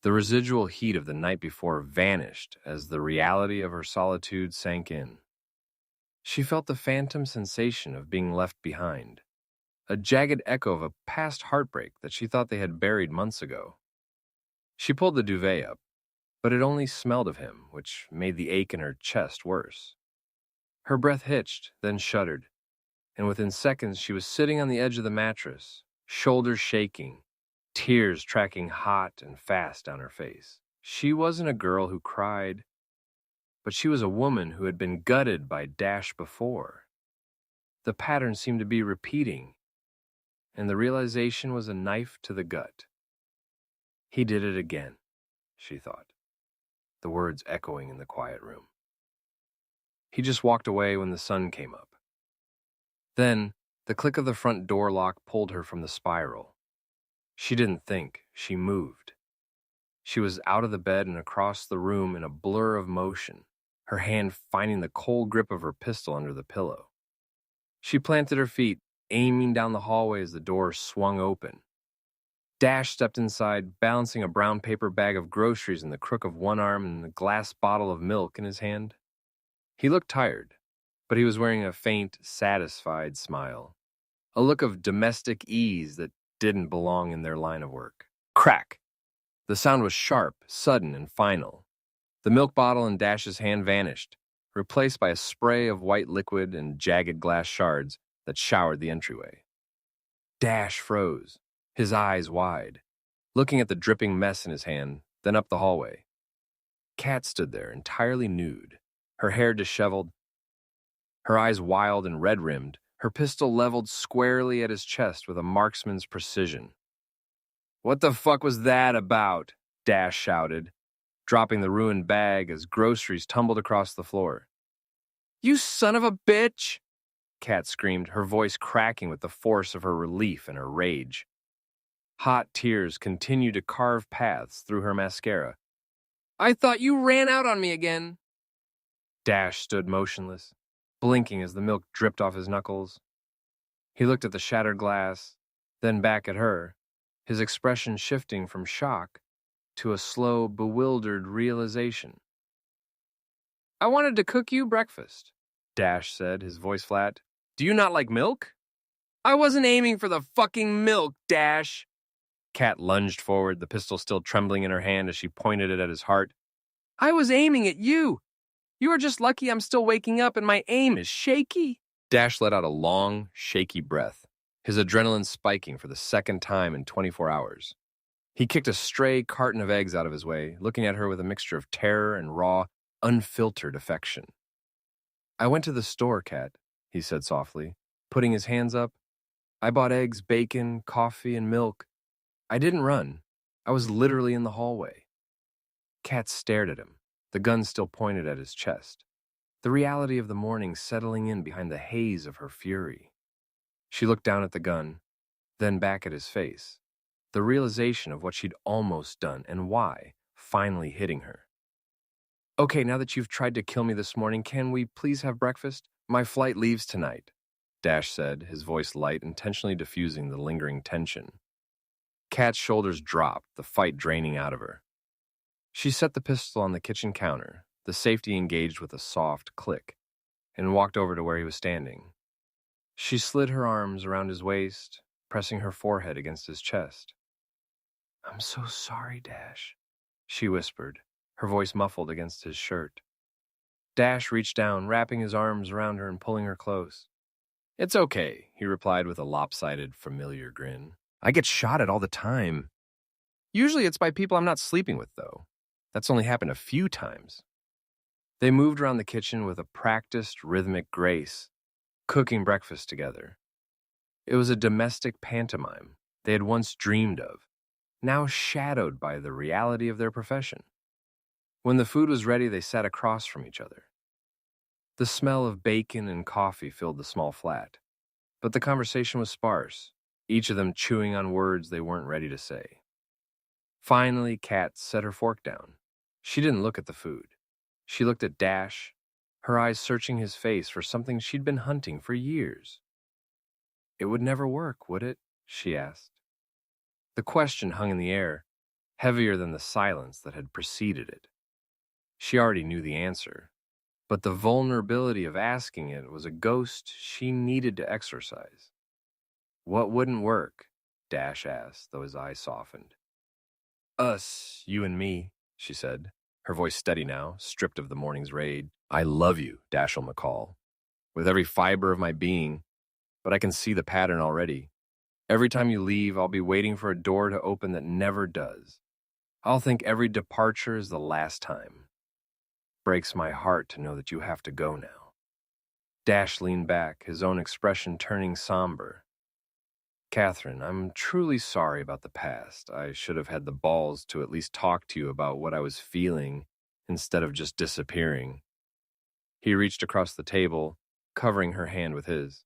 The residual heat of the night before vanished as the reality of her solitude sank in. She felt the phantom sensation of being left behind, a jagged echo of a past heartbreak that she thought they had buried months ago. She pulled the duvet up, but it only smelled of him, which made the ache in her chest worse. Her breath hitched, then shuddered, and within seconds she was sitting on the edge of the mattress, shoulders shaking, tears tracking hot and fast down her face. She wasn't a girl who cried, but she was a woman who had been gutted by Dash before. The pattern seemed to be repeating, and the realization was a knife to the gut. He did it again, she thought, the words echoing in the quiet room. He just walked away when the sun came up. Then, the click of the front door lock pulled her from the spiral. She didn't think, she moved. She was out of the bed and across the room in a blur of motion, her hand finding the cold grip of her pistol under the pillow. She planted her feet, aiming down the hallway as the door swung open. Dash stepped inside, balancing a brown paper bag of groceries in the crook of one arm and a glass bottle of milk in his hand. He looked tired, but he was wearing a faint, satisfied smile, a look of domestic ease that didn't belong in their line of work. Crack! The sound was sharp, sudden, and final. The milk bottle in Dash's hand vanished, replaced by a spray of white liquid and jagged glass shards that showered the entryway. Dash froze, his eyes wide, looking at the dripping mess in his hand, then up the hallway. Kat stood there, entirely nude, her hair disheveled, her eyes wild and red-rimmed, her pistol leveled squarely at his chest with a marksman's precision. "What the fuck was that about?" Dash shouted, dropping the ruined bag as groceries tumbled across the floor. "You son of a bitch!" Kat screamed, her voice cracking with the force of her relief and her rage. Hot tears continued to carve paths through her mascara. I thought you ran out on me again. Dash stood motionless, blinking as the milk dripped off his knuckles. He looked at the shattered glass, then back at her, his expression shifting from shock to a slow, bewildered realization. I wanted to cook you breakfast, Dash said, his voice flat. Do you not like milk? I wasn't aiming for the fucking milk, Dash. Kat lunged forward, the pistol still trembling in her hand as she pointed it at his heart. I was aiming at you. You are just lucky I'm still waking up and my aim is shaky. Dash let out a long, shaky breath, his adrenaline spiking for the second time in 24 hours. He kicked a stray carton of eggs out of his way, looking at her with a mixture of terror and raw, unfiltered affection. I went to the store, Kat, he said softly, putting his hands up. I bought eggs, bacon, coffee, and milk. I didn't run. I was literally in the hallway. Kat stared at him, the gun still pointed at his chest, the reality of the morning settling in behind the haze of her fury. She looked down at the gun, then back at his face, the realization of what she'd almost done and why finally hitting her. Okay, now that you've tried to kill me this morning, can we please have breakfast? My flight leaves tonight, Dash said, his voice light, intentionally diffusing the lingering tension. Kat's shoulders dropped, the fight draining out of her. She set the pistol on the kitchen counter, the safety engaged with a soft click, and walked over to where he was standing. She slid her arms around his waist, pressing her forehead against his chest. I'm so sorry, Dash, she whispered, her voice muffled against his shirt. Dash reached down, wrapping his arms around her and pulling her close. It's okay, he replied with a lopsided, familiar grin. I get shot at all the time. Usually it's by people I'm not sleeping with, though. That's only happened a few times. They moved around the kitchen with a practiced, rhythmic grace, cooking breakfast together. It was a domestic pantomime they had once dreamed of, now shadowed by the reality of their profession. When the food was ready, they sat across from each other. The smell of bacon and coffee filled the small flat, but the conversation was sparse, each of them chewing on words they weren't ready to say. Finally, Kat set her fork down. She didn't look at the food. She looked at Dash, her eyes searching his face for something she'd been hunting for years. It would never work, would it? She asked. The question hung in the air, heavier than the silence that had preceded it. She already knew the answer, but the vulnerability of asking it was a ghost she needed to exorcise. What wouldn't work? Dash asked, though his eyes softened. Us, you and me, she said, her voice steady now, stripped of the morning's raid. I love you, Dashiell McCall, with every fiber of my being, but I can see the pattern already. Every time you leave, I'll be waiting for a door to open that never does. I'll think every departure is the last time. Breaks my heart to know that you have to go now. Dash leaned back, his own expression turning somber. Catherine, I'm truly sorry about the past. I should have had the balls to at least talk to you about what I was feeling instead of just disappearing. He reached across the table, covering her hand with his.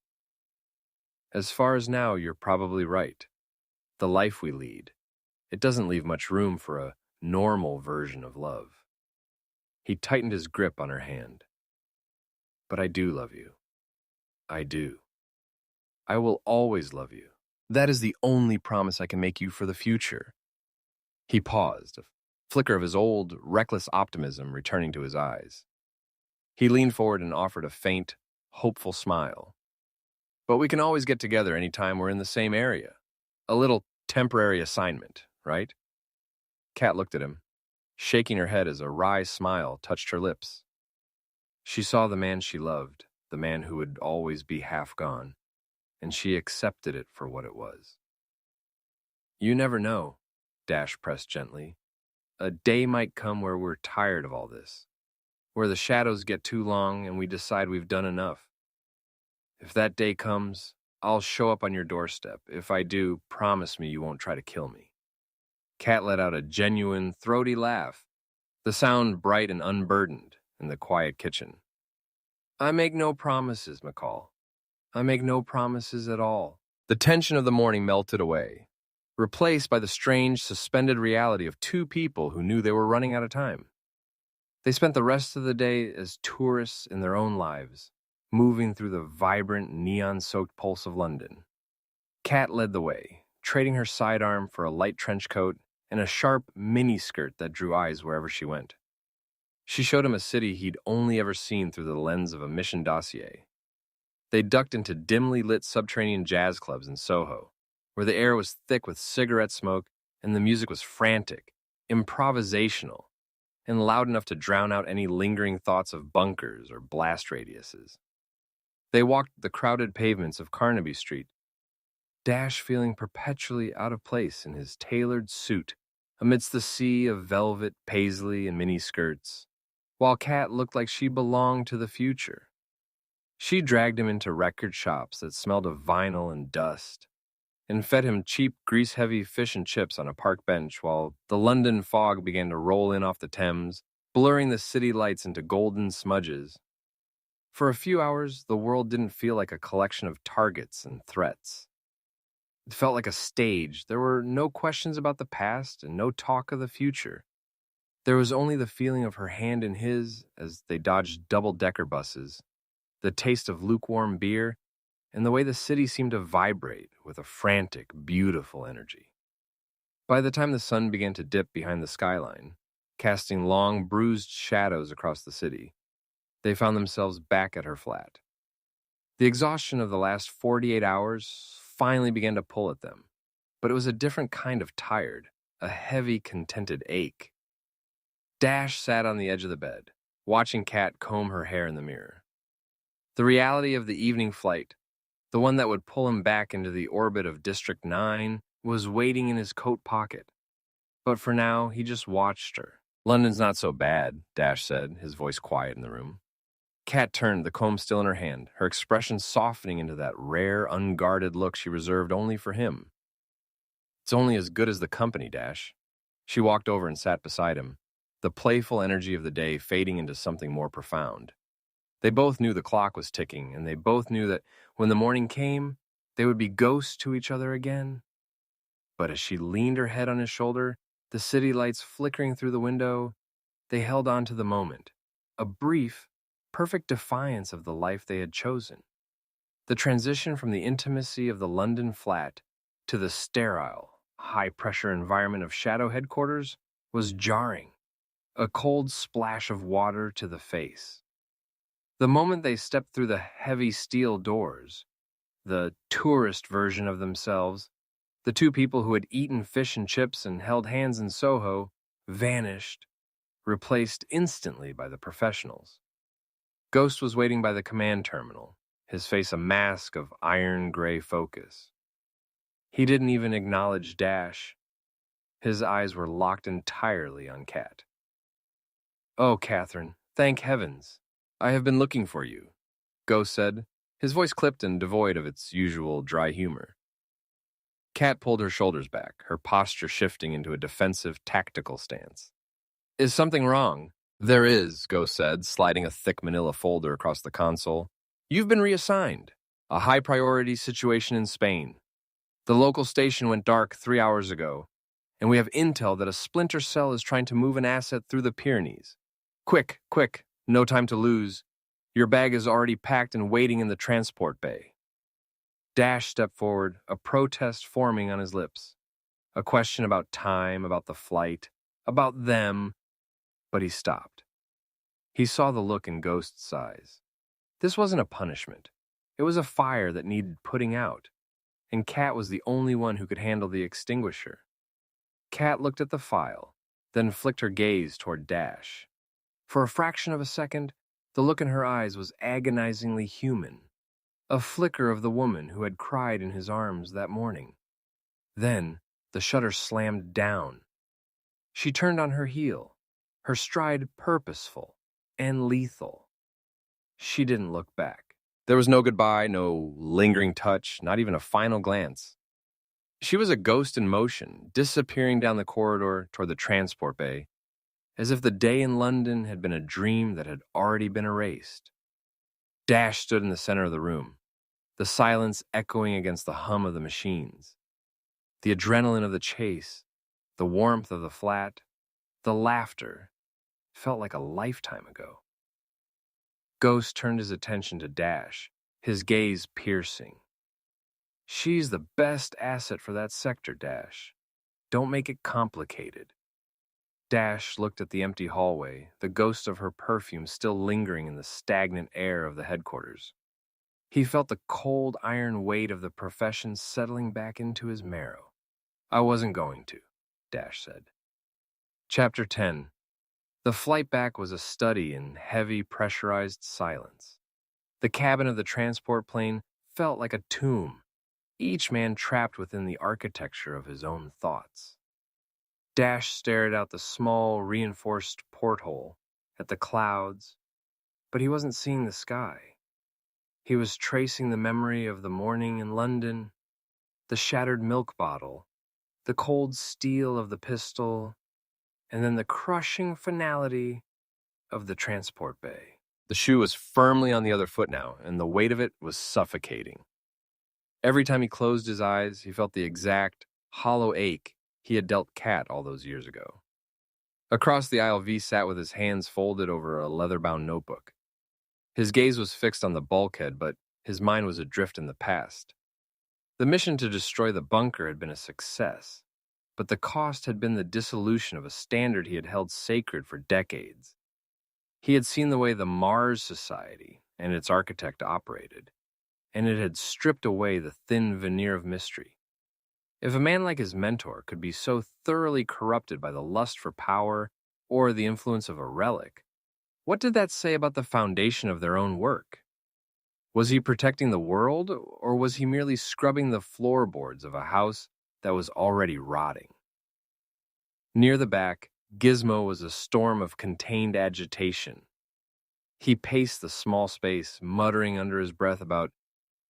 As far as now, you're probably right. The life we lead, it doesn't leave much room for a normal version of love. He tightened his grip on her hand. But I do love you. I do. I will always love you. That is the only promise I can make you for the future. He paused, a flicker of his old, reckless optimism returning to his eyes. He leaned forward and offered a faint, hopeful smile. But we can always get together any time we're in the same area. A little temporary assignment, right? Kat looked at him, shaking her head as a wry smile touched her lips. She saw the man she loved, the man who would always be half gone, and she accepted it for what it was. You never know, Dash pressed gently. A day might come where we're tired of all this, where the shadows get too long and we decide we've done enough. If that day comes, I'll show up on your doorstep. If I do, promise me you won't try to kill me. Kat let out a genuine, throaty laugh, the sound bright and unburdened in the quiet kitchen. I make no promises, McCall. I make no promises at all. The tension of the morning melted away, replaced by the strange, suspended reality of two people who knew they were running out of time. They spent the rest of the day as tourists in their own lives, moving through the vibrant, neon-soaked pulse of London. Kat led the way, trading her sidearm for a light trench coat and a sharp mini-skirt that drew eyes wherever she went. She showed him a city he'd only ever seen through the lens of a mission dossier. They ducked into dimly lit subterranean jazz clubs in Soho, where the air was thick with cigarette smoke and the music was frantic, improvisational, and loud enough to drown out any lingering thoughts of bunkers or blast radiuses. They walked the crowded pavements of Carnaby Street, Dash feeling perpetually out of place in his tailored suit amidst the sea of velvet, paisley, and mini-skirts, while Kat looked like she belonged to the future. She dragged him into record shops that smelled of vinyl and dust, and fed him cheap, grease-heavy fish and chips on a park bench while the London fog began to roll in off the Thames, blurring the city lights into golden smudges. For a few hours, the world didn't feel like a collection of targets and threats. It felt like a stage. There were no questions about the past and no talk of the future. There was only the feeling of her hand in his as they dodged double-decker buses, the taste of lukewarm beer, and the way the city seemed to vibrate with a frantic, beautiful energy. By the time the sun began to dip behind the skyline, casting long, bruised shadows across the city, they found themselves back at her flat. The exhaustion of the last 48 hours finally began to pull at them, but it was a different kind of tired, a heavy, contented ache. Dash sat on the edge of the bed, watching Kat comb her hair in the mirror. The reality of the evening flight, the one that would pull him back into the orbit of District 9, was waiting in his coat pocket. But for now, he just watched her. "London's not so bad," Dash said, his voice quiet in the room. Kat turned, the comb still in her hand, her expression softening into that rare, unguarded look she reserved only for him. "It's only as good as the company, Dash." She walked over and sat beside him, the playful energy of the day fading into something more profound. They both knew the clock was ticking, and they both knew that when the morning came, they would be ghosts to each other again. But as she leaned her head on his shoulder, the city lights flickering through the window, they held on to the moment, a brief, perfect defiance of the life they had chosen. The transition from the intimacy of the London flat to the sterile, high-pressure environment of Shadow headquarters was jarring, a cold splash of water to the face. The moment they stepped through the heavy steel doors, the tourist version of themselves, the two people who had eaten fish and chips and held hands in Soho, vanished, replaced instantly by the professionals. Ghost was waiting by the command terminal, his face a mask of iron-gray focus. He didn't even acknowledge Dash. His eyes were locked entirely on Kat. "Oh, Catherine, thank heavens. I have been looking for you," Ghost said, his voice clipped and devoid of its usual dry humor. Kat pulled her shoulders back, her posture shifting into a defensive, tactical stance. "Is something wrong?" "There is," Ghost said, sliding a thick manila folder across the console. "You've been reassigned. A high-priority situation in Spain. The local station went dark 3 hours ago, and we have intel that a splinter cell is trying to move an asset through the Pyrenees. Quick, quick. No time to lose. Your bag is already packed and waiting in the transport bay." Dash stepped forward, a protest forming on his lips. A question about time, about the flight, about them, but he stopped. He saw the look in Ghost's eyes. This wasn't a punishment. It was a fire that needed putting out, and Kat was the only one who could handle the extinguisher. Kat looked at the file, then flicked her gaze toward Dash. For a fraction of a second, the look in her eyes was agonizingly human, a flicker of the woman who had cried in his arms that morning. Then, the shutter slammed down. She turned on her heel, her stride purposeful and lethal. She didn't look back. There was no goodbye, no lingering touch, not even a final glance. She was a ghost in motion, disappearing down the corridor toward the transport bay, as if the day in London had been a dream that had already been erased. Dash stood in the center of the room, the silence echoing against the hum of the machines, the adrenaline of the chase, the warmth of the flat, the laughter. Felt like a lifetime ago. Ghost turned his attention to Dash, his gaze piercing. She's the best asset for that sector, Dash. Don't make it complicated. Dash looked at the empty hallway, the ghost of her perfume still lingering in the stagnant air of the headquarters. He felt the cold iron weight of the profession settling back into his marrow. I wasn't going to, Dash said. Chapter 10. The flight back was a study in heavy, pressurized silence. The cabin of the transport plane felt like a tomb, each man trapped within the architecture of his own thoughts. Dash stared out the small, reinforced porthole at the clouds, but he wasn't seeing the sky. He was tracing the memory of the morning in London, the shattered milk bottle, the cold steel of the pistol, and then the crushing finality of the transport bay. The shoe was firmly on the other foot now, and the weight of it was suffocating. Every time he closed his eyes, he felt the exact, hollow ache he had dealt Kat all those years ago. Across the aisle, V sat with his hands folded over a leather-bound notebook. His gaze was fixed on the bulkhead, but his mind was adrift in the past. The mission to destroy the bunker had been a success, but the cost had been the dissolution of a standard he had held sacred for decades. He had seen the way the Mars Society and its architect operated, and it had stripped away the thin veneer of mystery. If a man like his mentor could be so thoroughly corrupted by the lust for power or the influence of a relic, what did that say about the foundation of their own work? Was he protecting the world, or was he merely scrubbing the floorboards of a house that was already rotting? Near the back, Gizmo was a storm of contained agitation. He paced the small space, muttering under his breath about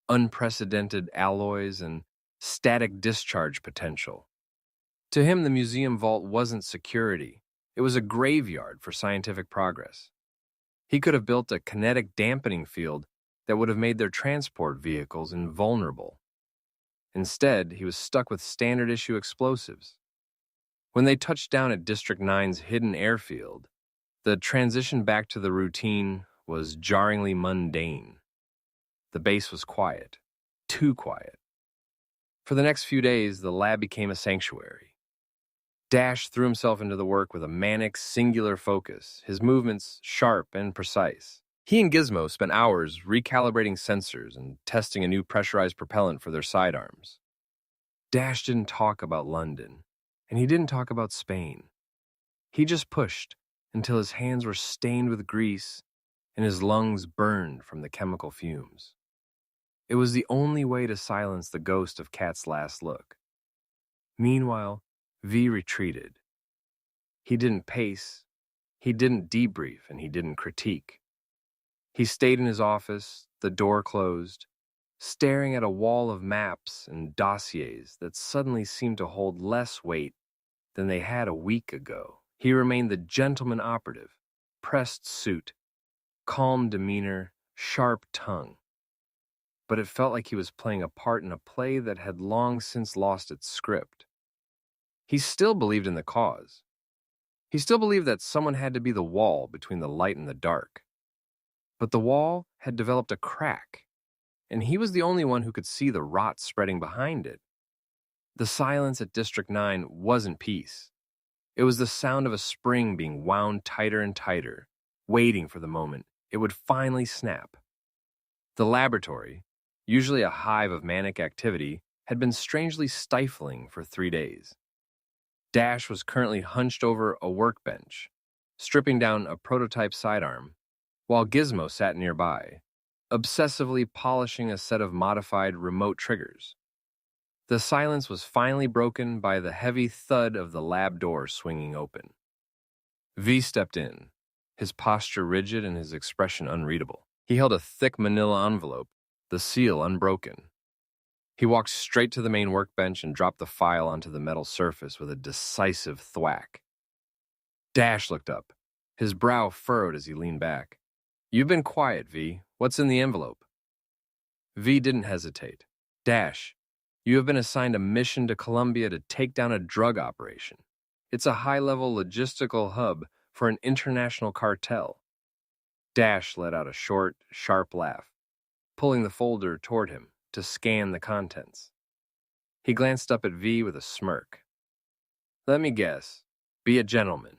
unprecedented alloys and static discharge potential. To him, the museum vault wasn't security. It was a graveyard for scientific progress. He could have built a kinetic dampening field that would have made their transport vehicles invulnerable. Instead, he was stuck with standard-issue explosives. When they touched down at District 9's hidden airfield, the transition back to the routine was jarringly mundane. The base was quiet, too quiet. For the next few days, the lab became a sanctuary. Dash threw himself into the work with a manic, singular focus, his movements sharp and precise. He and Gizmo spent hours recalibrating sensors and testing a new pressurized propellant for their sidearms. Dash didn't talk about London, and he didn't talk about Spain. He just pushed until his hands were stained with grease and his lungs burned from the chemical fumes. It was the only way to silence the ghost of Kat's last look. Meanwhile, V retreated. He didn't pace, he didn't debrief, and he didn't critique. He stayed in his office, the door closed, staring at a wall of maps and dossiers that suddenly seemed to hold less weight than they had a week ago. He remained the gentleman operative, pressed suit, calm demeanor, sharp tongue. But it felt like he was playing a part in a play that had long since lost its script. He still believed in the cause. He still believed that someone had to be the wall between the light and the dark. But the wall had developed a crack, and he was the only one who could see the rot spreading behind it. The silence at District 9 wasn't peace. It was the sound of a spring being wound tighter and tighter, waiting for the moment it would finally snap. The laboratory, usually a hive of manic activity, had been strangely stifling for 3 days. Dash was currently hunched over a workbench, stripping down a prototype sidearm, while Gizmo sat nearby, obsessively polishing a set of modified remote triggers. The silence was finally broken by the heavy thud of the lab door swinging open. V stepped in, his posture rigid and his expression unreadable. He held a thick manila envelope, the seal unbroken. He walked straight to the main workbench and dropped the file onto the metal surface with a decisive thwack. Dash looked up, his brow furrowed as he leaned back. "You've been quiet, V. What's in the envelope?" V didn't hesitate. Dash, you have been assigned a mission to Colombia to take down a drug operation. It's a high-level logistical hub for an international cartel. Dash let out a short, sharp laugh, pulling the folder toward him to scan the contents. He glanced up at V with a smirk. Let me guess. Be a gentleman.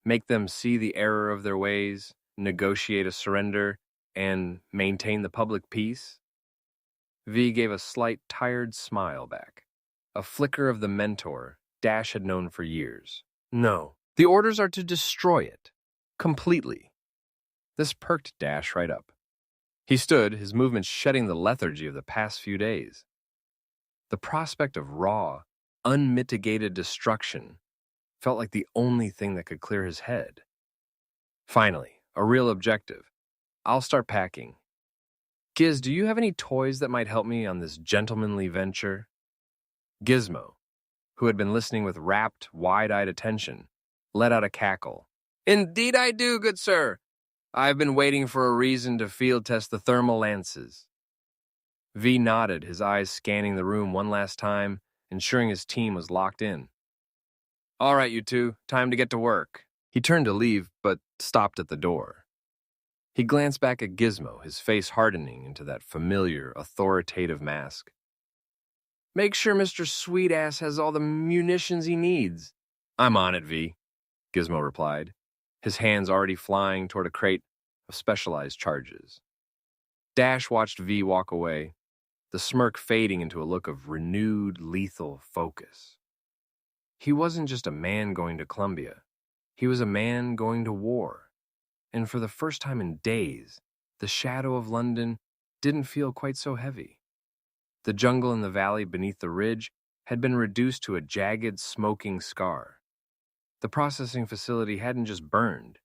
Make them see the error of their ways, negotiate a surrender, and maintain the public peace? V gave a slight, tired smile back, a flicker of the mentor Dash had known for years. No, the orders are to destroy it. Completely. This perked Dash right up. He stood, his movements shedding the lethargy of the past few days. The prospect of raw, unmitigated destruction felt like the only thing that could clear his head. Finally, a real objective. I'll start packing. Giz, do you have any toys that might help me on this gentlemanly venture? Gizmo, who had been listening with rapt, wide-eyed attention, let out a cackle. Indeed I do, good sir. I've been waiting for a reason to field test the thermal lances. V nodded, his eyes scanning the room one last time, ensuring his team was locked in. All right, you two, time to get to work. He turned to leave, but stopped at the door. He glanced back at Gizmo, his face hardening into that familiar, authoritative mask. Make sure Mr. Sweetass has all the munitions he needs. I'm on it, V, Gizmo replied, his hands already flying toward a crate of specialized charges. Dash watched V walk away, the smirk fading into a look of renewed, lethal focus. He wasn't just a man going to Colombia. He was a man going to war. And for the first time in days, the shadow of London didn't feel quite so heavy. The jungle in the valley beneath the ridge had been reduced to a jagged, smoking scar. The processing facility hadn't just burned.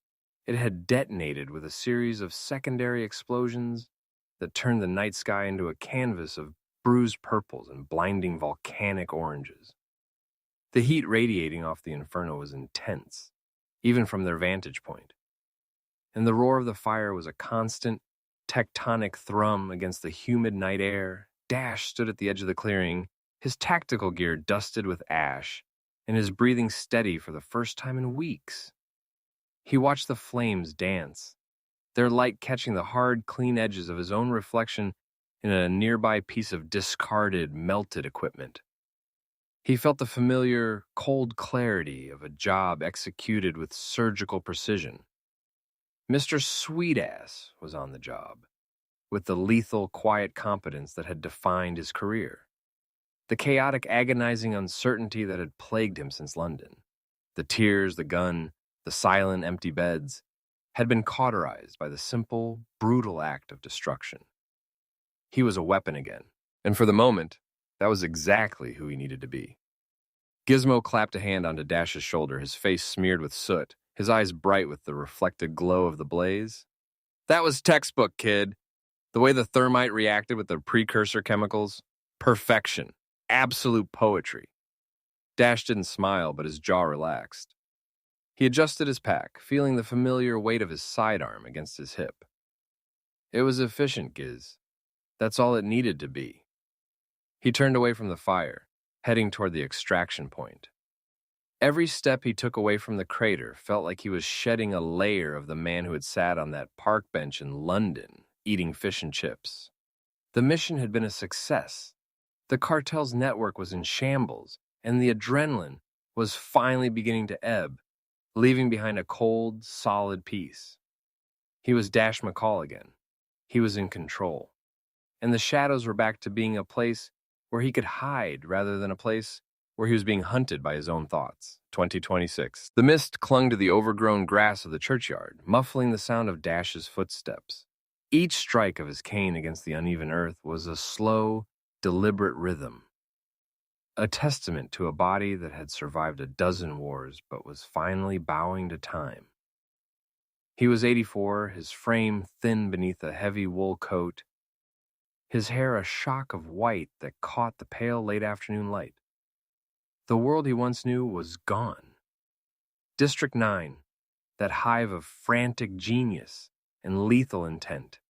It had detonated with a series of secondary explosions that turned the night sky into a canvas of bruised purples and blinding volcanic oranges. The heat radiating off the inferno was intense, even from their vantage point. And the roar of the fire was a constant, tectonic thrum against the humid night air. Dash stood at the edge of the clearing, his tactical gear dusted with ash, and his breathing steady for the first time in weeks. He watched the flames dance, their light catching the hard, clean edges of his own reflection in a nearby piece of discarded, melted equipment. He felt the familiar, cold clarity of a job executed with surgical precision. Mr. Sweetass was on the job, with the lethal, quiet competence that had defined his career. The chaotic, agonizing uncertainty that had plagued him since London. The tears, the gun, the silent, empty beds had been cauterized by the simple, brutal act of destruction. He was a weapon again, and for the moment, that was exactly who he needed to be. Gizmo clapped a hand onto Dash's shoulder, his face smeared with soot, his eyes bright with the reflected glow of the blaze. That was textbook, kid. The way the thermite reacted with the precursor chemicals. Perfection. Absolute poetry. Dash didn't smile, but his jaw relaxed. He adjusted his pack, feeling the familiar weight of his sidearm against his hip. It was efficient, Giz. That's all it needed to be. He turned away from the fire, heading toward the extraction point. Every step he took away from the crater felt like he was shedding a layer of the man who had sat on that park bench in London, eating fish and chips. The mission had been a success. The cartel's network was in shambles, and the adrenaline was finally beginning to ebb, leaving behind a cold, solid peace. He was Dash McCall again. He was in control. And the shadows were back to being a place where he could hide rather than a place where he was being hunted by his own thoughts. 2026. The mist clung to the overgrown grass of the churchyard, muffling the sound of Dash's footsteps. Each strike of his cane against the uneven earth was a slow, deliberate rhythm, a testament to a body that had survived a dozen wars but was finally bowing to time. He was 84, his frame thin beneath a heavy wool coat, his hair a shock of white that caught the pale late afternoon light. The world he once knew was gone. District 9, that hive of frantic genius and lethal intent,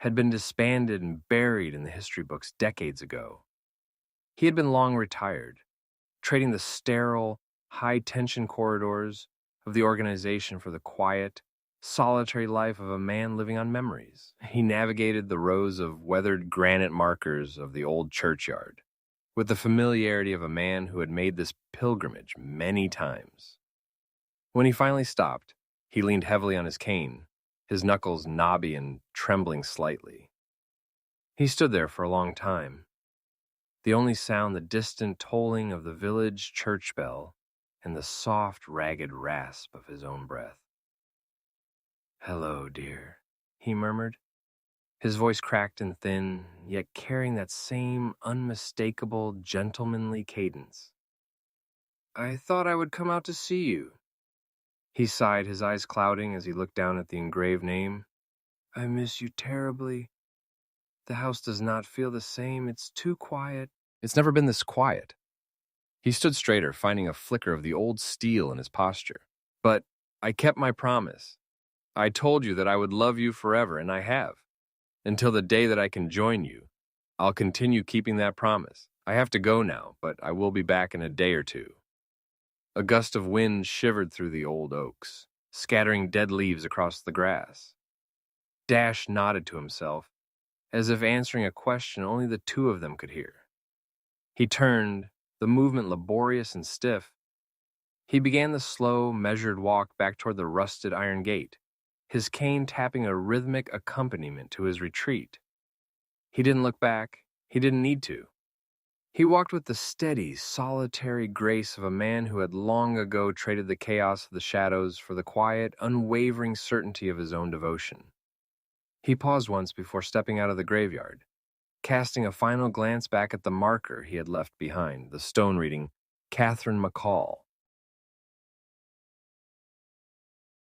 had been disbanded and buried in the history books decades ago. He had been long retired, trading the sterile, high-tension corridors of the organization for the quiet, solitary life of a man living on memories. He navigated the rows of weathered granite markers of the old churchyard with the familiarity of a man who had made this pilgrimage many times. When he finally stopped, he leaned heavily on his cane, his knuckles knobby and trembling slightly. He stood there for a long time, the only sound the distant tolling of the village church bell and the soft, ragged rasp of his own breath. "Hello, dear," he murmured, his voice cracked and thin, yet carrying that same unmistakable, gentlemanly cadence. "I thought I would come out to see you." He sighed, his eyes clouding as he looked down at the engraved name. "I miss you terribly. The house does not feel the same. It's too quiet." It's never been this quiet. He stood straighter, finding a flicker of the old steel in his posture. "But I kept my promise. I told you that I would love you forever, and I have. Until the day that I can join you, I'll continue keeping that promise. I have to go now, but I will be back in a day or two." A gust of wind shivered through the old oaks, scattering dead leaves across the grass. Dash nodded to himself, as if answering a question only the two of them could hear. He turned, the movement laborious and stiff. He began the slow, measured walk back toward the rusted iron gate, his cane tapping a rhythmic accompaniment to his retreat. He didn't look back. He didn't need to. He walked with the steady, solitary grace of a man who had long ago traded the chaos of the shadows for the quiet, unwavering certainty of his own devotion. He paused once before stepping out of the graveyard, casting a final glance back at the marker he had left behind, the stone reading, Catherine McCall.